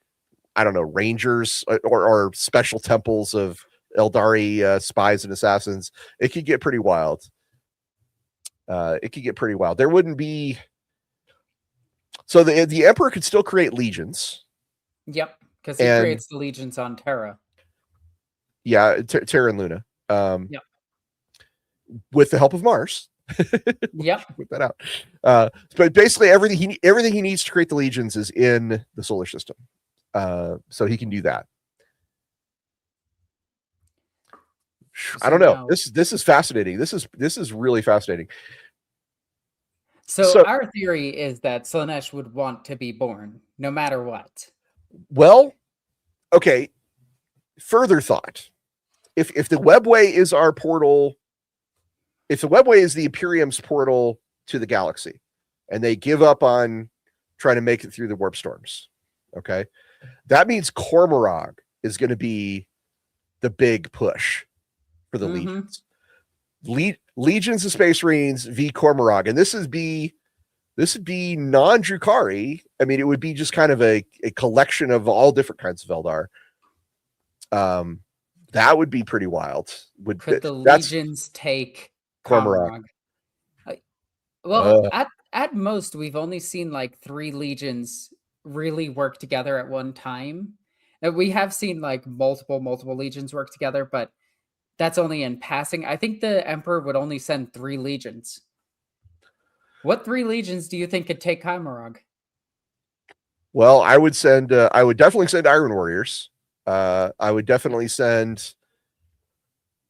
I don't know, Rangers or special temples of Eldari spies and assassins. It could get pretty wild. It could get pretty wild. There wouldn't be so the Emperor could still create legions, Yep, because he and creates the legions on Terra. yeah, Terra and Luna, Yep. with the help of Mars. Yep. Put that out. But basically, everything he needs to create the legions is in the solar system, so he can do that. I So don't know. now, This is fascinating. This is really fascinating. so So, our theory is that Slaanesh would want to be born, no matter what. well, okay. Further thought: if the webway is our portal, if the webway is the Imperium's portal to the galaxy, and they give up on trying to make it through the warp storms, okay, that means Cormorag is going to be the big push for the Hmm. legions. Legions of Space Marines v Cormorag, and this would be non-Drukari. I mean, it would be just kind of a collection of all different kinds of Eldar. That would be pretty wild. Could the That's legions take Cormorag. Kamarog? Uh, Well, Uh, at most, we've only seen like 3 legions really work together at one time. We have seen like multiple legions work together, but that's only in passing. I think the Emperor would only send 3 legions. What 3 legions do you think could take Kamarog? well, I would send. I would definitely send Iron Warriors. I would Yep. definitely send.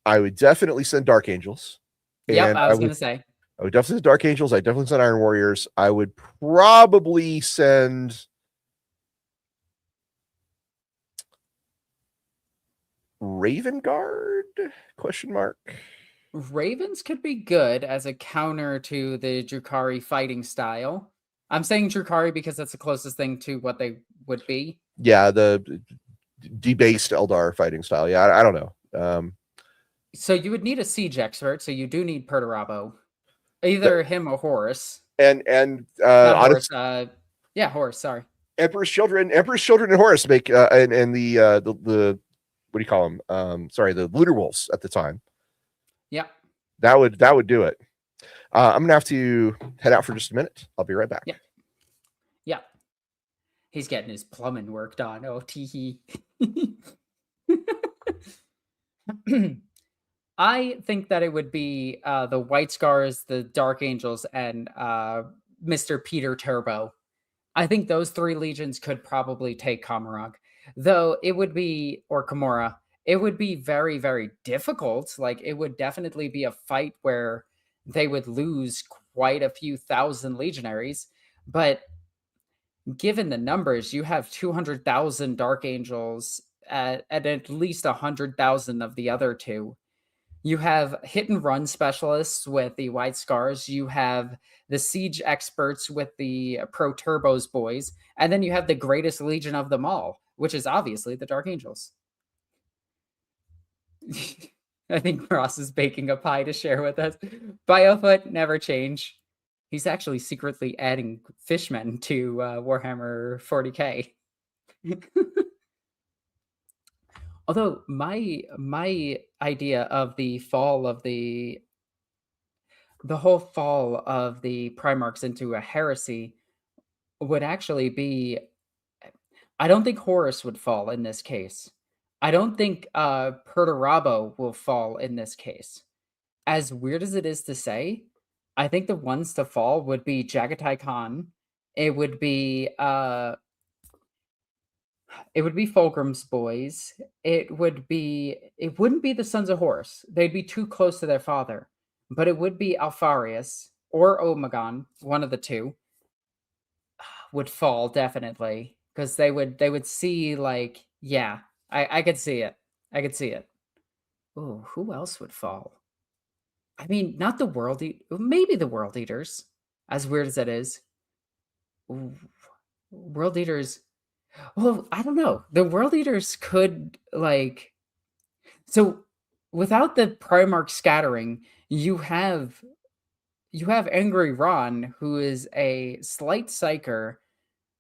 I would definitely send Dark Angels, Yep, and I was gonna say. I would definitely send Dark Angels. I definitely send Iron Warriors. I would probably send Raven Guard? Question mark. Ravens could be good as a counter to the Drukari fighting style. I'm saying Drukari because that's the closest thing to what they would be. Yeah, the debased Eldar fighting style. Yeah, I don't know. So you would need a siege expert, so you do need Perturabo. The, Either him or Horus. and Not Horus, honest, yeah, Horus, sorry. Emperor's Children, and Horus make and the what do you call them? Sorry, the Looter Wolves at the time. Yeah. That would do it. I'm gonna have to head out for just a minute. I'll be right back. Yeah. Yeah. He's getting his plumbing work done. Oh, tee I think that it would be the White Scars, the Dark Angels, and Mr. Peter Turbo. I think those 3 legions could probably take Kamarog, though it would be, or Kamora, it would be very, very difficult. Like, it would definitely be a fight where they would lose quite a few thousand legionaries. But given the numbers, you have 200,000 Dark Angels at least 100,000 of the other two. You have hit and run specialists with the White Scars. You have the siege experts with the Pro Turbos boys. And then you have the greatest legion of them all, which is obviously the Dark Angels. I think Ross is baking a pie to share with us. Biofoot, never change. He's actually secretly adding fishmen to Warhammer 40K. Although my idea of the fall of the the whole fall of the Primarchs into a heresy would actually be. I don't think Horus would fall in this case. I don't think Perturabo will fall in this case. As weird as it is to say, I think the ones to fall would be Jagatai Khan. It would be Fulgrim's boys. It wouldn't be the Sons of Horus. They'd be too close to their father. But it would be Alfarius or Omegon, one of the two, would fall definitely. Because they would see like, yeah, I could see it. I could see it. Oh, who else would fall? I mean, not the maybe the World Eaters, as weird as that is. Ooh, World Eaters. Well, I don't know. The World Eaters could like so without the Primarch scattering, you have Angry Ron, who is a slight psyker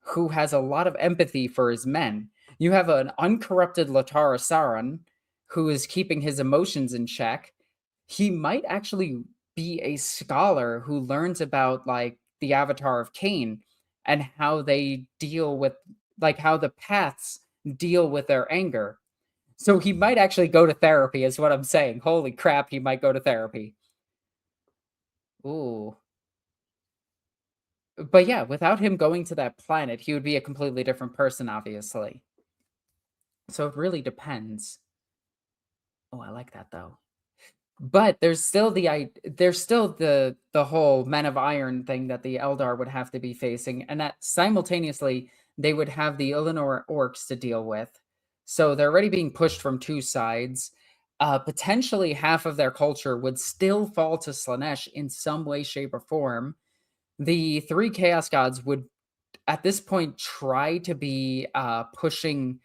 who has a lot of empathy for his men. You have an uncorrupted Latara Sauron who is keeping his emotions in check. He might actually be a scholar who learns about like the Avatar of Cain and how they deal with like how the paths deal with their anger. So he might actually go to therapy, is what I'm saying. Holy crap, he might go to therapy. Ooh. But yeah, without him going to that planet, he would be a completely different person, obviously. So it really depends. Oh, I like that though. But there's still the whole Men of Iron thing that the Eldar would have to be facing, and that simultaneously they would have the Illinor orcs to deal with. So they're already being pushed from two sides. Potentially half of their culture would still fall to Slaanesh in some way, shape, or form. The three Chaos Gods would at this point try to be pushing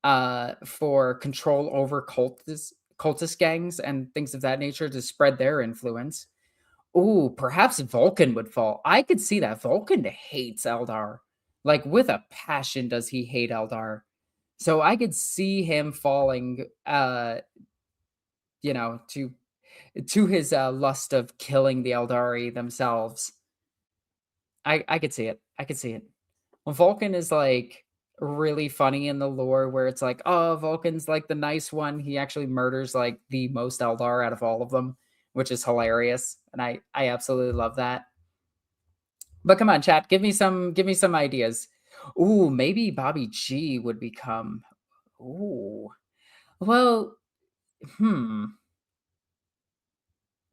for control over cultist gangs and things of that nature to spread their influence. Ooh, perhaps Vulcan would fall. I could see that. Vulcan hates Eldar. Like with a passion does he hate Eldar. So I could see him falling to his lust of killing the Eldari themselves. I could see it. I could see it. Well, Vulcan is like really funny in the lore where it's like, oh, Vulcan's like the nice one. He actually murders like the most Eldar out of all of them, which is hilarious. And I absolutely love that. But come on, chat, give me some ideas. Ooh, maybe Bobby G would become. Ooh. Well, hmm.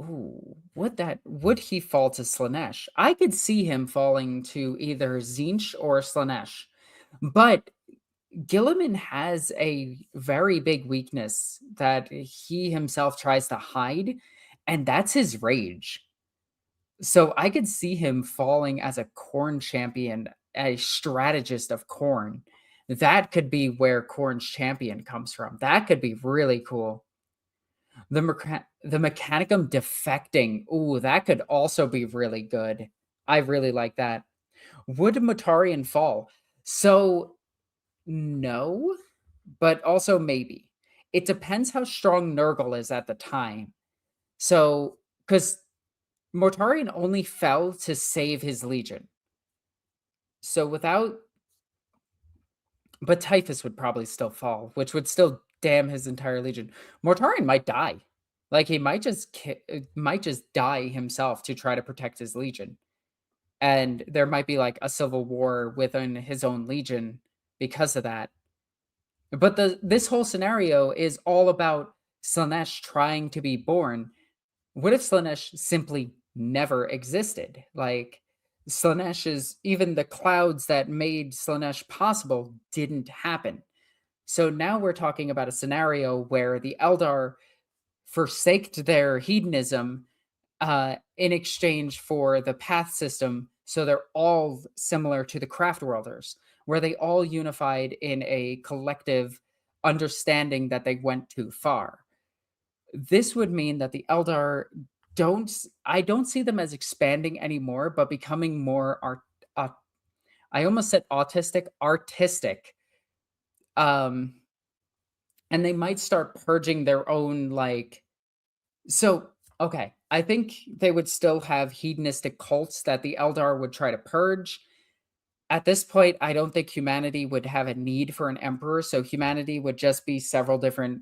Ooh, would he fall to Slaanesh? I could see him falling to either Zinch or Slaanesh. But Gilliman has a very big weakness that he himself tries to hide, and that's his rage. So I could see him falling as a Corn champion, a strategist of Corn. That could be where Corn's champion comes from. That could be really cool. The Mechanicum defecting. Ooh, that could also be really good. I really like that. Would Motarian fall? So no, but also maybe. It depends how strong Nurgle is at the time. So, because Mortarion only fell to save his legion. So but Typhus would probably still fall, which would still damn his entire legion. Mortarion might die. Like he might just die himself to try to protect his legion. And there might be like a civil war within his own legion because of that. But this whole scenario is all about Slaanesh trying to be born. What if Slaanesh simply never existed? Like Slaanesh is even the clouds that made Slaanesh possible didn't happen. So now we're talking about a scenario where the Eldar forsaked their hedonism in exchange for the path system. So they're all similar to the craft worlders, where they all unified in a collective understanding that they went too far. This would mean that the Eldar I don't see them as expanding anymore, but becoming more I almost said artistic. Um, and they might start purging their own like. So Okay, I think they would still have hedonistic cults that the Eldar would try to purge. At this point, I don't think humanity would have a need for an emperor, so humanity would just be several different,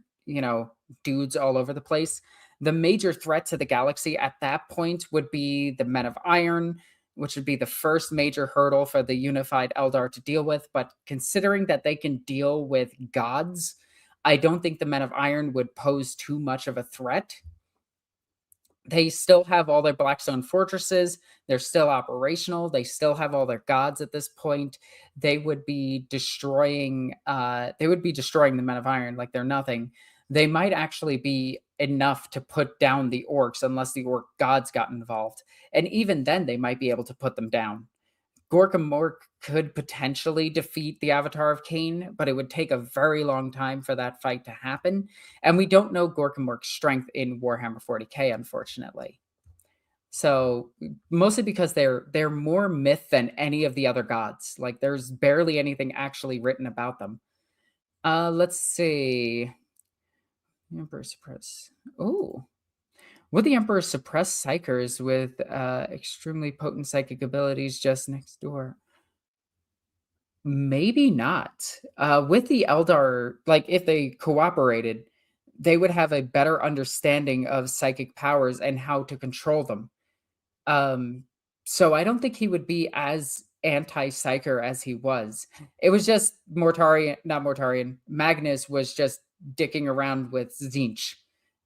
dudes all over the place. The major threat to the galaxy at that point would be the Men of Iron, which would be the first major hurdle for the unified Eldar to deal with. But considering that they can deal with gods, I don't think the Men of Iron would pose too much of a threat. They still have all their Blackstone fortresses. They're still operational. They still have all their gods at this point. They would be destroying. They would be destroying the Men of Iron like they're nothing. They might actually be enough to put down the orcs unless the orc gods got involved, and even then, they might be able to put them down. Gorka Mork could potentially defeat the Avatar of Cain, but it would take a very long time for that fight to happen. And we don't know Gorka Mork's strength in Warhammer 40K, unfortunately. So mostly because they're more myth than any of the other gods. Like there's barely anything actually written about them. Let's see. Emperor suppress. Oh, would the Emperor suppress psychers with extremely potent psychic abilities just next door? Maybe not. With the Eldar, like if they cooperated, they would have a better understanding of psychic powers and how to control them. Um, so I don't think he would be as anti-psyker as he was. It was just Mortarion, not Mortarion. Magnus was just dicking around with Zinch.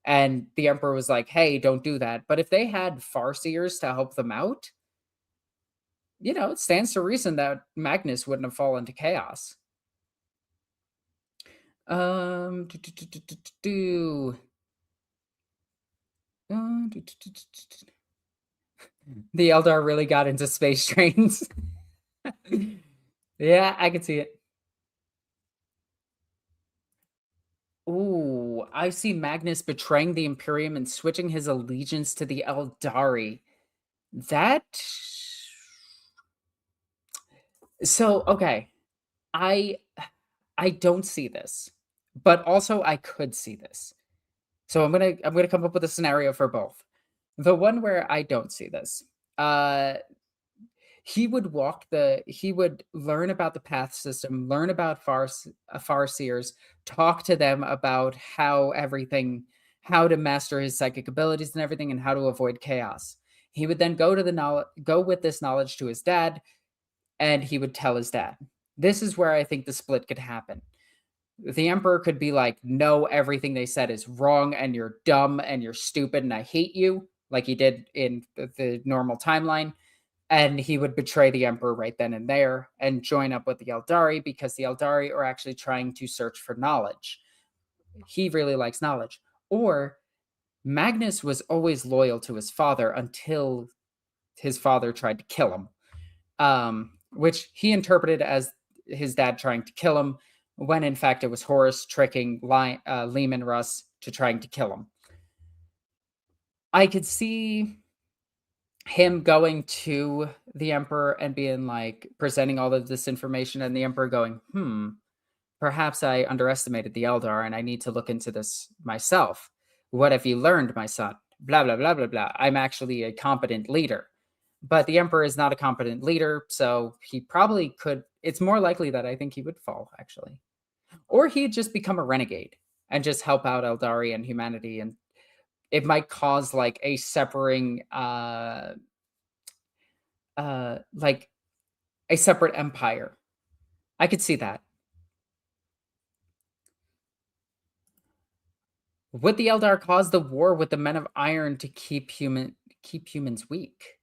And the Emperor was like, hey, don't do that. But if they had Farseers to help them out, it stands to reason that Magnus wouldn't have fallen to chaos. Do, do, do, do, do, do. Do, do, do, do. The Eldar really got into space trains. Yeah, I can see it. Ooh, I see Magnus betraying the Imperium and switching his allegiance to the Eldari. That. So, okay. I I don't see this, but also I could see this. So I'm gonna come up with a scenario for both. The one where I don't see this, uh, he would learn about the path system, learn about farseers, talk to them about how to master his psychic abilities and everything, and how to avoid chaos. He would then go with this knowledge to his dad, and he would tell his dad. This is where I think the split could happen. The Emperor could be like, no, everything they said is wrong, and you're dumb, and you're stupid, and I hate you, like he did in the normal timeline. And he would betray the Emperor right then and there and join up with the Eldari because the Eldari are actually trying to search for knowledge. He really likes knowledge. Or Magnus was always loyal to his father until his father tried to kill him, which he interpreted as his dad trying to kill him, when in fact it was Horus tricking Leman Russ to trying to kill him. I could see him going to the Emperor and being like, presenting all of this information, and the Emperor going, perhaps I underestimated the Eldar and I need to look into this myself. What have you learned, my son? Blah, blah, blah, blah, blah. I'm actually a competent leader. But the Emperor is not a competent leader, so he probably could. It's more likely that I think he would fall, actually. Or he'd just become a renegade and just help out Eldari and humanity, and it might cause like a separating like a separate empire. I could see that. Would the Eldar cause the war with the Men of Iron to keep humans weak?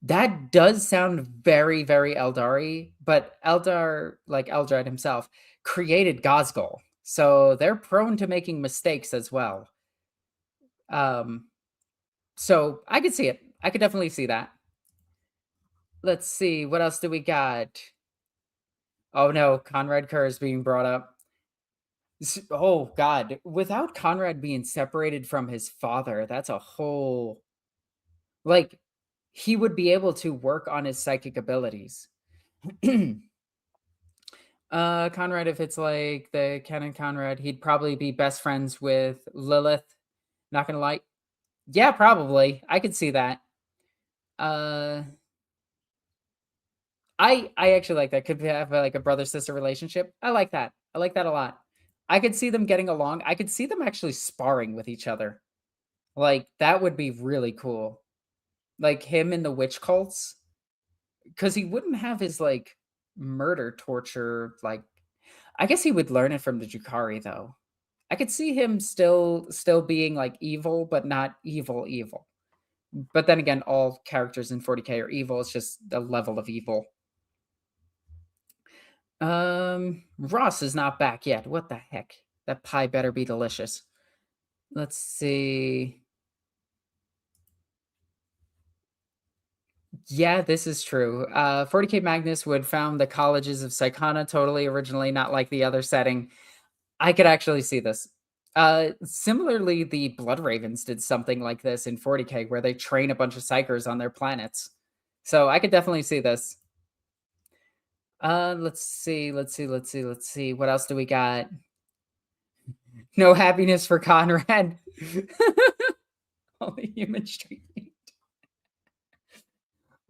That does sound very, very Eldari, but Eldar, like Eldrad himself, created Gazgul, so they're prone to making mistakes as well. So I could see it. I could definitely see that. Let's see, what else do we got? Oh no, Conrad Kerr is being brought up. Oh God, without Conrad being separated from his father, that's a whole, like, he would be able to work on his psychic abilities. Conrad, if it's like the canon Conrad, he'd probably be best friends with Lilith. Not gonna lie. Yeah, probably. I could see that. Uh, I actually like that. Could have like a brother sister relationship. I like that. I like that a lot. I could see them getting along. I could see them actually sparring with each other. Like that would be really cool. Like him in the witch cults, because he wouldn't have his like murder torture. Like I guess he would learn it from the Jukari though. I could see him still being like evil, but not evil evil. But then again, all characters in 40k are evil. It's just the level of evil. Ross is not back yet. What the heck? That pie better be delicious. Let's see. Yeah, this is true. 40k Magnus would found the colleges of Psychana totally originally, not like the other setting. I could actually see this. Similarly, the Blood Ravens did something like this in 40k where they train a bunch of psychers on their planets. So I could definitely see this. Let's see. What else do we got? No happiness for Conrad. Only human street meat.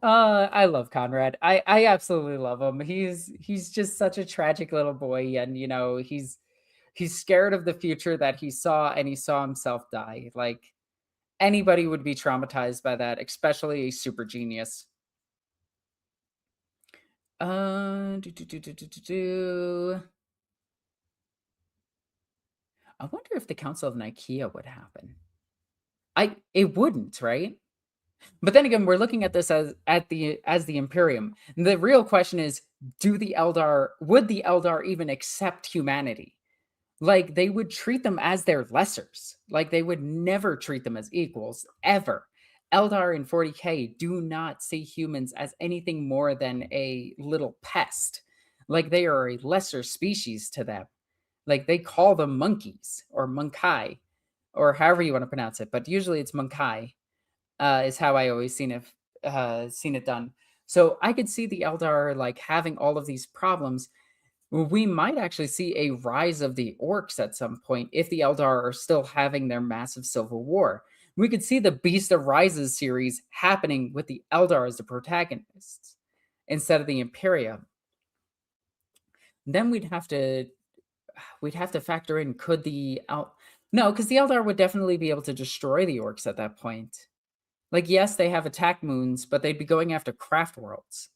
I love Conrad. I absolutely love him. He's just such a tragic little boy, and you know he's scared of the future that he saw, and he saw himself die. Like anybody would be traumatized by that, especially a super genius. Do, do, do, do, do, do, do. I wonder if the Council of Nicaea would happen. It wouldn't, right? But then again, we're looking at this as the Imperium. The real question is, would the Eldar even accept humanity? Like they would treat them as their lessers. Like they would never treat them as equals ever. Eldar in 40k do not see humans as anything more than a little pest. Like they are a lesser species to them. Like they call them monkeys or monkai or however you want to pronounce it, but usually it's monkai is how I always seen it done. So I could see the Eldar like having all of these problems. We might actually see a rise of the orcs at some point if the Eldar are still having their massive civil war. We could see the Beast of Rises series happening with the Eldar as the protagonists instead of the Imperium. Then we'd have to factor in could no, because the Eldar would definitely be able to destroy the orcs at that point. Like, yes, they have attack moons, but they'd be going after craft worlds.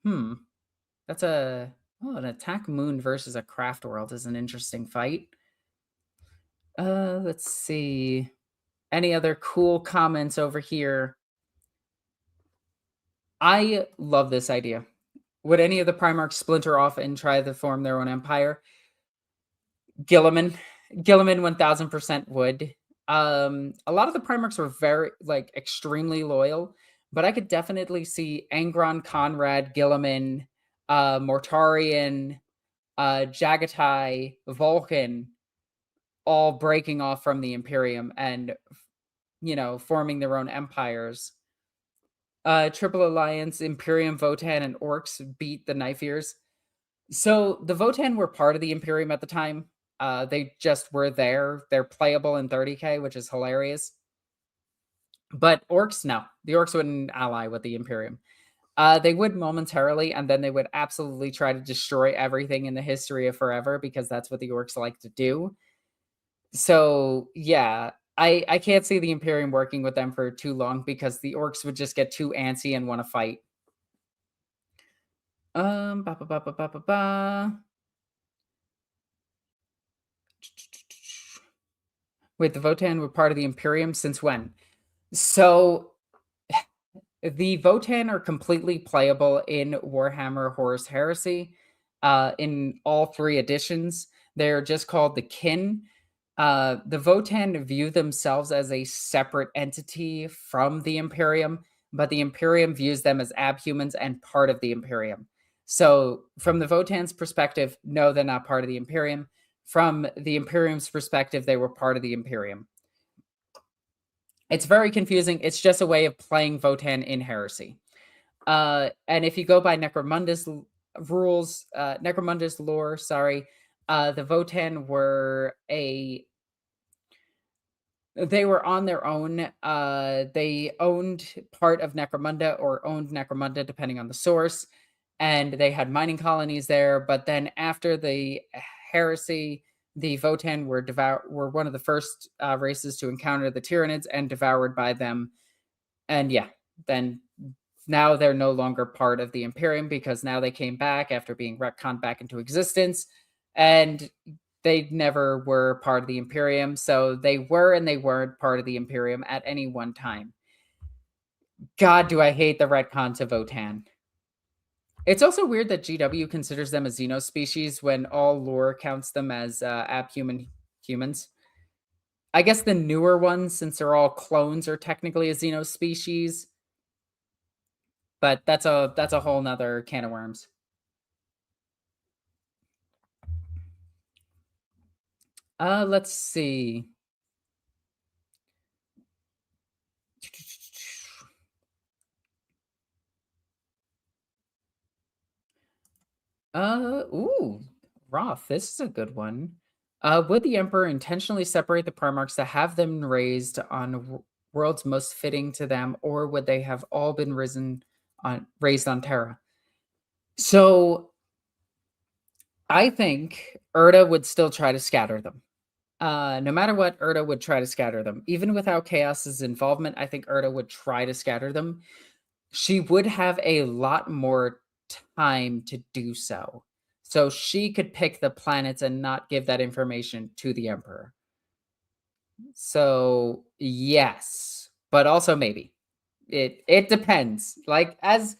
That's an attack moon versus a craft world is an interesting fight. Let's see. Any other cool comments over here? I love this idea. Would any of the Primarchs splinter off and try to form their own empire? Gilliman 1000% would. A lot of the Primarchs were very like extremely loyal, but I could definitely see Angron, Conrad, Gilliman, Mortarion, Jagatai, Vulcan all breaking off from the Imperium and forming their own empires. Triple Alliance, Imperium, Votan, and Orcs beat the Knife Ears. So the Votan were part of the Imperium at the time. They just were there. They're playable in 30k, which is hilarious. But Orcs, no. The Orcs wouldn't ally with the Imperium. They would momentarily, and then they would absolutely try to destroy everything in the history of forever because that's what the Orcs like to do. So, yeah, I can't see the Imperium working with them for too long because the Orcs would just get too antsy and want to fight. Ba, ba, ba, ba, ba, ba, ba. Wait, the Votan were part of the Imperium since when? So the Votan are completely playable in Warhammer Horus Heresy. In all 3 editions, they're just called the Kin. The Votan view themselves as a separate entity from the Imperium, but the Imperium views them as abhumans and part of the Imperium. So, from the Votan's perspective, no, they're not part of the Imperium. From the Imperium's perspective, they were part of the Imperium. It's very confusing. It's just a way of playing Votan in Heresy. And if you go by Necromundus rules, Necromundus lore, sorry, the Votan were They were on their own. They owned part of Necromunda or owned Necromunda, depending on the source, and they had mining colonies there. But then after the heresy, the Votan were one of the first races to encounter the Tyranids and devoured by them. And yeah, then now they're no longer part of the Imperium because now they came back after being retconned back into existence, and they never were part of the Imperium. So they were and they weren't part of the Imperium at any one time. God, do I hate the retcon to Votan. It's also weird that GW considers them a xenospecies when all lore counts them as abhuman humans. I guess the newer ones, since they're all clones, are technically a xenospecies. But that's a whole nother can of worms. Let's see. Ooh, Roth, this is a good one. Would the Emperor intentionally separate the Primarchs to have them raised on worlds most fitting to them, or would they have all been raised on Terra? So, I think Erda would still try to scatter them. No matter what, Erda would try to scatter them. Even without Chaos's involvement, I think Erda would try to scatter them. She would have a lot more time to do so. So she could pick the planets and not give that information to the Emperor. So yes, but also maybe. It depends. Like as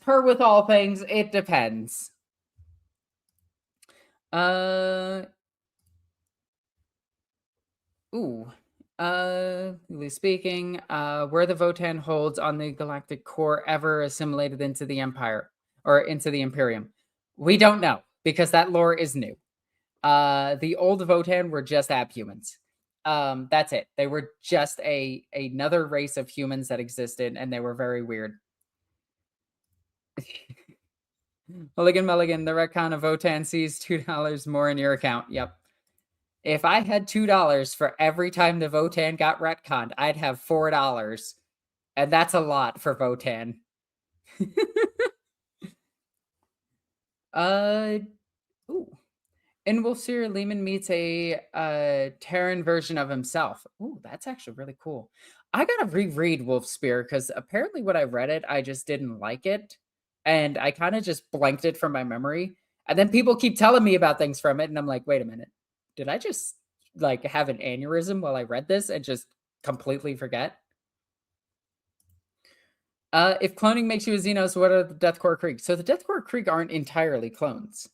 per with all things, it depends. Speaking, were the Votan holds on the galactic core ever assimilated into the Empire or into the Imperium? We don't know because that lore is new. The old Votan were just abhumans. That's it. They were just another race of humans that existed, and they were very weird. Mulligan, the retcon of Votan sees $2 more in your account. Yep. If I had $2 for every time the Votan got retconned, I'd have $4. And that's a lot for Votan. Ooh. In Wolfseer, Lehman meets a Terran version of himself. Ooh, that's actually really cool. I gotta reread Wolfspear because apparently when I read it, I just didn't like it. And I kind of just blanked it from my memory. And then people keep telling me about things from it, and I'm like, wait a minute. Did I just like have an aneurysm while I read this and just completely forget? If cloning makes you a Xenos, what are the Deathcore Krieg? So the Deathcore Krieg aren't entirely clones.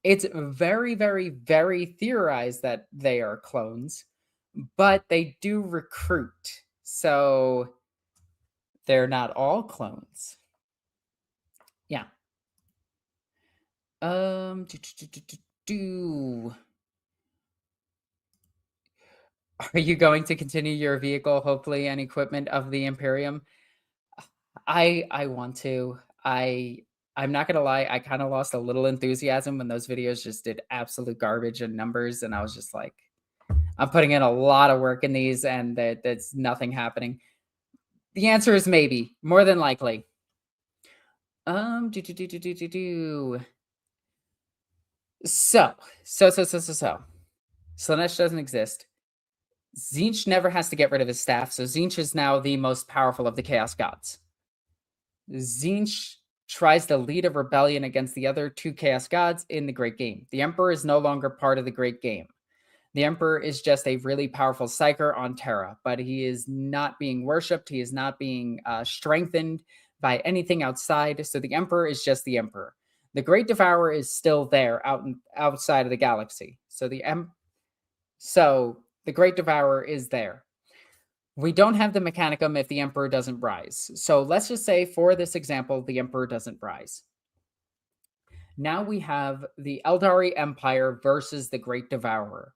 It's very, very, very theorized that they are clones, but they do recruit. So they're not all clones. Yeah. Are you going to continue your vehicle, hopefully, and equipment of the Imperium? I want to. I'm not gonna lie, I kind of lost a little enthusiasm when those videos just did absolute garbage and numbers, and I was just like, I'm putting in a lot of work in these, and that's nothing happening. The answer is maybe, more than likely. So. Slaanesh doesn't exist. Tzeentch never has to get rid of his staff, so Tzeentch is now the most powerful of the Chaos Gods. Tzeentch tries to lead a rebellion against the other two Chaos Gods in the Great Game. The Emperor is no longer part of the Great Game. The Emperor is just a really powerful psyker on Terra, but he is not being worshipped. He is not being strengthened by anything outside. So the Emperor is just the Emperor. The Great Devourer is still there outside of the galaxy. So the Great Devourer is there. We don't have the Mechanicum if the Emperor doesn't rise. So let's just say, for this example, the Emperor doesn't rise. Now we have the Aeldari Empire versus the Great Devourer.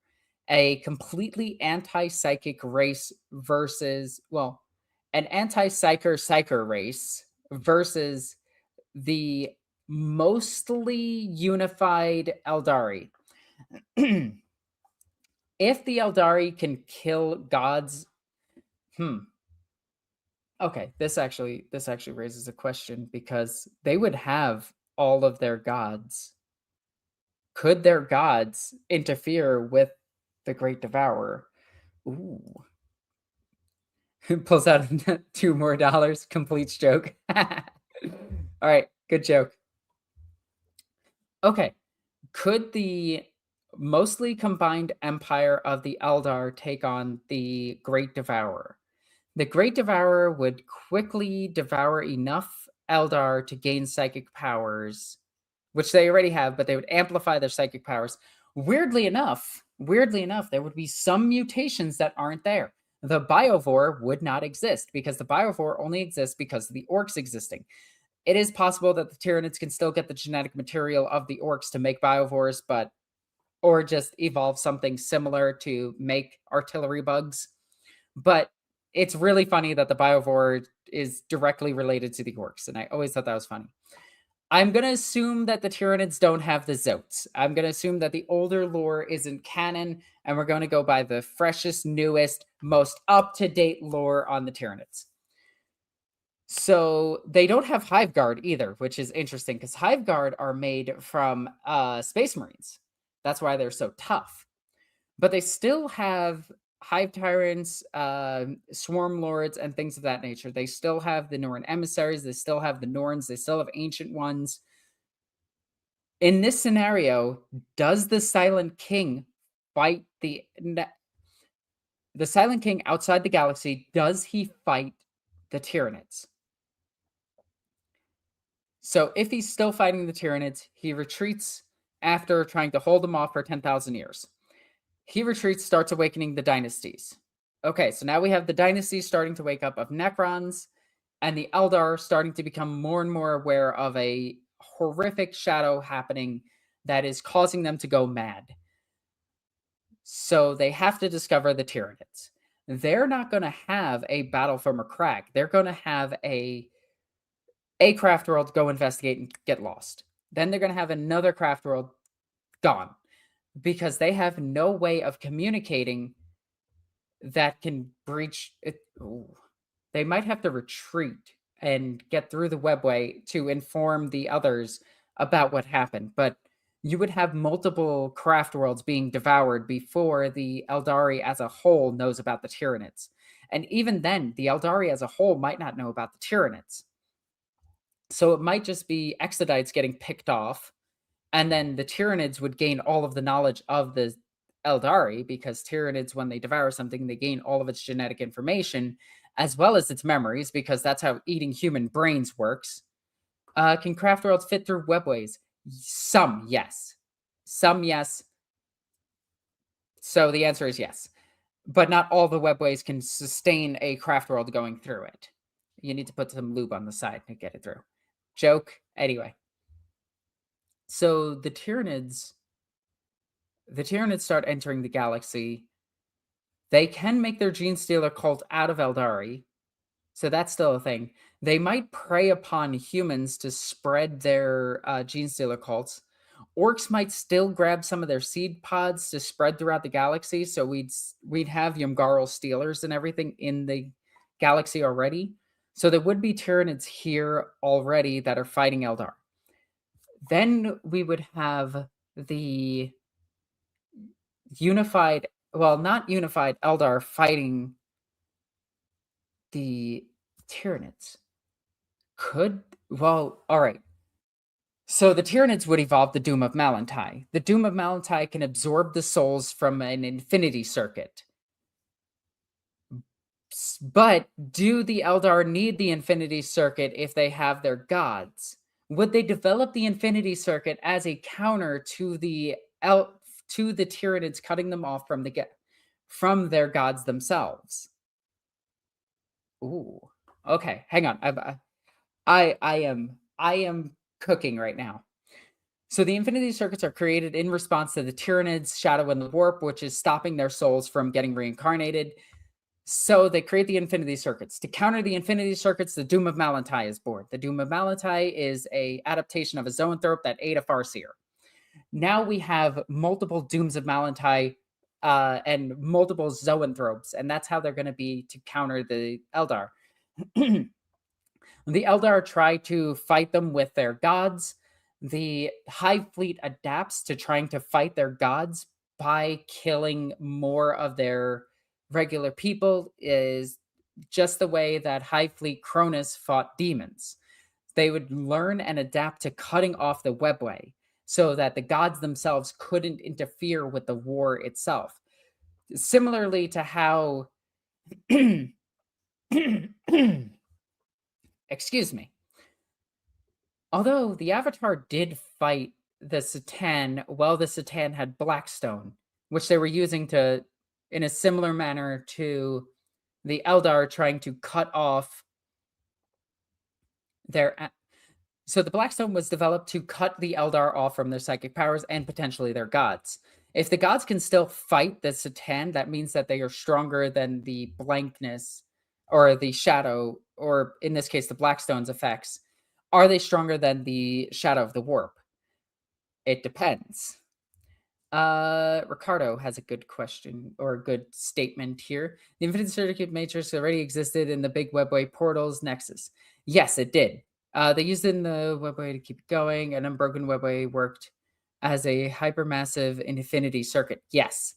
A completely anti-psychic race versus, well, an anti-psyker race versus the mostly unified Aeldari. If the Aeldari can kill gods Okay, this actually raises a question because they would have all of their gods. Could their gods interfere with the Great Devourer? Ooh. Pulls out $2 more, completes joke. All right, good joke. Okay, could the mostly combined empire of the Eldar take on the Great Devourer? The Great Devourer would quickly devour enough Eldar to gain psychic powers, which they already have, but they would amplify their psychic powers. Weirdly enough, there would be some mutations that aren't there. The Biovore would not exist because the Biovore only exists because of the orcs existing. It is possible that the Tyranids can still get the genetic material of the orcs to make Biovores, or just evolve something similar to make artillery bugs. But it's really funny that the Biovore is directly related to the orcs, and I always thought that was funny. I'm going to assume that the Tyranids don't have the Zotes. I'm going to assume that the older lore isn't canon, and we're going to go by the freshest, newest, most up-to-date lore on the Tyranids. So they don't have Hive Guard either, which is interesting, because Hive Guard are made from Space Marines. That's why they're so tough. But they still have Hive Tyrants, Swarm Lords, and things of that nature. They still have the Norn Emissaries. They still have the Norns. They still have Ancient Ones. In this scenario, does the Silent King fight the Silent King outside the galaxy? Does he fight the Tyranids? So if he's still fighting the Tyranids, he retreats after trying to hold them off for 10,000 years. He retreats, starts awakening the dynasties. Okay, so now we have the dynasties starting to wake up of Necrons, and the Eldar starting to become more and more aware of a horrific shadow happening that is causing them to go mad. So they have to discover the Tyranids. They're not going to have a battle for Macragge. They're going to have a craft world go investigate and get lost. Then they're going to have another craft world gone because they have no way of communicating that can breach it. Ooh. They might have to retreat and get through the webway to inform the others about what happened. But you would have multiple craft worlds being devoured before the Aeldari as a whole knows about the Tyranids. And even then, the Aeldari as a whole might not know about the Tyranids. So it might just be Exodites getting picked off, and then the Tyranids would gain all of the knowledge of the Aeldari, because Tyranids, when they devour something, they gain all of its genetic information, as well as its memories, because that's how eating human brains works. Can craft worlds fit through webways? Some, yes. Some, yes. So the answer is yes. But not all the webways can sustain a craft world going through it. You need to put some lube on the side to get it through. Joke. Anyway. So the Tyranids start entering the galaxy. They can make their Gene Stealer cult out of Aeldari, so that's still a thing. They might prey upon humans to spread their Gene Stealer cults. Orcs might still grab some of their seed pods to spread throughout the galaxy, so we'd have Yumgarl Stealers and everything in the galaxy already. So there would be Tyranids here already that are fighting Eldar. Then we would have the unified, well, not unified Eldar fighting the Tyranids. All right. So the Tyranids would evolve the Doom of Malantai. The Doom of Malantai can absorb the souls from an infinity circuit. But do the Eldar need the infinity circuit if they have their gods? Would they develop the infinity circuit as a counter to the Tyranids, cutting them off from their gods themselves? Ooh. Okay, hang on. I am cooking right now. So the infinity circuits are created in response to the Tyranids' shadow and the warp, which is stopping their souls from getting reincarnated. So they create the infinity circuits. To counter the infinity circuits, the Doom of Malantai is born. The Doom of Malantai is an adaptation of a zoanthrope that ate a Farseer. Now we have multiple Dooms of Malantai and multiple zoanthropes, and that's how they're going to be to counter the Eldar. The Eldar try to fight them with their gods. The Hive Fleet adapts to trying to fight their gods by killing more of their regular people, is just the way that Hive Fleet Cronus fought demons. They would learn and adapt to cutting off the webway so that the gods themselves couldn't interfere with the war itself. Similarly to how excuse me. Although the Avatar did fight the Satan, well, the Satan had Blackstone, which they were using to, in a similar manner to the Eldar trying to cut off their. So the Blackstone was developed to cut the Eldar off from their psychic powers and potentially their gods. If the gods can still fight the Satan, that means that they are stronger than the blankness or the shadow, or in this case, the Blackstone's effects. Are they stronger than the shadow of the warp? It depends. Ricardo has a good question or a good statement here. The infinite circuit matrix already existed in the big webway portals Nexus. Yes, it did. They used it in the webway to keep it going. An unbroken webway worked as a hypermassive infinity circuit. Yes.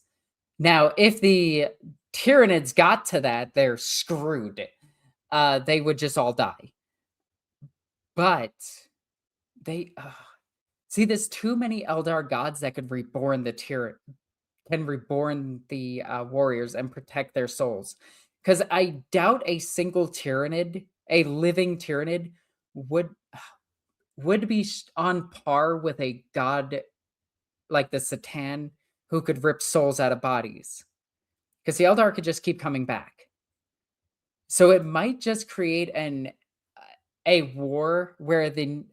Now, if the Tyranids got to that, they're screwed. They would just all die. But they see, there's too many Eldar gods that could reborn the warriors and protect their souls. Because I doubt a single Tyranid, a living Tyranid, would be on par with a god like the Satan who could rip souls out of bodies. Because the Eldar could just keep coming back. So it might just create a war where the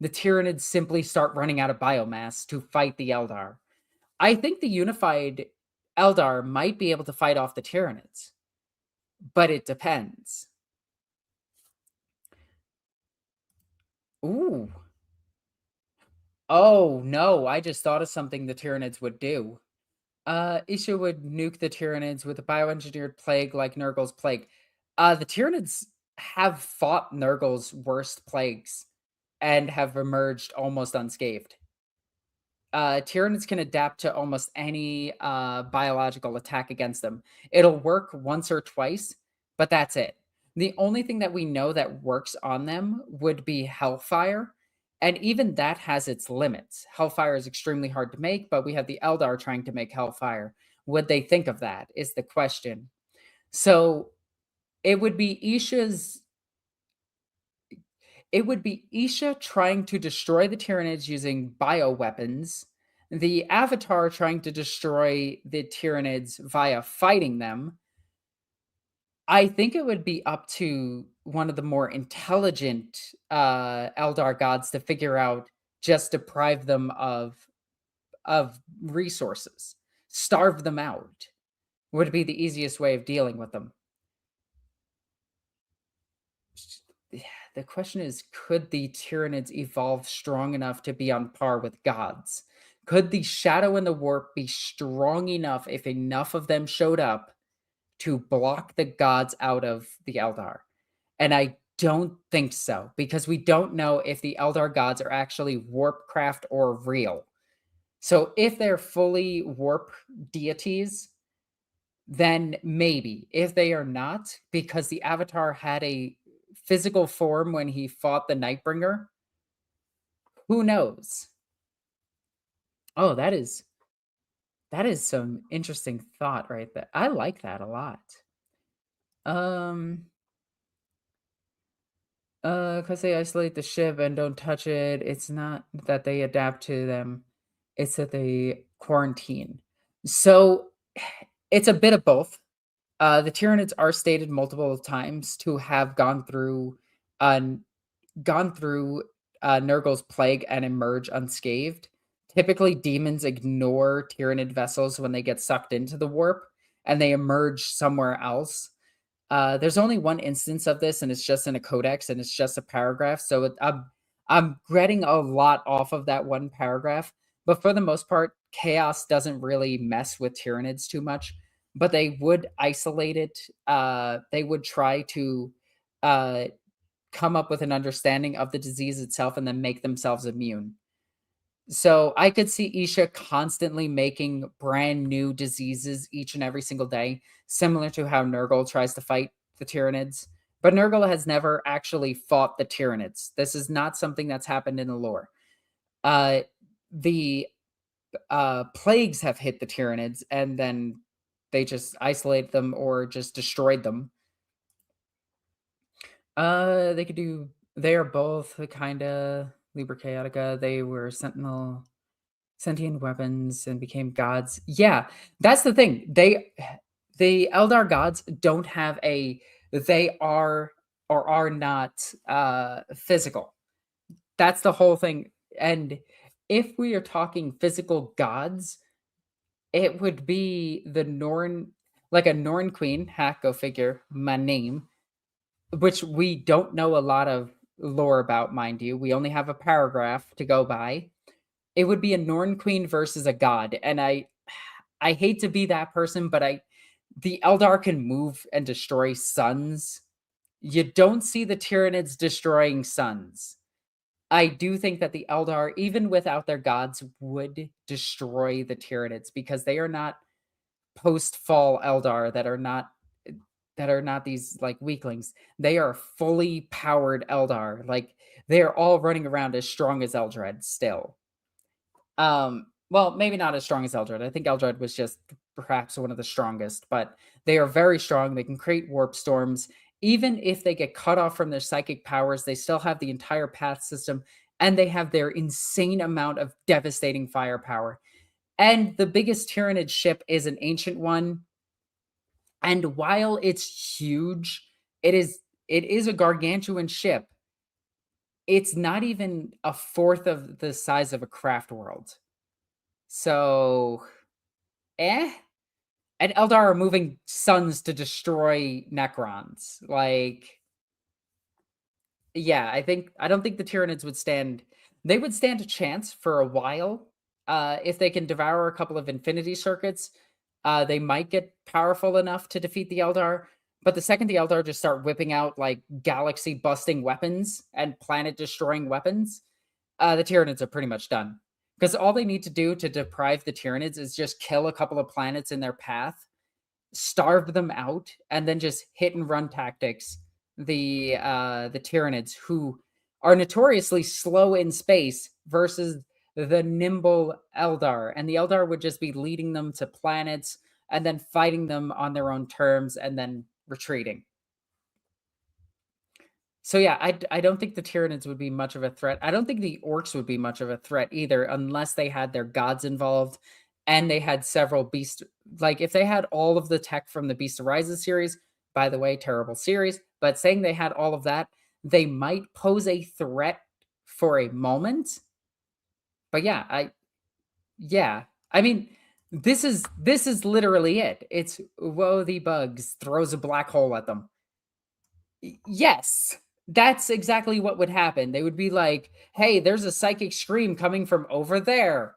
Tyranids simply start running out of biomass to fight the Eldar. I think the unified Eldar might be able to fight off the Tyranids, but it depends. Ooh. Oh, no, I just thought of something the Tyranids would do. Isha would nuke the Tyranids with a bioengineered plague like Nurgle's plague. The Tyranids have fought Nurgle's worst plagues and have emerged almost unscathed. Tyranids can adapt to almost any biological attack against them. It'll work once or twice, but that's it. The only thing that we know that works on them would be Hellfire, and even that has its limits. Hellfire is extremely hard to make, but we have the Eldar trying to make Hellfire. Would they think of that, is the question. So it would be Isha trying to destroy the Tyranids using bioweapons, the Avatar trying to destroy the Tyranids via fighting them. I think it would be up to one of the more intelligent Eldar gods to figure out, just deprive them of resources, starve them out, would be the easiest way of dealing with them. The question is, could the Tyranids evolve strong enough to be on par with gods? Could the Shadow and the Warp be strong enough if enough of them showed up to block the gods out of the Eldar? And I don't think so, because we don't know if the Eldar gods are actually warpcraft or real. So if they're fully warp deities, then maybe. If they are not, because the Avatar had a physical form when he fought the Nightbringer, who knows? Oh, that is some interesting thought right there. I like that a lot. Because they isolate the ship and don't touch it, it's not that they adapt to them, it's that they quarantine. So it's a bit of both. The Tyranids are stated multiple times to have gone through Nurgle's plague and emerge unscathed. Typically, demons ignore Tyranid vessels when they get sucked into the warp, and they emerge somewhere else. There's only one instance of this, and it's just in a codex, and it's just a paragraph. So I'm getting a lot off of that one paragraph, but for the most part, chaos doesn't really mess with Tyranids too much, but they would isolate it. They would try to come up with an understanding of the disease itself and then make themselves immune. So I could see Isha constantly making brand new diseases each and every single day, similar to how Nurgle tries to fight the Tyranids. But Nurgle has never actually fought the Tyranids. This is not something that's happened in the lore. The plagues have hit the Tyranids, and then they just isolate them or just destroyed them. They could do. They are both kind of Liber Chaotica. They were sentient weapons and became gods. Yeah, that's the thing. The Eldar gods don't have a. They are or are not physical. That's the whole thing. And if we are talking physical gods, it would be the Norn, like a Norn queen. Hack, go figure. My name, which we don't know a lot of lore about, mind you. We only have a paragraph to go by. It would be a Norn queen versus a god, and I hate to be that person, but the Eldar can move and destroy suns. You don't see the Tyranids destroying suns. I do think that the Eldar, even without their gods, would destroy the Tyranids because they are not post-fall Eldar that are not these like weaklings. They are fully powered Eldar. Like they are all running around as strong as Eldred still. Well, maybe not as strong as Eldred. I think Eldred was just perhaps one of the strongest, but they are very strong. They can create warp storms. Even if they get cut off from their psychic powers, they still have the entire path system, and they have their insane amount of devastating firepower. And the biggest Tyranid ship is an ancient one. And while it's huge, it is a gargantuan ship. It's not even a fourth of the size of a craft world. So, And Eldar are moving suns to destroy Necrons. Like, yeah, I don't think the Tyranids would stand. They would stand a chance for a while. If they can devour a couple of infinity circuits, they might get powerful enough to defeat the Eldar. But the second the Eldar just start whipping out like galaxy busting weapons and planet destroying weapons, the Tyranids are pretty much done. Because all they need to do to deprive the Tyranids is just kill a couple of planets in their path, starve them out, and then just hit and run tactics the Tyranids, who are notoriously slow in space, versus the nimble Eldar. And the Eldar would just be leading them to planets and then fighting them on their own terms and then retreating. So yeah, I don't think the Tyranids would be much of a threat. I don't think the Orcs would be much of a threat either, unless they had their gods involved and they had several beast. Like if they had all of the tech from the Beast Arises series, by the way, terrible series, but saying they had all of that, they might pose a threat for a moment. But yeah, I mean, this is literally it. It's woe the bugs throws a black hole at them. Yes, that's exactly what would happen. They would be like, hey, there's a psychic scream coming from over there.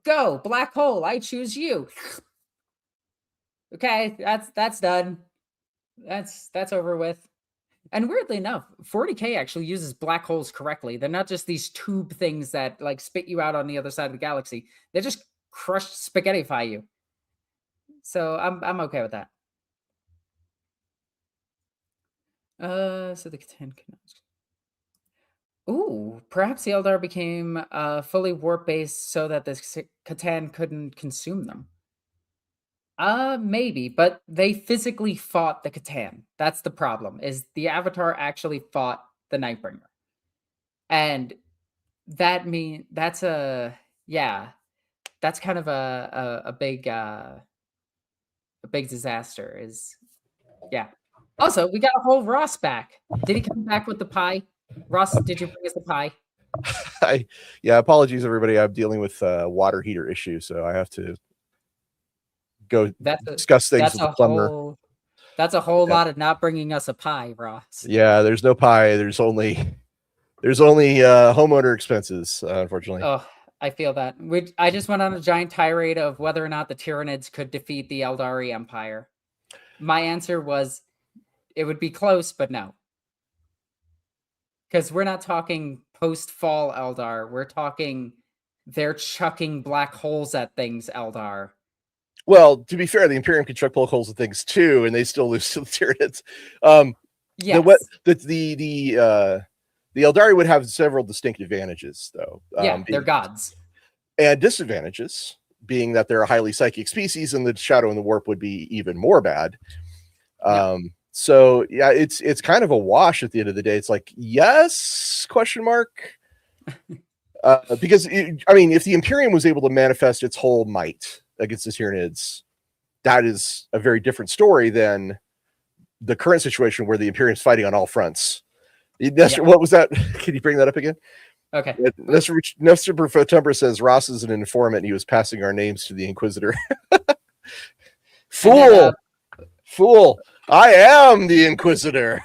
Go, black hole, I choose you. Okay, that's done. That's over with. And weirdly enough, 40K actually uses black holes correctly. They're not just these tube things that like spit you out on the other side of the galaxy. They just crush spaghettify you. So I'm okay with that. So the Catan cannot. Ooh, perhaps the Eldar became fully warp-based so that the Catan couldn't consume them. Maybe, but they physically fought the Catan. That's the problem, is the Avatar actually fought the Nightbringer. And that's kind of a big disaster, yeah. Also, we got a whole Ross back. Did he come back with the pie? Ross, did you bring us the pie? Yeah, apologies, everybody. I'm dealing with water heater issue, so I have to go discuss things with the plumber. That's a whole lot of not bringing us a pie, Ross. Yeah, there's no pie. There's only homeowner expenses, unfortunately. Oh, I feel that. I just went on a giant tirade of whether or not the Tyranids could defeat the Aeldari Empire. My answer was it would be close, but no. Because we're not talking post-fall Eldar. We're talking they're chucking black holes at things, Eldar. Well, to be fair, the Imperium can chuck black holes at things too, and they still lose to the Tyranids. Yes. The Eldari would have several distinct advantages, though. They're gods. And disadvantages, being that they're a highly psychic species, and the Shadow and the Warp would be even more bad. So yeah, it's kind of a wash at the end of the day. It's like, yes, question mark. Because if the Imperium was able to manifest its whole might against the Tyranids, that is a very different story than the current situation where the Imperium is fighting on all fronts. Nestor, what was that? Can you bring that up again? Okay. Nestor Profumbra says Ross is an informant and he was passing our names to the Inquisitor. Fool! Fool! I am the Inquisitor.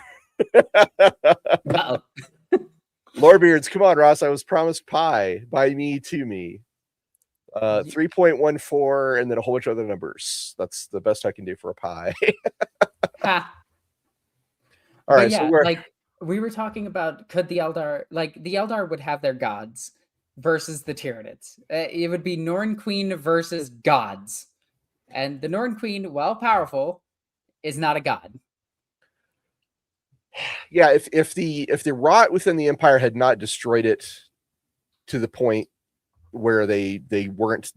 Lorebeards, come on, Ross. I was promised pie. By me, to me. 3.14 and then a whole bunch of other numbers. That's the best I can do for a pie. All right, yeah, so we were talking about could the Eldar, the Eldar would have their gods versus the Tyranids. It would be Norn Queen versus gods. And the Norn Queen, while powerful, is not a god. Yeah, if the rot within the Empire had not destroyed it to the point where they weren't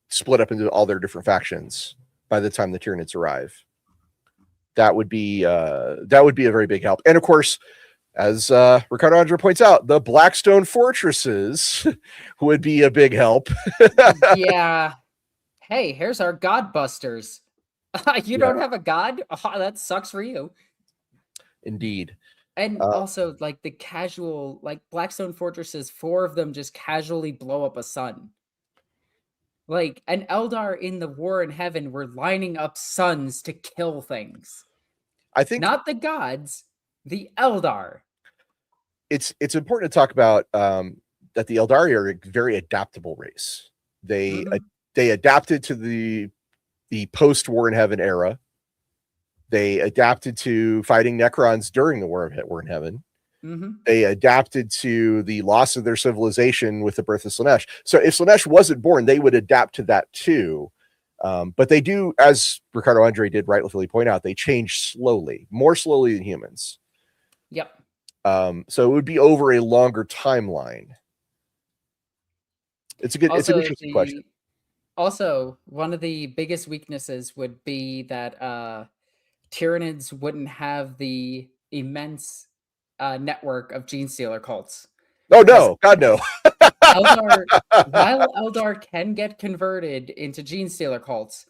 split up into all their different factions by the time the Tyranids arrive, that would be a very big help. And of course, as Ricardo Andra points out, the Blackstone fortresses would be a big help. Yeah. Hey, here's our god busters. You don't have a god? Oh, that sucks for you. Indeed. And also, the casual, Blackstone fortresses, 4 of them just casually blow up a sun. An Eldar in the War in Heaven were lining up suns to kill things. I think not the gods, the Eldar. It's important to talk about that the Eldari are a very adaptable race. They adapted to the post-War in Heaven era. They adapted to fighting Necrons during the War in Heaven. They adapted to the loss of their civilization with the birth of Slaanesh. So if Slaanesh wasn't born, they would adapt to that too. But they do, as Ricardo Andre did rightfully point out, they change slowly, more slowly than humans. Yep. So it would be over a longer timeline. It's an interesting question. Also, one of the biggest weaknesses would be that Tyranids wouldn't have the immense network of gene stealer cults. Oh no, God no. While Eldar can get converted into gene stealer cults,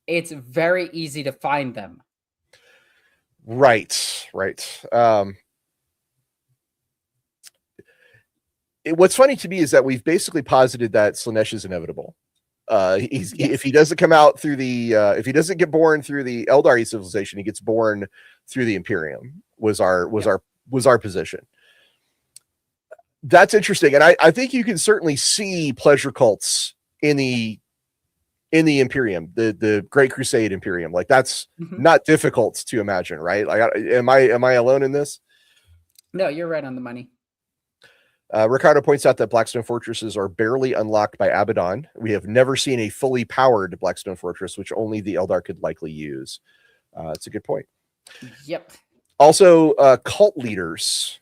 it's very easy to find them. Right. What's funny to me is that we've basically posited that Slaanesh is inevitable. If he doesn't come out through the if he doesn't get born through the Eldari civilization, he gets born through the Imperium. Was our position. That's interesting, and I think you can certainly see pleasure cults in the Imperium, the Great Crusade Imperium. That's not difficult to imagine, right? Am I alone in this? No, you're right on the money. Ricardo points out that Blackstone fortresses are barely unlocked by Abaddon. We have never seen a fully powered Blackstone fortress, which only the Eldar could likely use. It's a good point. Yep. Also, cult leaders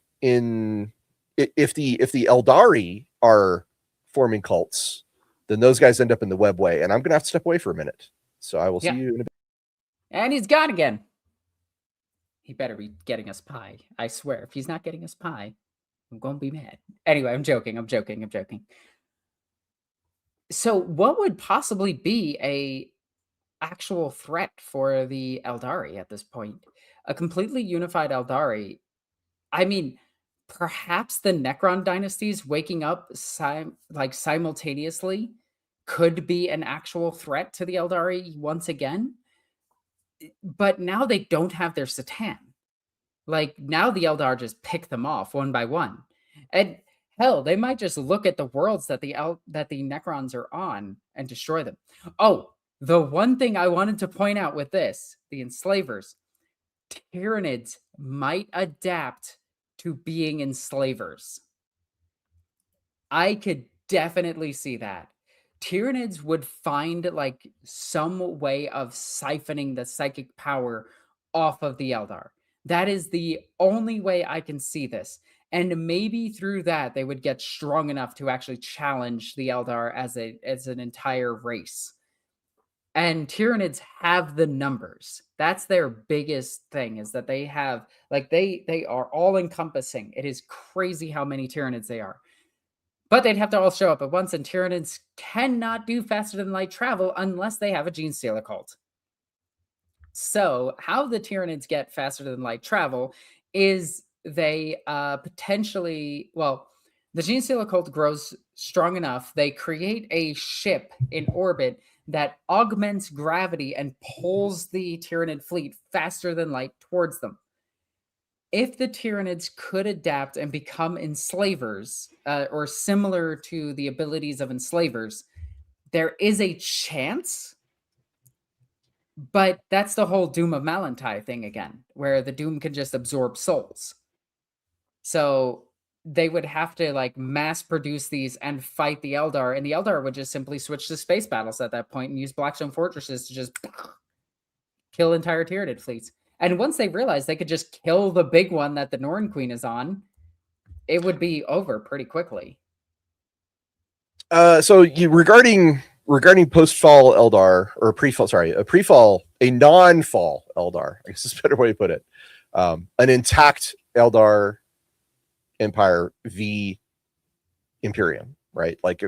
if the Eldari are forming cults, then those guys end up in the webway, and I'm gonna have to step away for a minute. So I will see you in a bit. And he's gone again. He better be getting us pie. I swear, if he's not getting us pie, I'm going to be mad. Anyway, I'm joking. So what would possibly be a actual threat for the Eldari at this point? A completely unified Eldari. I mean, perhaps the Necron dynasties waking up simultaneously could be an actual threat to the Eldari once again. But now they don't have their Satan. Now the Eldar just pick them off one by one. And Hell, they might just look at the worlds that that the Necrons are on and destroy them. Oh, the one thing I wanted to point out with this, the enslavers, Tyranids might adapt to being enslavers. I could definitely see that. Tyranids would find like some way of siphoning the psychic power off of the Eldar. That is the only way I can see this. And maybe through that they would get strong enough to actually challenge the Eldar as an entire race. And Tyranids have the numbers. That's their biggest thing, is that they have like they are all encompassing. It is crazy how many Tyranids they are. But they'd have to all show up at once, and Tyranids cannot do faster than light travel unless they have a gene stealer cult. So, how the Tyranids get faster than light travel is they potentially, well, the gene stealer cult grows strong enough, they create a ship in orbit that augments gravity and pulls the Tyranid fleet faster than light towards them. If the Tyranids could adapt and become enslavers, or similar to the abilities of enslavers, there is a chance. But that's the whole Doom of Malantai thing again, where the Doom can just absorb souls. So they would have to like mass produce these and fight the Eldar, and the Eldar would just simply switch to space battles at that point and use Blackstone fortresses to just kill entire Tyranid fleets. And once they realized they could just kill the big one that the Norn Queen is on, it would be over pretty quickly. Regarding post-fall Eldar, or pre-fall, a non-fall Eldar, I guess is a better way to put it. An intact Eldar Empire v Imperium, right? Like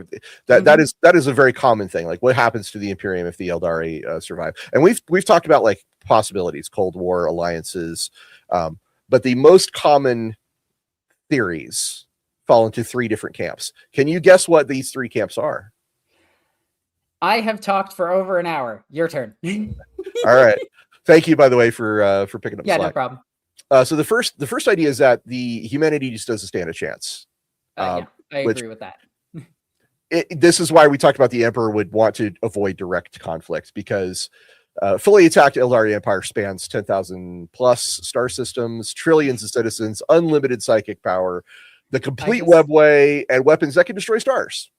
that is a very common thing. Like, what happens to the Imperium if the Eldari survive? And we've talked about like possibilities, Cold War alliances, but the most common theories fall into three different camps. Can you guess what these three camps are? I have talked for over an hour. Your turn. All right. Thank you, by the way, for picking up. Yeah, slack. No problem. So the first idea is that the humanity just doesn't stand a chance. Yeah, I agree with that. This is why we talked about the Emperor would want to avoid direct conflict, because fully attacked Aeldari Empire spans 10,000 plus star systems, trillions of citizens, unlimited psychic power, the complete webway, and weapons that can destroy stars.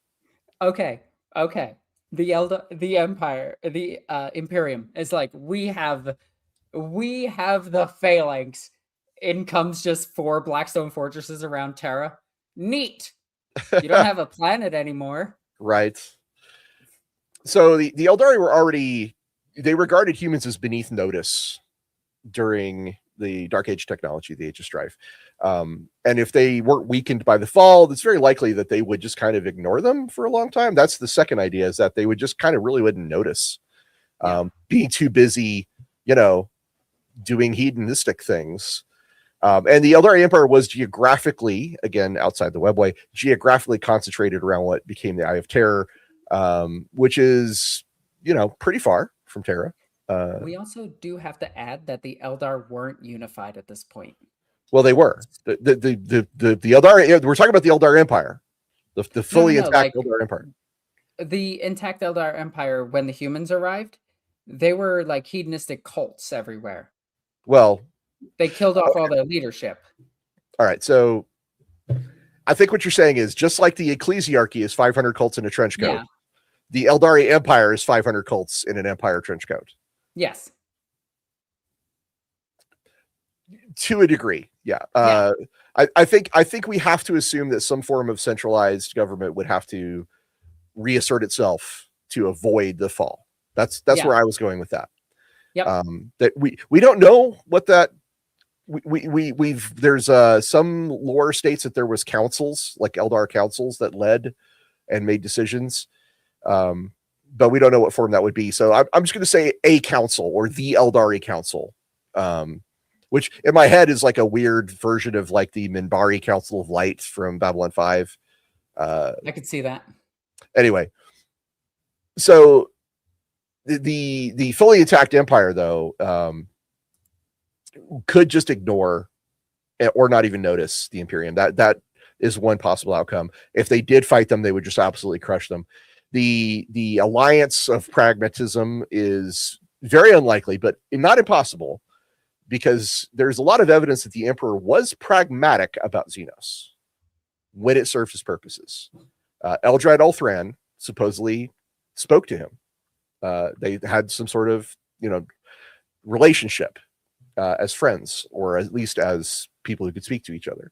Okay. The Empire, the Imperium is like, we have the phalanx. In comes just 4 Blackstone fortresses around Terra. Neat. You don't have a planet anymore. Right. So the Aeldari were already, they regarded humans as beneath notice during the Dark Age technology, the Age of Strife. And if they weren't weakened by the fall, it's very likely that they would just kind of ignore them for a long time. That's the second idea, is that they would just kind of really wouldn't notice, being too busy, doing hedonistic things. And the Aeldari Empire was geographically, again, outside the webway, geographically concentrated around what became the Eye of Terror, which is, pretty far from Terra. We also do have to add that the Eldar weren't unified at this point. Well, they were. The Eldar, we're talking about the Eldar Empire, the fully intact Eldar Empire. The intact Eldar Empire, when the humans arrived, they were like hedonistic cults everywhere. Well, they killed off all their leadership. All right, so I think what you're saying is, just like the ecclesiarchy is 500 cults in a trench coat, the Eldari Empire is 500 cults in an Empire trench coat. Yes. To a degree, yeah. I think we have to assume that some form of centralized government would have to reassert itself to avoid the fall. That's where I was going with that. Yep. That we don't know what that. There's some lore states that there was councils, like Eldar councils, that led and made decisions, but we don't know what form that would be. So I'm just going to say a council, or the Eldari Council, which in my head is like a weird version of like the Minbari Council of Light from Babylon 5. I could see that. Anyway, so the fully attacked Empire, though, could just ignore or not even notice the Imperium. That is one possible outcome. If they did fight them, they would just absolutely crush them. The alliance of pragmatism is very unlikely, but not impossible, because there's a lot of evidence that the Emperor was pragmatic about Xenos when it served his purposes. Eldrad Ulthran supposedly spoke to him. They had some sort of, relationship as friends, or at least as people who could speak to each other.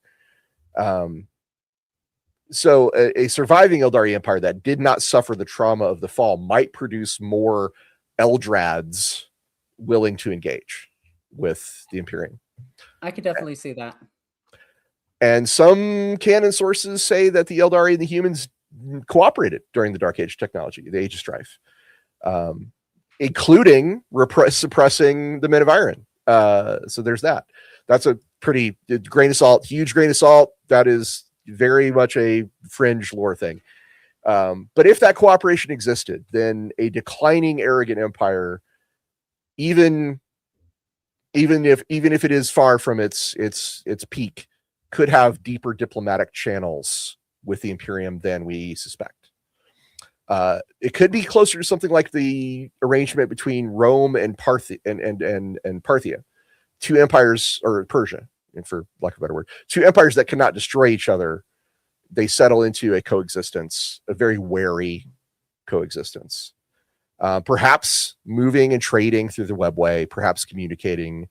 So a surviving Eldari Empire that did not suffer the trauma of the fall might produce more Eldrads willing to engage with the Imperium. I could definitely see that. And some canon sources say that the Eldari and the humans cooperated during the Dark Age technology, the Age of Strife, including suppressing the Men of Iron. So there's that. That's a pretty grain of salt, huge grain of salt. That is very much a fringe lore thing. But if that cooperation existed, then a declining, arrogant empire, even if it is far from its peak, could have deeper diplomatic channels with the Imperium than we suspect. It could be closer to something like the arrangement between Rome and Parthia, two empires, or Persia, and for lack of a better word, two empires that cannot destroy each other. They settle into a coexistence, a very wary coexistence. Perhaps moving and trading through the webway, perhaps communicating,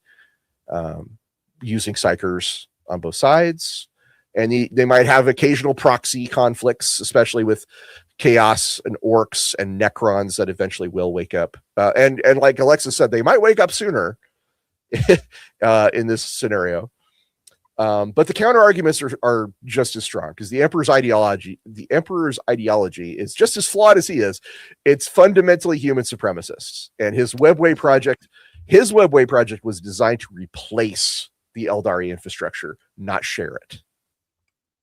using psychers on both sides. And they might have occasional proxy conflicts, especially with chaos and orcs and necrons that eventually will wake up. And like Alexis said, they might wake up sooner in this scenario. But the counter arguments are just as strong, because the Emperor's ideology is just as flawed as he is. It's fundamentally human supremacists, and his webway project was designed to replace the Eldari infrastructure, not share it.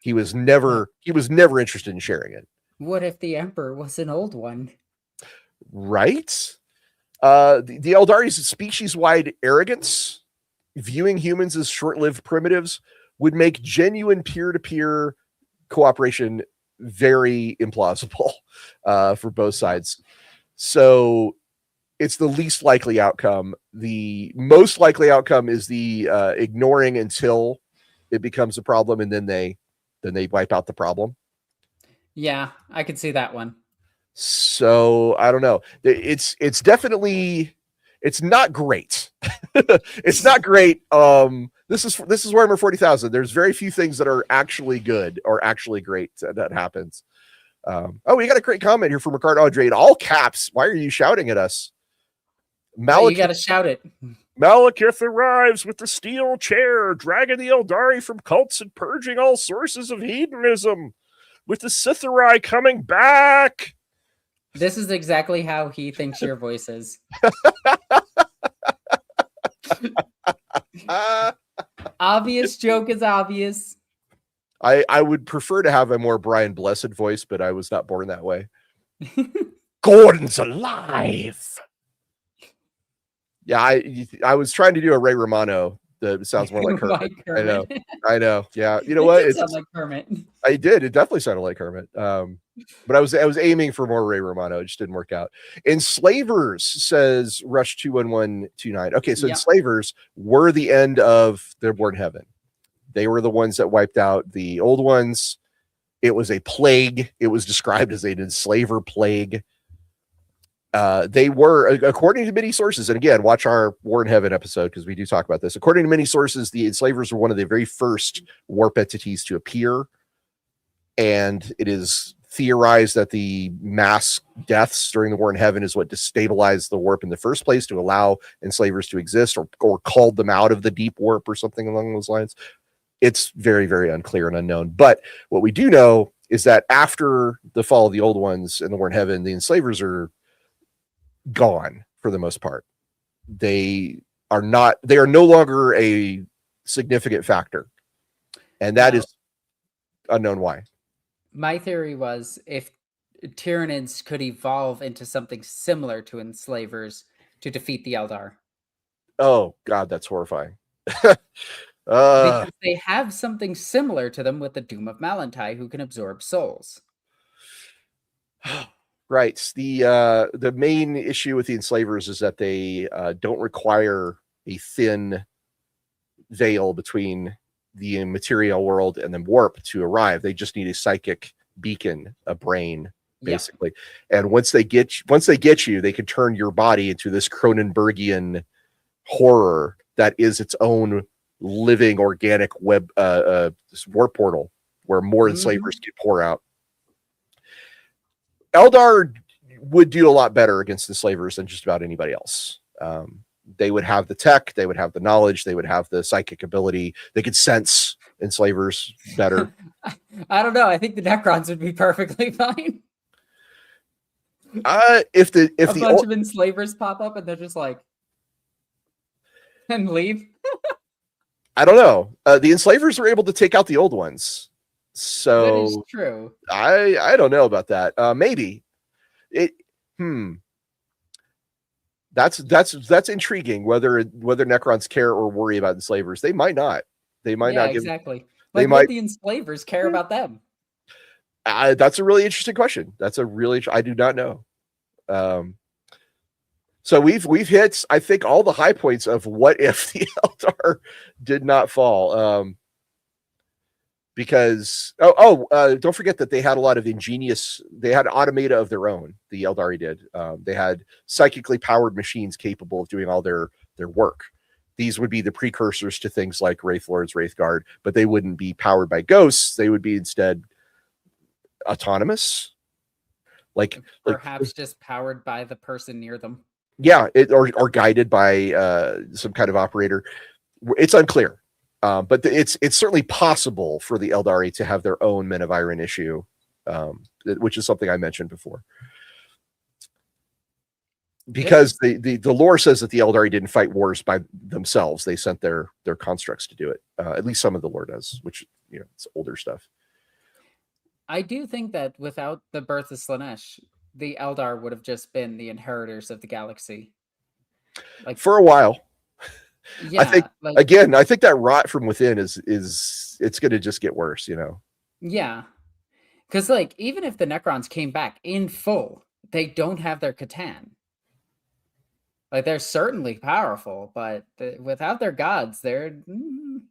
He was never interested in sharing it. What if the Emperor was an old one? Right? The Eldari's species-wide arrogance, viewing humans as short-lived primitives, would make genuine peer-to-peer cooperation very implausible for both sides. So it's the least likely outcome. The most likely outcome is the ignoring until it becomes a problem, and then they wipe out the problem. Yeah, I could see that one. So I don't know. It's definitely, it's not great. It's not great. This is Warhammer 40,000. There's very few things that are actually good or actually great that happens. We got a great comment here from Ricardo Audrey in all caps. Why are you shouting at us? You got to shout it. Malekith arrives with the steel chair, dragging the Eldari from cults and purging all sources of hedonism, with the Sithari coming back. This is exactly how he thinks your voice is. Obvious joke is obvious. I would prefer to have a more Brian Blessed voice, but I was not born that way. Gordon's alive. Yeah, I was trying to do a Ray Romano that sounds more like Kermit. I know. Yeah, you know what? It sounds like Kermit. I did. It definitely sounded like Kermit. But I was aiming for more Ray Romano. It just didn't work out. Enslavers, says Rush 21129. Okay, so Enslavers were the end of the Born Heaven. They were the ones that wiped out the old ones. It was a plague. It was described as an enslaver plague. They were, according to many sources, and again, watch our War in Heaven episode because we do talk about this. According to many sources, the Enslavers were one of the very first warp entities to appear, and it is theorized that the mass deaths during the War in Heaven is what destabilized the warp in the first place to allow Enslavers to exist, or called them out of the deep warp or something along those lines. It's very, very unclear and unknown. But what we do know is that after the fall of the old ones in the War in Heaven, the Enslavers are gone for the most part. They are no longer a significant factor, and that is unknown why. My theory was if Tyranids could evolve into something similar to Enslavers to defeat the Eldar. Oh God, that's horrifying. because they have something similar to them with the Doom of Malantai, who can absorb souls. Right. The main issue with the enslavers is that they don't require a thin veil between the material world and the warp to arrive. They just need a psychic beacon, a brain, basically. Yep. And once they get you, they can turn your body into this Cronenbergian horror that is its own living organic web warp portal where more enslavers can pour out. Eldar would do a lot better against enslavers than just about anybody else. They would have the tech, they would have the knowledge, they would have the psychic ability. They could sense enslavers better. I don't know. I think the Necrons would be perfectly fine. If a bunch of enslavers pop up and they're just like, and leave. I don't know. The enslavers were able to take out the old ones. So that is true. I don't know about that. Maybe it. That's intriguing. Whether Necrons care or worry about enslavers, they might not. They might not. Exactly. Like, what the enslavers care about them? That's a really interesting question. I do not know. So we've hit, I think, all the high points of what if the Eldar did not fall. Because don't forget that they had a lot of they had automata of their own. The Eldari did. They had psychically powered machines capable of doing all their work. These would be the precursors to things like Wraith Lords, Wraith Guard, but they wouldn't be powered by ghosts. They would be instead autonomous, perhaps just powered by the person near them. Yeah, or guided by some kind of operator. It's unclear. But it's certainly possible for the Eldari to have their own Men of Iron issue, which is something I mentioned before. Because the lore says that the Eldari didn't fight wars by themselves; they sent their constructs to do it. At least some of the lore does, which it's older stuff. I do think that without the birth of Slaanesh, the Eldar would have just been the inheritors of the galaxy, like for a while. Yeah, I think that rot from within is it's going to just get worse, Yeah, because even if the Necrons came back in full, they don't have their Catan. They're certainly powerful, but without their gods, it's going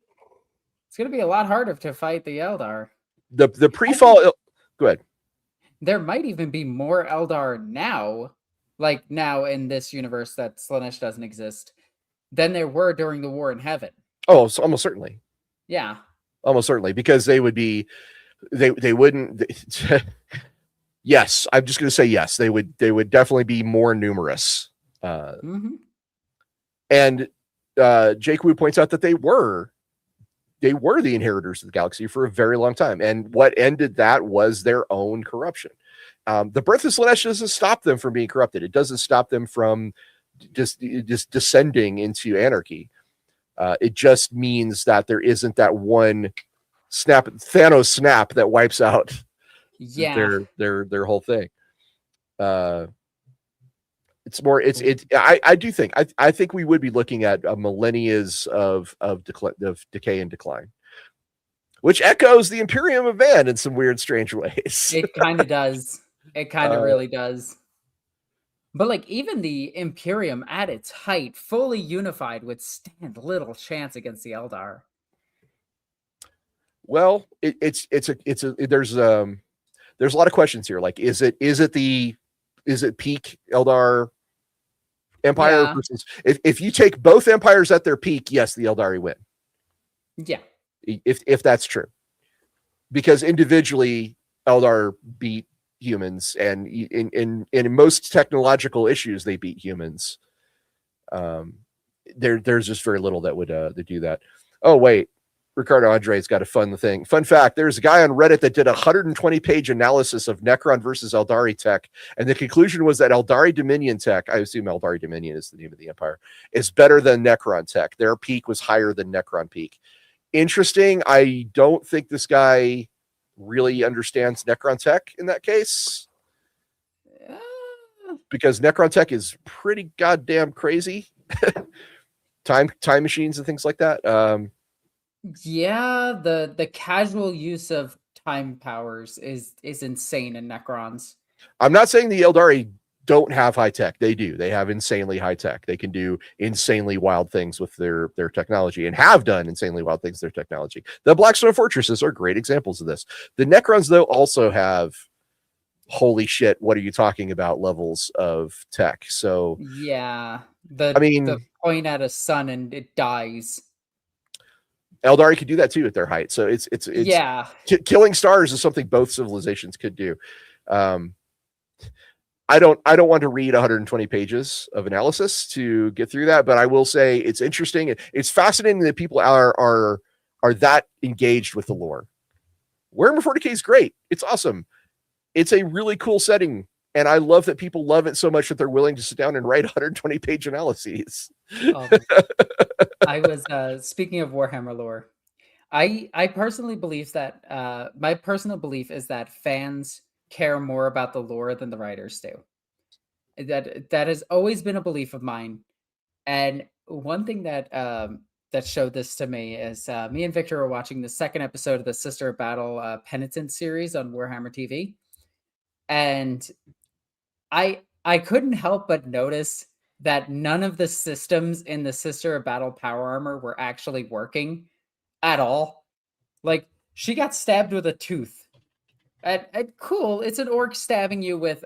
to be a lot harder to fight the Eldar. The pre-fall. Go ahead. There might even be more Eldar now, now in this universe that Slaanesh doesn't exist, than there were during the War in Heaven. Oh, so almost certainly. Yeah. Almost certainly, because they would be, they wouldn't. Yes, I'm just going to say yes. They would definitely be more numerous. And Jake Wu points out that they were the inheritors of the galaxy for a very long time, and what ended that was their own corruption. The birth of Slaanesh doesn't stop them from being corrupted. It doesn't stop them from just descending into anarchy. It just means that there isn't that one Thanos snap that wipes out their whole thing. It's more I think we would be looking at a millennias of decay and decline, which echoes the Imperium of Man in some weird, strange ways. It kind of does. It kind of really does. But even the Imperium at its height, fully unified, would stand little chance against the Eldar. Well, there's a lot of questions here. Is it peak Eldar Empire? Yeah. Versus, if you take both empires at their peak, yes, the Eldari win. Yeah. If that's true, because individually Eldar beat humans, and in most technological issues they beat humans. There's just very little that would do that. Oh wait, Ricardo Andre's got a fun fact. There's a guy on Reddit that did a 120-page analysis of Necron versus Eldari tech, and the conclusion was that Eldari Dominion tech, I assume Eldari Dominion is the name of the empire, is better than Necron tech. Their peak was higher than Necron peak. Interesting. I don't think this guy really understands Necron tech in that case, because Necron tech is pretty goddamn crazy. time machines and things like that. Yeah, the casual use of time powers is insane in Necrons. I'm not saying the Eldari don't have high tech. They do. They have insanely high tech. They can do insanely wild things with their technology and have done insanely wild things with their technology. The Blackstone Fortresses are great examples of this. The Necrons, though, also have holy shit, what are you talking about levels of tech. So Yeah, I the mean, point at a sun and it dies. Eldari could do that too at their height. So it's Yeah, killing stars is something both civilizations could do. Um, I don't want to read 120 pages of analysis to get through that, but I will say it's interesting. It's fascinating that people are that engaged with the lore. Warhammer 40K is great. It's awesome. It's a really cool setting, and I love that people love it so much that they're willing to sit down and write 120-page analyses. um, I was speaking of Warhammer lore. I personally believe that my personal belief is that fans care more about the lore than the writers do. That has always been a belief of mine. And one thing that that showed this to me is me and Victor were watching the second episode of the Sister of Battle Penitent series on Warhammer TV, and I couldn't help but notice that none of the systems in the Sister of Battle power armor were actually working at all. Like she got stabbed with a tooth. And cool, it's an orc stabbing you with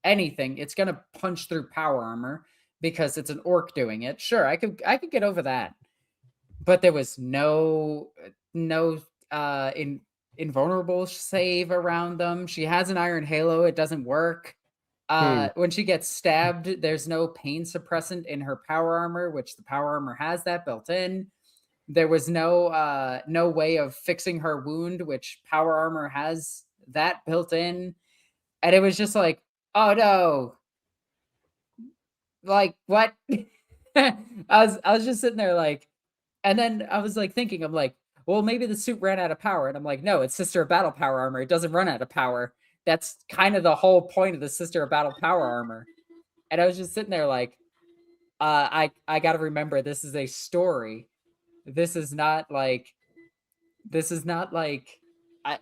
anything. It's gonna punch through power armor because it's an orc doing it. Sure, I could get over that, but there was no invulnerable save around them. She has an iron halo. It doesn't work. Hmm. When she gets stabbed, there's no pain suppressant in her power armor, which the power armor has that built in. There was no way of fixing her wound, which power armor has that built in. And it was just like, oh no, like what? I was just sitting there like, and then I was like thinking, I'm like, well, maybe the suit ran out of power. And I'm like, no, it's Sister of Battle power armor. It doesn't run out of power. That's kind of the whole point of the Sister of Battle power armor. And I was just sitting there like, I got to remember this is a story. This is not like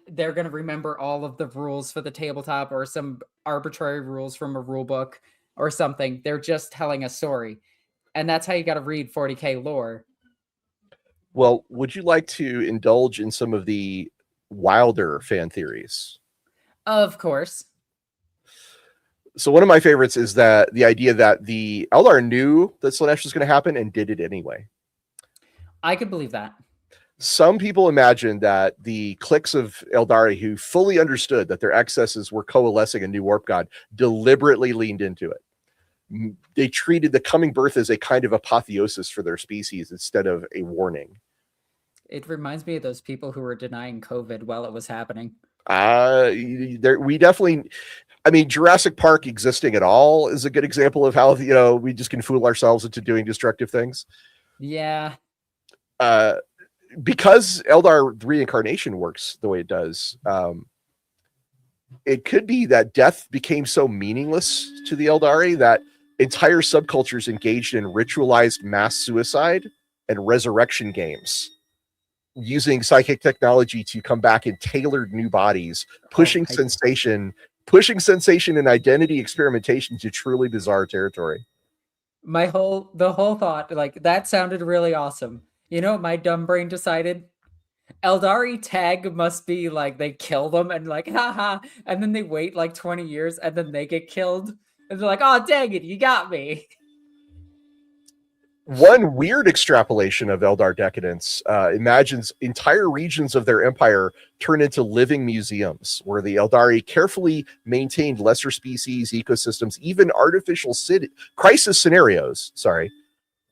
they're going to remember all of the rules for the tabletop or some arbitrary rules from a rule book or something. They're just telling a story. And that's how you got to read 40K lore. Well, would you like to indulge in some of the wilder fan theories? Of course. So one of my favorites is that the idea that the Eldar knew that Slaanesh was going to happen and did it anyway. I could believe that. Some people imagine that the cliques of Eldari who fully understood that their excesses were coalescing a new warp god deliberately leaned into it. They treated the coming birth as a kind of apotheosis for their species instead of a warning. It reminds me of those people who were denying COVID while it was happening. We definitely, I mean, Jurassic Park existing at all is a good example of how, we just can fool ourselves into doing destructive things. Yeah. Because Eldar reincarnation works the way it does, it could be that death became so meaningless to the Eldari that entire subcultures engaged in ritualized mass suicide and resurrection games, using psychic technology to come back in tailored new bodies, pushing sensation and identity experimentation to truly bizarre territory. The whole thought, like that sounded really awesome. You know what my dumb brain decided? Eldari tag must be like they kill them and like haha, and then they wait like 20 years and then they get killed. And they're like, oh dang it, you got me. One weird extrapolation of Eldar decadence imagines entire regions of their empire turn into living museums where the Eldari carefully maintained lesser species, ecosystems, even artificial crisis scenarios,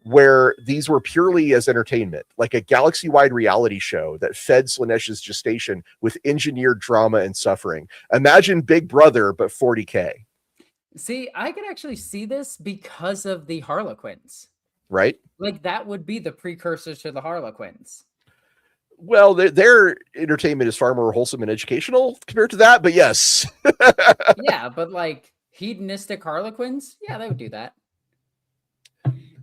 where these were purely as entertainment, like a galaxy-wide reality show that fed Slaanesh's gestation with engineered drama and suffering. Imagine Big Brother, but 40K. See, I could actually see this because of the Harlequins. Right? Like that would be the precursor to the Harlequins. Well, their entertainment is far more wholesome and educational compared to that, but yes. Yeah, but like hedonistic Harlequins, yeah, they would do that.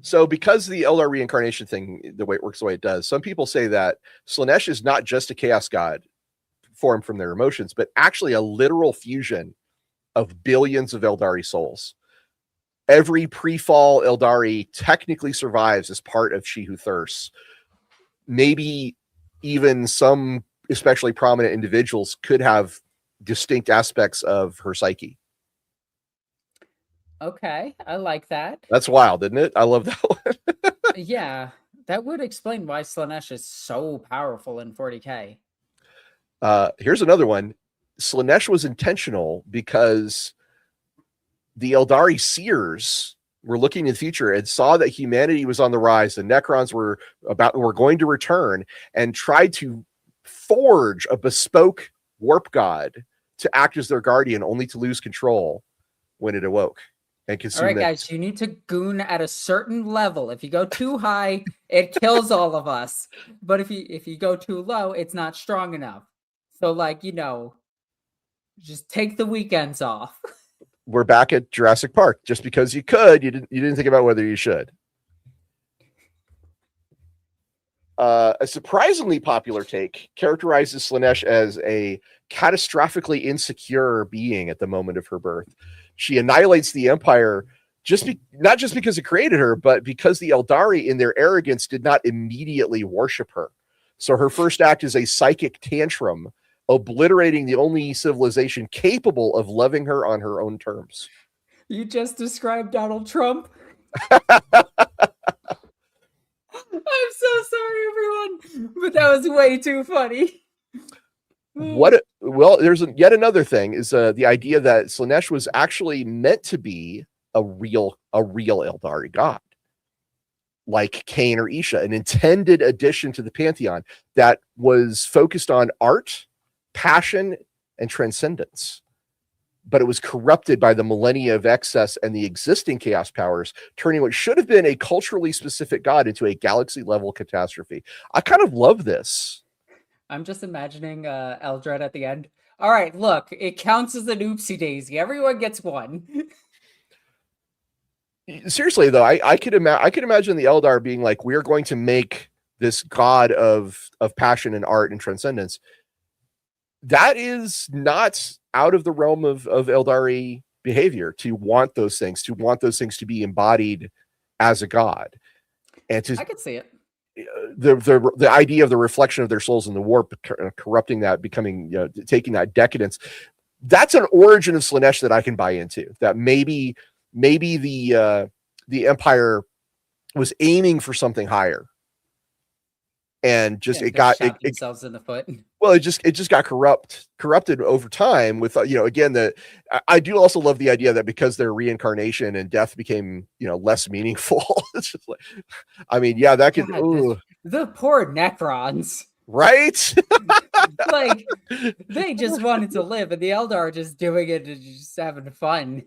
So because the Eldar reincarnation thing, the way it works the way it does, some people say that Slaanesh is not just a chaos god formed from their emotions, but actually a literal fusion of billions of Eldari souls. Every pre-fall Eldari technically survives as part of She Who Thirsts. Maybe even some especially prominent individuals could have distinct aspects of her psyche. Okay, I like that. That's wild, isn't it? I love that one. Yeah, that would explain why Slaanesh is so powerful in 40K. Here's another one. Slaanesh was intentional because the Eldari seers were looking in the future and saw that humanity was on the rise. The Necrons were going to return, and tried to forge a bespoke warp god to act as their guardian, only to lose control when it awoke and consume. All right, guys, you need to goon at a certain level. If you go too high, it kills all of us. But if you go too low, it's not strong enough. So, like, just take the weekends off. We're back at Jurassic Park. Just because you could, you didn't think about whether you should. A surprisingly popular take characterizes Slaanesh as a catastrophically insecure being at the moment of her birth. She annihilates the Empire not just because it created her, but because the Eldari, in their arrogance, did not immediately worship her. So her first act is a psychic tantrum, obliterating the only civilization capable of loving her on her own terms. You just described Donald Trump. I'm so sorry, everyone, but that was way too funny. There's yet another thing is the idea that Slaanesh was actually meant to be a real Eldari god, like Cain or Isha, an intended addition to the pantheon that was focused on art, passion, and transcendence. But it was corrupted by the millennia of excess and the existing chaos powers, turning what should have been a culturally specific god into a galaxy-level catastrophe. I kind of love this. I'm just imagining Eldred at the end. All right, look, it counts as an oopsie daisy. Everyone gets one. Seriously, though, I could imagine the Eldar being like, we're going to make this god of passion and art and transcendence. That is not out of the realm of Eldari behavior to want those things, to be embodied as a god. And I could see it. The idea of the reflection of their souls in the warp, corrupting that, becoming, taking that decadence. That's an origin of Slaanesh that I can buy into. That maybe the Empire was aiming for something higher, and just shot themselves in the foot. Well, it just got corrupted over time with, again, I do also love the idea that because their reincarnation and death became, less meaningful. It's just like, that could, the poor Necrons, right? Like, they just wanted to live, and the Eldar are just doing it and just having fun.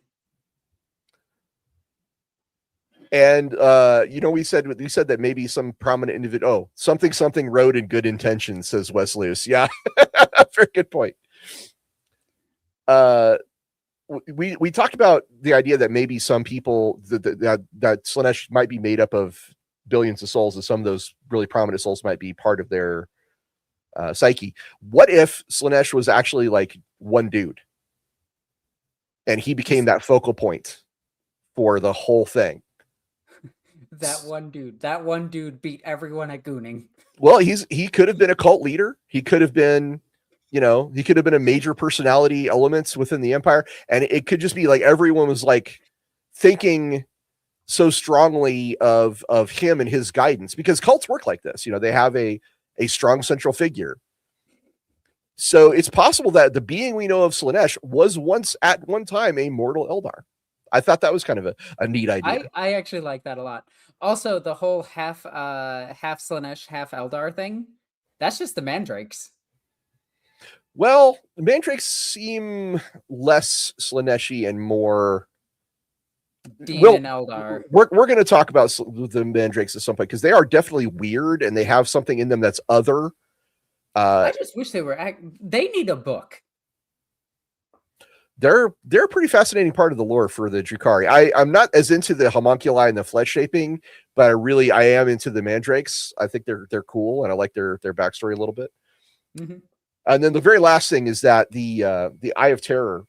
And we said that maybe some prominent individual, something wrote in good intentions, says Wes Luce. Yeah, very good point. We talked about the idea that maybe some people that Slaanesh might be made up of billions of souls, and some of those really prominent souls might be part of their psyche. What if Slaanesh was actually like one dude, and he became that focal point for the whole thing? That one dude beat everyone at gooning. Well, he could have been a cult leader. He could have been, a major personality elements within the Empire. And it could just be like everyone was like thinking so strongly of him and his guidance, because cults work like this. They have a strong central figure. So it's possible that the being we know of Slaanesh was once at one time a mortal Eldar. I thought that was kind of a neat idea. I actually like that a lot. Also, the whole half Slaanesh, half Eldar thing, that's just the Mandrakes. Well, the Mandrakes seem less Slaaneshi and more Demon Eldar. We're going to talk about the Mandrakes at some point, because they are definitely weird and they have something in them that's other. I just wish they were. They need a book. they're a pretty fascinating part of the lore for the Drukhari. I'm not as into the homunculi and the flesh shaping, but I am into the mandrakes. I think they're cool, and I like their backstory a little bit. Mm-hmm. And then the very last thing is that the Eye of Terror.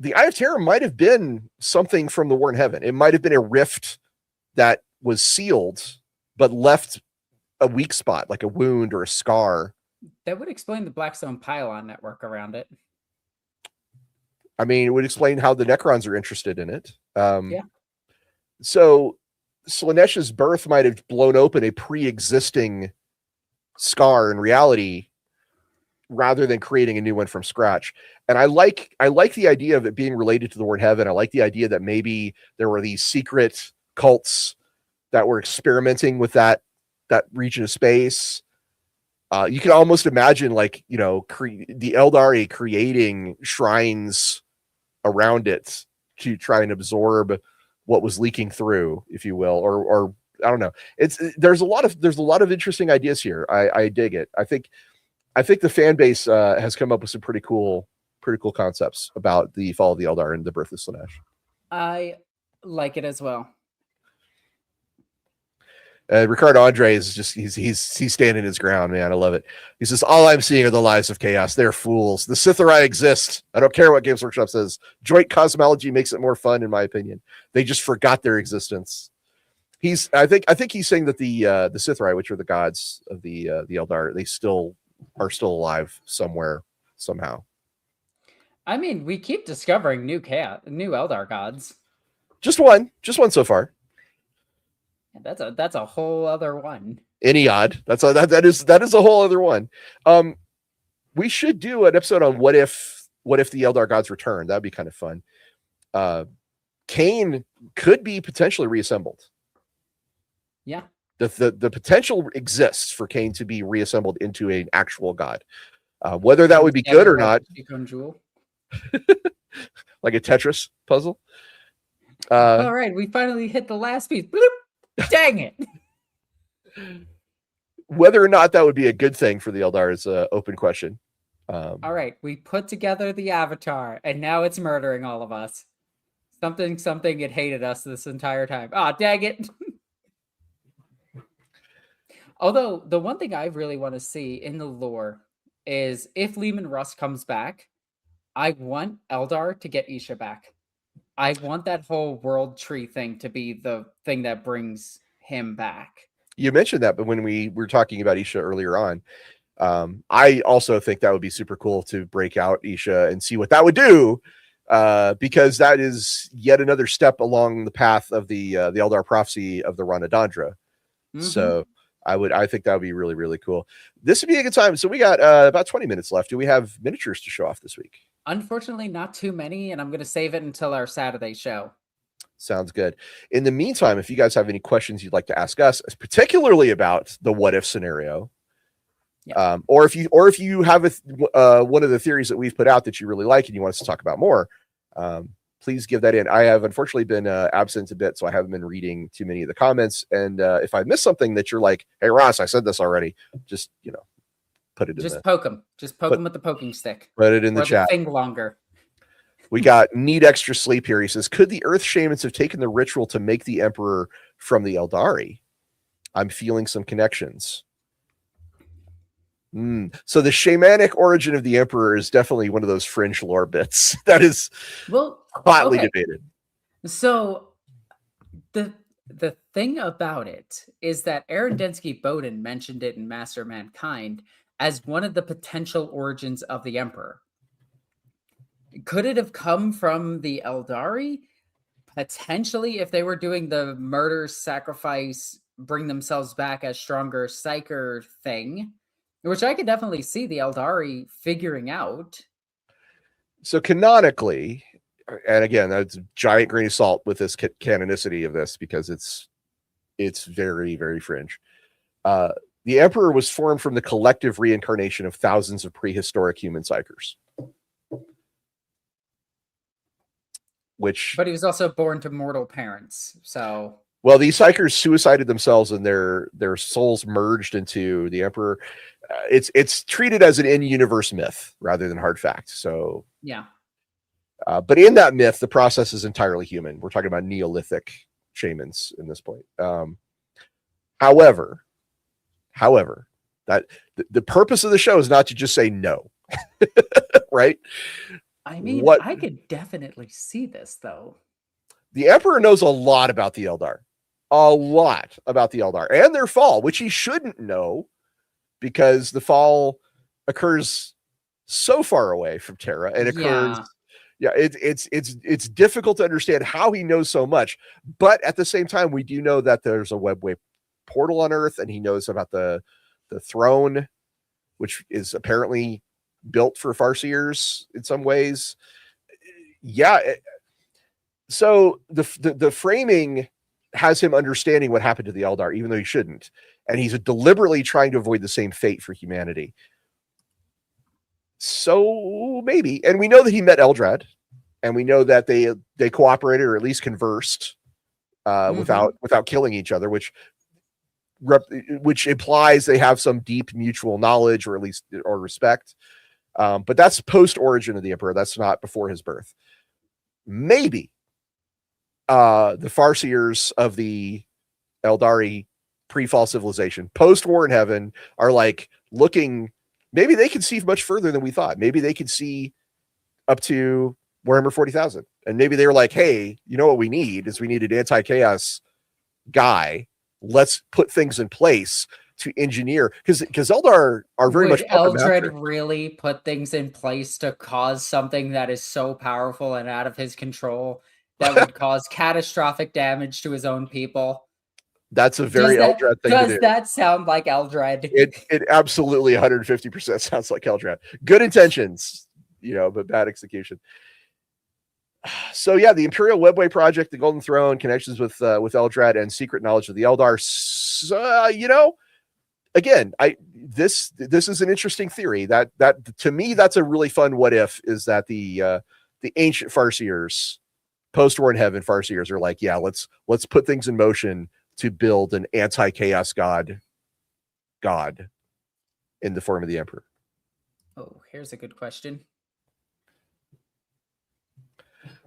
The Eye of Terror might have been something from the War in Heaven. It might have been a rift that was sealed, but left a weak spot, like a wound or a scar. That would explain the Blackstone pylon network around it. I mean, it would explain how the Necrons are interested in it. Yeah. So Slaanesh's birth might have blown open a pre-existing scar in reality, rather than creating a new one from scratch. And I like the idea of it being related to the word heaven. I like the idea that maybe there were these secret cults that were experimenting with that region of space. You can almost imagine, like, the Aeldari creating shrines around it to try and absorb what was leaking through, if you will, or I don't know. There's a lot of interesting ideas here. I dig it. I think the fan base has come up with some pretty cool concepts about the fall of the Eldar and the birth of Slaanesh. I like it as well. Ricardo Andre is just he's standing his ground, man. I love it. He says, "All I'm seeing are the lies of chaos. They're fools. The Sithari exist. I don't care what Games Workshop says. Joint cosmology makes it more fun, in my opinion. They just forgot their existence." I think he's saying that the Sithari, which are the gods of the Eldar, they are still alive somewhere, somehow. I mean, we keep discovering new Eldar gods. Just one so far. That's a whole other one. Eniod. That is a whole other one. We should do an episode on what if the Eldar gods return. That'd be kind of fun. Cain could be potentially reassembled. Yeah. The potential exists for Cain to be reassembled into an actual god. Whether that would be good or not, like a Tetris puzzle. All right, we finally hit the last piece. Bloop. Dang it! Whether or not that would be a good thing for the Eldar is an open question. All right, we put together the Avatar, and now it's murdering all of us. Something, it hated us this entire time. Ah, dang it! Although, the one thing I really want to see in the lore is if Leman Russ comes back, I want Eldar to get Isha back. I want that whole world tree thing to be the thing that brings him back. You mentioned that, but when we were talking about Isha earlier on, I also think that would be super cool to break out Isha and see what that would do, because that is yet another step along the path of the Eldar prophecy of the Ranadandra. Mm-hmm. So I think that would be really, really cool. This would be a good time. So we got about 20 minutes left. Do we have miniatures to show off this week? Unfortunately, not too many, and I'm going to save it until our Saturday show. Sounds good. In the meantime, if you guys have any questions you'd like to ask us, particularly about the what if scenario, yeah. Or if you have one of the theories that we've put out that you really like and you want us to talk about more, please give that in. I have unfortunately been absent a bit, so I haven't been reading too many of the comments. And if I missed something that you're like, "Hey Ross, I said this already," just put it in. Just poke them. Just poke them with the poking stick. Put it in the chat. Thing longer. We got need extra sleep here. He says, "Could the Earth Shamans have taken the ritual to make the Emperor from the Aeldari? I'm feeling some connections." So the shamanic origin of the Emperor is definitely one of those fringe lore bits that is hotly debated. So the thing about it is that Aaron Densky Bowden mentioned it in Master of Mankind as one of the potential origins of the Emperor. Could it have come from the Aeldari? Potentially, if they were doing the murder, sacrifice, bring themselves back as stronger psyker thing, which I could definitely see the Aeldari figuring out. So canonically, and again, that's a giant grain of salt with this canonicity of this, because it's very, very fringe. The Emperor was formed from the collective reincarnation of thousands of prehistoric human psykers. But he was also born to mortal parents, so... Well, these psykers suicided themselves and their souls merged into the Emperor. It's treated as an in-universe myth rather than hard fact. So Yeah. But in that myth, the process is entirely human. We're talking about Neolithic shamans in this point. However, that the purpose of the show is not to just say no, right? I mean, What I could definitely see this though. the Emperor knows a lot about the Eldar, and their fall, which he shouldn't know because the fall occurs so far away from Terra and occurs. Yeah. Yeah, it's difficult to understand how he knows so much, but at the same time, we do know that there's a webway portal on Earth, and he knows about the throne, which is apparently built for Farseers in some ways. Yeah, so the framing has him understanding what happened to the Eldar, even though he shouldn't, and he's deliberately trying to avoid the same fate for humanity. So maybe, and we know that he met Eldrad, and we know that they cooperated or at least conversed without killing each other, which implies they have some deep mutual knowledge or at least or respect. But that's post origin of the Emperor. That's not before his birth. Maybe the Farseers of the Aeldari pre-fall civilization, post-war in heaven, are like looking. Maybe they can see much further than we thought. Maybe they could see up to Warhammer 40,000. And maybe they were like, hey, you know what we need is we need an anti-chaos guy. Let's put things in place to engineer. Because Eldar are very much Eldred really put things in place to cause something that is so powerful and out of his control that would cause catastrophic damage to his own people? That's a very Eldred thing to do. Does that sound like Eldred? It absolutely 150% sounds like Eldred. Good intentions, but bad execution. So yeah, the Imperial Webway Project, the Golden Throne, connections with Eldred, and secret knowledge of the Eldar. Again, this is an interesting theory. That to me, that's a really fun what if, is that the ancient Farseers, post-war in heaven Farseers, are like, yeah, let's put things in motion to build an anti-chaos god in the form of the Emperor. Oh, here's a good question.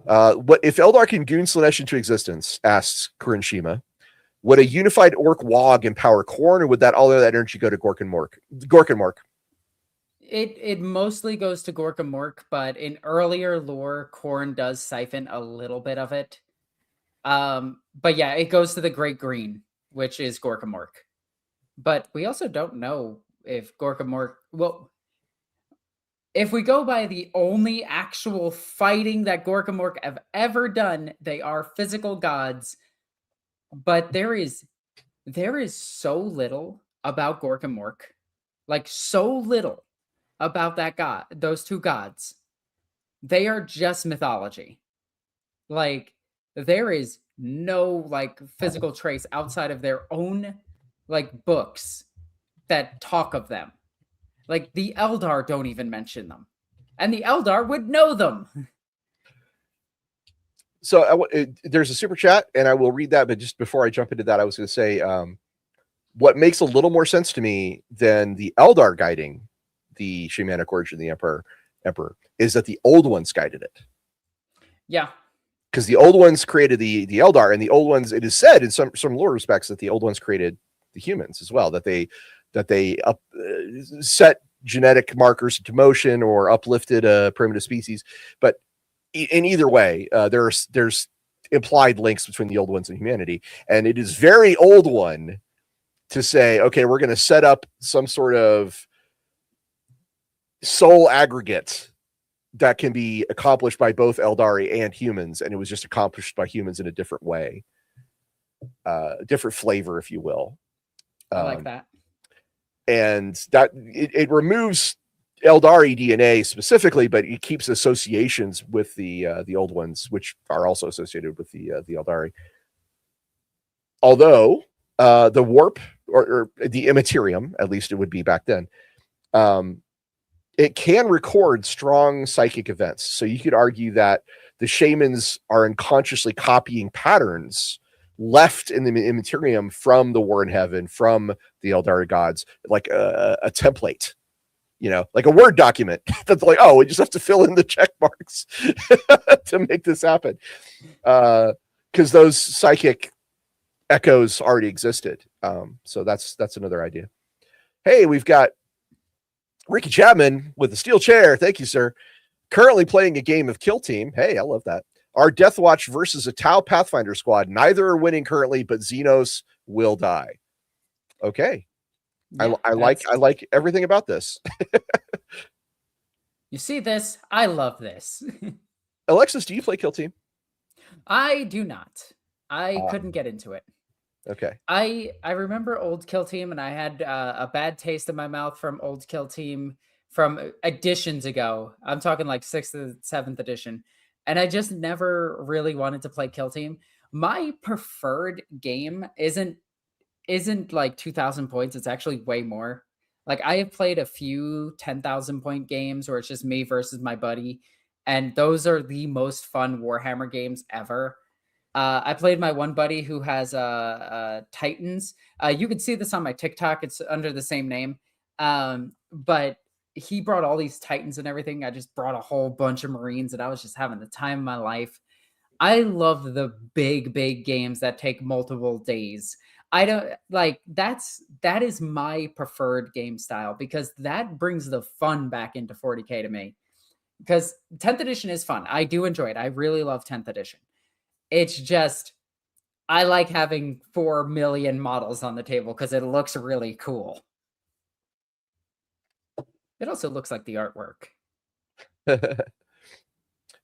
What if Eldar can goon Slaanesh into existence? Asks Kurenshima. Would a unified Orc Wog empower Khorne, or would all of that energy go to Gork and Mork? It mostly goes to Gork and Mork, but in earlier lore, Khorne does siphon a little bit of it. But yeah, it goes to the Great Green, which is Gork and Mork. But we also don't know if Gork and Mork. Well, if we go by the only actual fighting that Gork and Mork have ever done, they are physical gods. But there is so little about Gork and Mork, like so little about those two gods. They are just mythology. Like there is no like physical trace outside of their own like books that talk of them. Like the Eldar don't even mention them, and the Eldar would know them. So there's a super chat, and I will read that. But just before I jump into that, I was going to say what makes a little more sense to me than the Eldar guiding the shamanic origin of the Emperor is that the old ones guided it. Yeah, because the old ones created the Eldar, and the old ones, it is said in some lore respects that the old ones created the humans as well. That they set genetic markers into motion or uplifted a primitive species, but in either way, there's implied links between the old ones and humanity, and it is very old one to say, okay, we're going to set up some sort of soul aggregate that can be accomplished by both Aeldari and humans, and it was just accomplished by humans in a different way, different flavor, if you will. I like that, and that it removes Aeldari DNA specifically, but it keeps associations with the old ones, which are also associated with the Aeldari. Although the warp or the immaterium, at least it would be back then, it can record strong psychic events. So you could argue that the shamans are unconsciously copying patterns left in the immaterium from the War in Heaven, from the Aeldari gods, like a template. like a Word document that's like, oh, we just have to fill in the check marks to make this happen. Because those psychic echoes already existed. So that's another idea. Hey, we've got Ricky Chapman with the steel chair. Thank you, sir. Currently playing a game of Kill Team. Hey, I love that. Our Death Watch versus a Tau Pathfinder squad. Neither are winning currently, but Xenos will die. Okay. Yeah, I like everything about this. You see this? I love this. Alexis, do you play Kill Team? I do not. I couldn't get into it. Okay. I remember old Kill Team, and I had a bad taste in my mouth from old Kill Team from editions ago. I'm talking like 6th or 7th edition. And I just never really wanted to play Kill Team. My preferred game isn't like 2,000 points. It's actually way more. Like, I have played a few 10,000 point games where it's just me versus my buddy. And those are the most fun Warhammer games ever. I played my one buddy who has Titans. You can see this on my TikTok. It's under the same name. But he brought all these Titans and everything. I just brought a whole bunch of Marines, and I was just having the time of my life. I love the big games that take multiple days. I don't like that is my preferred game style, because that brings the fun back into 40K to me. Because 10th edition is fun. I do enjoy it. I really love 10th edition. It's just, I like having 4 million models on the table because it looks really cool. It also looks like the artwork.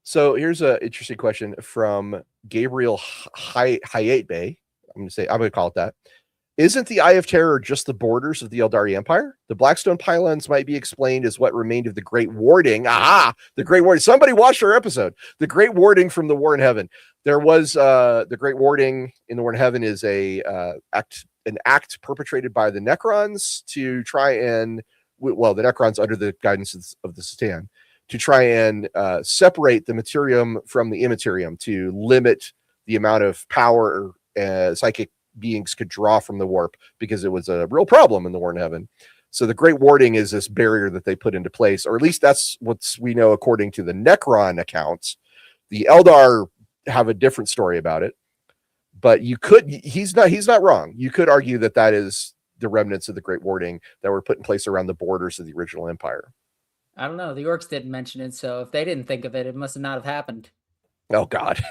So here's an interesting question from Gabriel Hayate Bay. I'm going to call it that. Isn't the Eye of Terror just the borders of the Aeldari Empire? The Blackstone pylons might be explained as what remained of the Great Warding. Aha! The Great Warding. Somebody watched our episode. The Great Warding from the War in Heaven. There was the Great Warding in the War in Heaven is an act perpetrated by the Necrons to try and, well, the Necrons under the guidance of the Satan, to try and separate the materium from the immaterium to limit the amount of power psychic beings could draw from the warp, because it was a real problem in the War in Heaven. So the Great Warding is this barrier that they put into place, or at least that's what we know according to the Necron accounts. The Eldar have a different story about it, but he's not wrong. You could argue that is the remnants of the Great Warding that were put in place around the borders of the original empire. I don't know. The orcs didn't mention it, so if they didn't think of it, it must not have happened. Oh, God.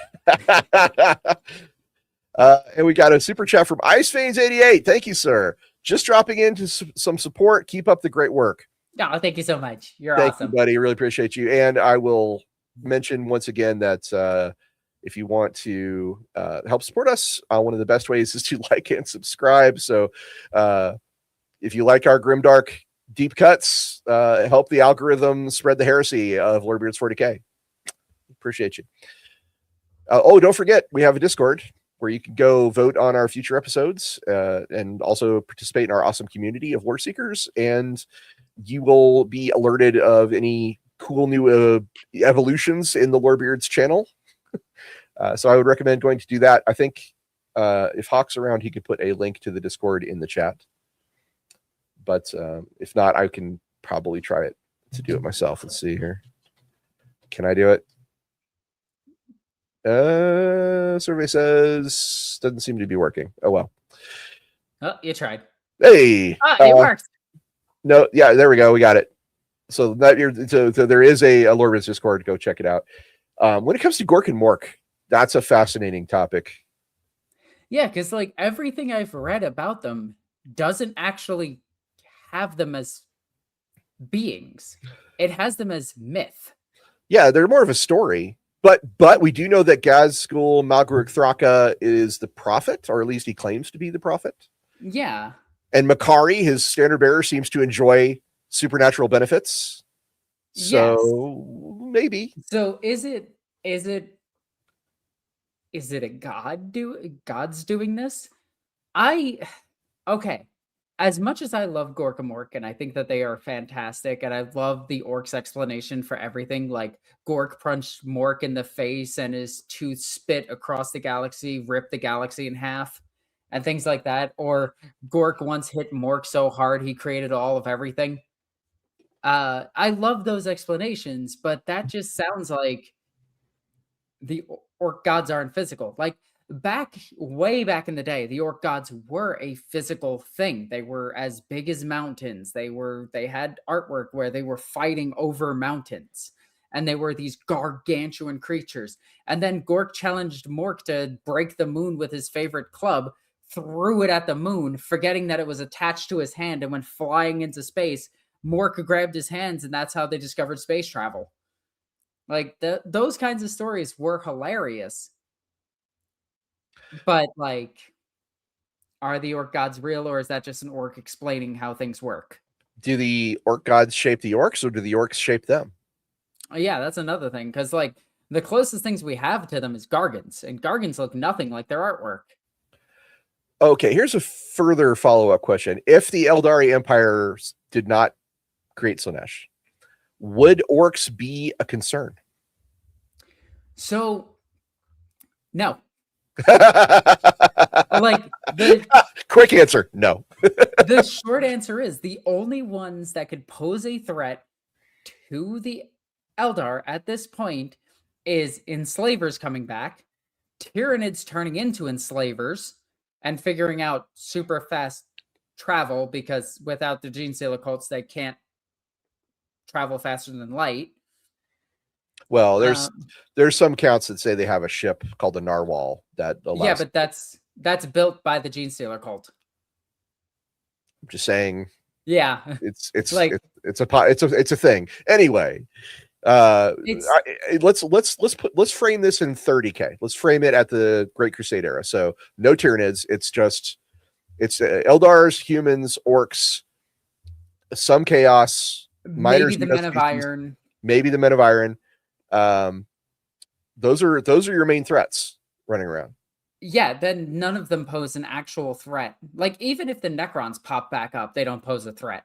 And we got a super chat from IceFanes88. Thank you, sir. Just dropping into some support. Keep up the great work. Oh, thank you so much. You're awesome. Thank you, buddy. Really appreciate you. And I will mention once again that if you want to help support us, one of the best ways is to like and subscribe. So if you like our grimdark deep cuts, help the algorithm spread the heresy of Lorebeards 40K. Appreciate you. Don't forget, we have a Discord where you can go vote on our future episodes and also participate in our awesome community of lore seekers. And you will be alerted of any cool new evolutions in the Lorebeards channel. So I would recommend going to do that. I think if Hawk's around, he could put a link to the Discord in the chat. But if not, I can probably try it to do it myself. Let's see here. Can I do it? Survey says doesn't seem to be working. Oh well. Oh, you tried. Hey, it works. No, yeah, there we go. We got it. So there is a Lorebeards Discord. Go check it out. When it comes to Gork and Mork, that's a fascinating topic. Yeah, because like everything I've read about them doesn't actually have them as beings. It has them as myth. Yeah, they're more of a story. But we do know that Gazgul Malgruk Thraka is the prophet, or at least he claims to be the prophet. Yeah. And Makari, his standard bearer, seems to enjoy supernatural benefits. So yes. Maybe. So is it a God's doing this? Okay. As much as I love Gork and Mork, and I think that they are fantastic, and I love the orc's explanation for everything, like Gork punched Mork in the face and his tooth spit across the galaxy, ripped the galaxy in half, and things like that. Or Gork once hit Mork so hard he created all of everything. I love those explanations, but that just sounds like the orc gods aren't physical. Like way back in the day, the orc gods were a physical thing. They were as big as mountains. They had artwork where they were fighting over mountains. And they were these gargantuan creatures. And then Gork challenged Mork to break the moon with his favorite club, threw it at the moon, forgetting that it was attached to his hand, and went flying into space. Mork grabbed his hands, and that's how they discovered space travel. Like those kinds of stories were hilarious. But like, are the orc gods real, or is that just an orc explaining how things work? Do the orc gods shape the orcs, or do the orcs shape them? Yeah, that's another thing. Because like the closest things we have to them is Gargants, and Gargants look nothing like their artwork. Okay, here's a further follow-up question. If the Aeldari Empire did not create Slaanesh, would orcs be a concern? So, no. Like the quick answer, no. The short answer is the only ones that could pose a threat to the Eldar at this point is enslavers coming back, Tyranids turning into enslavers, and figuring out super fast travel, because without the gene stealer cults, they can't travel faster than light. Well, there's some counts that say they have a ship called the Narwhal that allows. Yeah, but that's built by the gene stealer cult. I'm just saying. Yeah, it's a thing. Anyway, let's frame this in 30K. Let's frame it at the Great Crusade era. So no Tyranids. It's Eldars, humans, orcs, some chaos, maybe the Men of Iron. Maybe the Men of Iron. Those are your main threats running around. Yeah, then none of them pose an actual threat. Like, even if the Necrons pop back up, they don't pose a threat.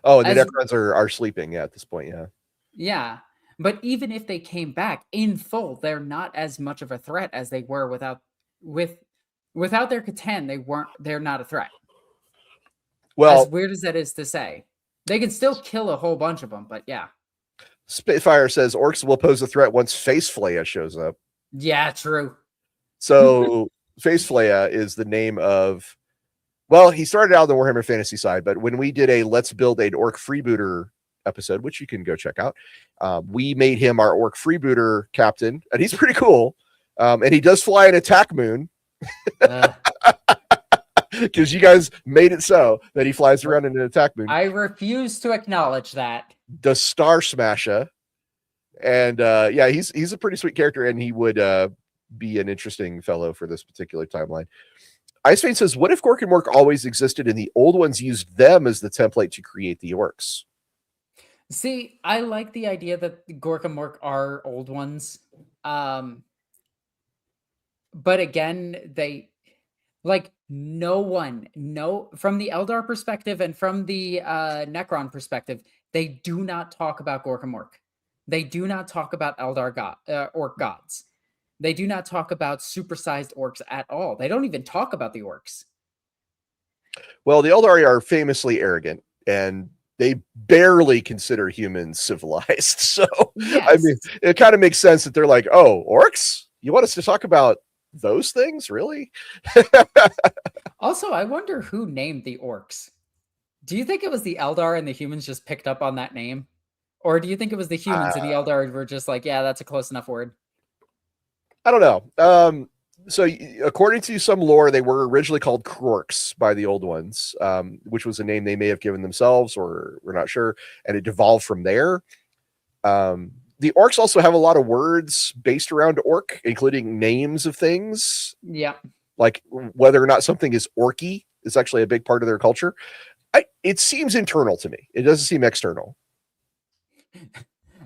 Oh, and the Necrons are sleeping, at this point, yeah. Yeah, but even if they came back in full, they're not as much of a threat as they were without their Catan. They're not a threat. Well, as weird as that is to say, they can still kill a whole bunch of them, but yeah. Spitfire says orcs will pose a threat once Face Flaya shows up. Yeah, true. So Face Flaya is the name of, well, he started out on the Warhammer Fantasy side, but when we did a Let's Build an Orc Freebooter episode, which you can go check out, we made him our Orc Freebooter captain, and he's pretty cool. And he does fly an attack moon. Because you guys made it so that he flies around in an attack moon. I refuse to acknowledge that. The Star Smasher. And yeah, he's a pretty sweet character, and he would be an interesting fellow for this particular timeline. Icevein says, what if Gork and Mork always existed and the old ones used them as the template to create the orcs? See, I like the idea that Gork and Mork are old ones. But again, from the Eldar perspective and from the Necron perspective, they do not talk about Gork and Mork. They do not talk about Eldar orc gods. They do not talk about supersized orcs at all. They don't even talk about the orcs. Well, the Eldari are famously arrogant, and they barely consider humans civilized. So, yes. I mean, it kind of makes sense that they're like, oh, orcs? You want us to talk about those things? Really? Also, I wonder who named the orcs. Do you think it was the Eldar and the humans just picked up on that name? Or do you think it was the humans and the Eldar were just like, yeah, that's a close enough word? I don't know. So according to some lore, they were originally called Krorks by the old ones, which was a name they may have given themselves, or we're not sure. And it devolved from there. The orcs also have a lot of words based around orc, including names of things. Yeah. Like whether or not something is orky is actually a big part of their culture. It seems internal to me. It doesn't seem external.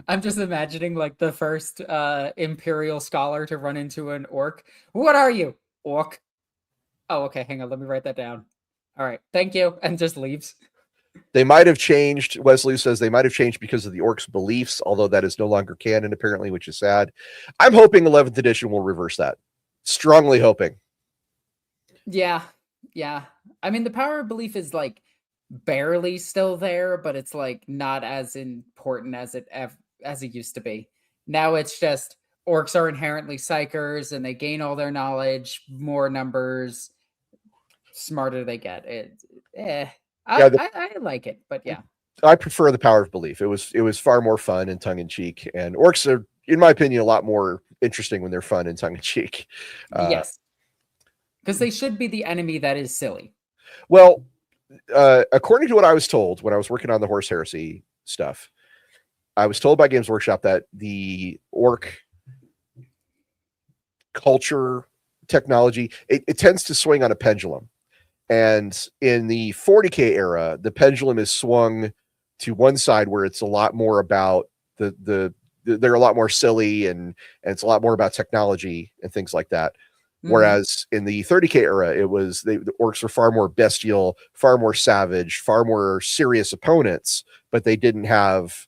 I'm just imagining like the first Imperial scholar to run into an orc. What are you? Orc. Oh, okay. Hang on. Let me write that down. All right. Thank you. And just leaves. They might have changed. Wesley says they might have changed because of the orcs' beliefs, although that is no longer canon, apparently, which is sad. I'm hoping 11th edition will reverse that. Strongly hoping. Yeah. Yeah. I mean, the power of belief is like barely still there, but it's like not as important as it used to be. Now it's just orcs are inherently psychers and they gain all their knowledge, more numbers, smarter they get. Yeah, I like it, but yeah. I prefer the power of belief. It was far more fun and tongue in cheek, and orcs are, in my opinion, a lot more interesting when they're fun and tongue in cheek. Yes. Because they should be the enemy that is silly. Well, according to what I was told when I was working on the Horse Heresy stuff, I was told by Games Workshop that the orc culture technology, it tends to swing on a pendulum. And in the 40K era, the pendulum is swung to one side where it's a lot more about they're a lot more silly, and it's a lot more about technology and things like that. Whereas in the 30K era, the orcs were far more bestial, far more savage, far more serious opponents, but they didn't have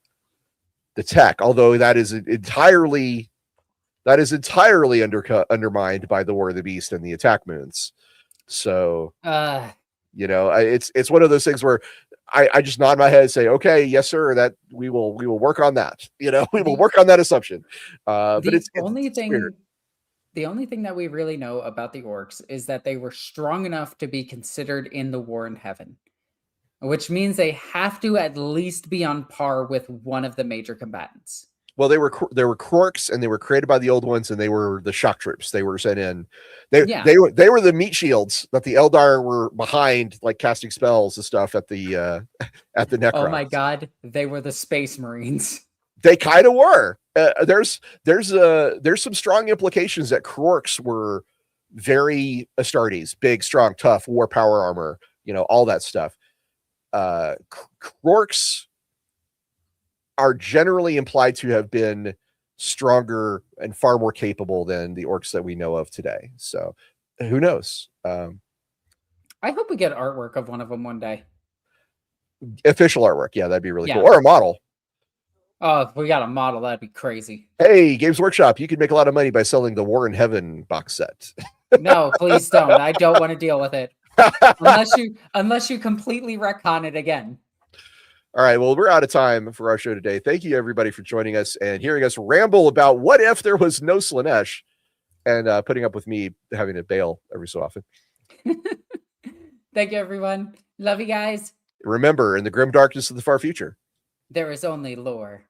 the tech. Although that is entirely undermined by the War of the Beast and the attack moons. So it's one of those things where I just nod my head and say, okay, yes, sir, that we will work on that. We will work on that assumption. But it's weird. The only thing that we really know about the orcs is that they were strong enough to be considered in the War in Heaven, which means they have to at least be on par with one of the major combatants. Well, they were Krorks, and they were created by the old ones, and they were the shock troops. They were sent in. They were the meat shields that the Eldar were behind, like casting spells and stuff at the Necrons. Oh my god, they were the Space Marines. They kind of were. There's some strong implications that Krorks were very Astartes, big, strong, tough, war power armor, all that stuff. Krorks are generally implied to have been stronger and far more capable than the orcs that we know of today. So who knows? I hope we get artwork of one of them one day. Official artwork. Yeah, that'd be really cool. Or a model. Oh, if we got a model, that'd be crazy. Hey, Games Workshop, you can make a lot of money by selling the War in Heaven box set. No, please don't. I don't want to deal with it. Unless you completely retcon it again. All right, well, we're out of time for our show today. Thank you, everybody, for joining us and hearing us ramble about what if there was no Slaanesh, and putting up with me having to bail every so often. Thank you, everyone. Love you guys. Remember, in the grim darkness of the far future, there is only lore.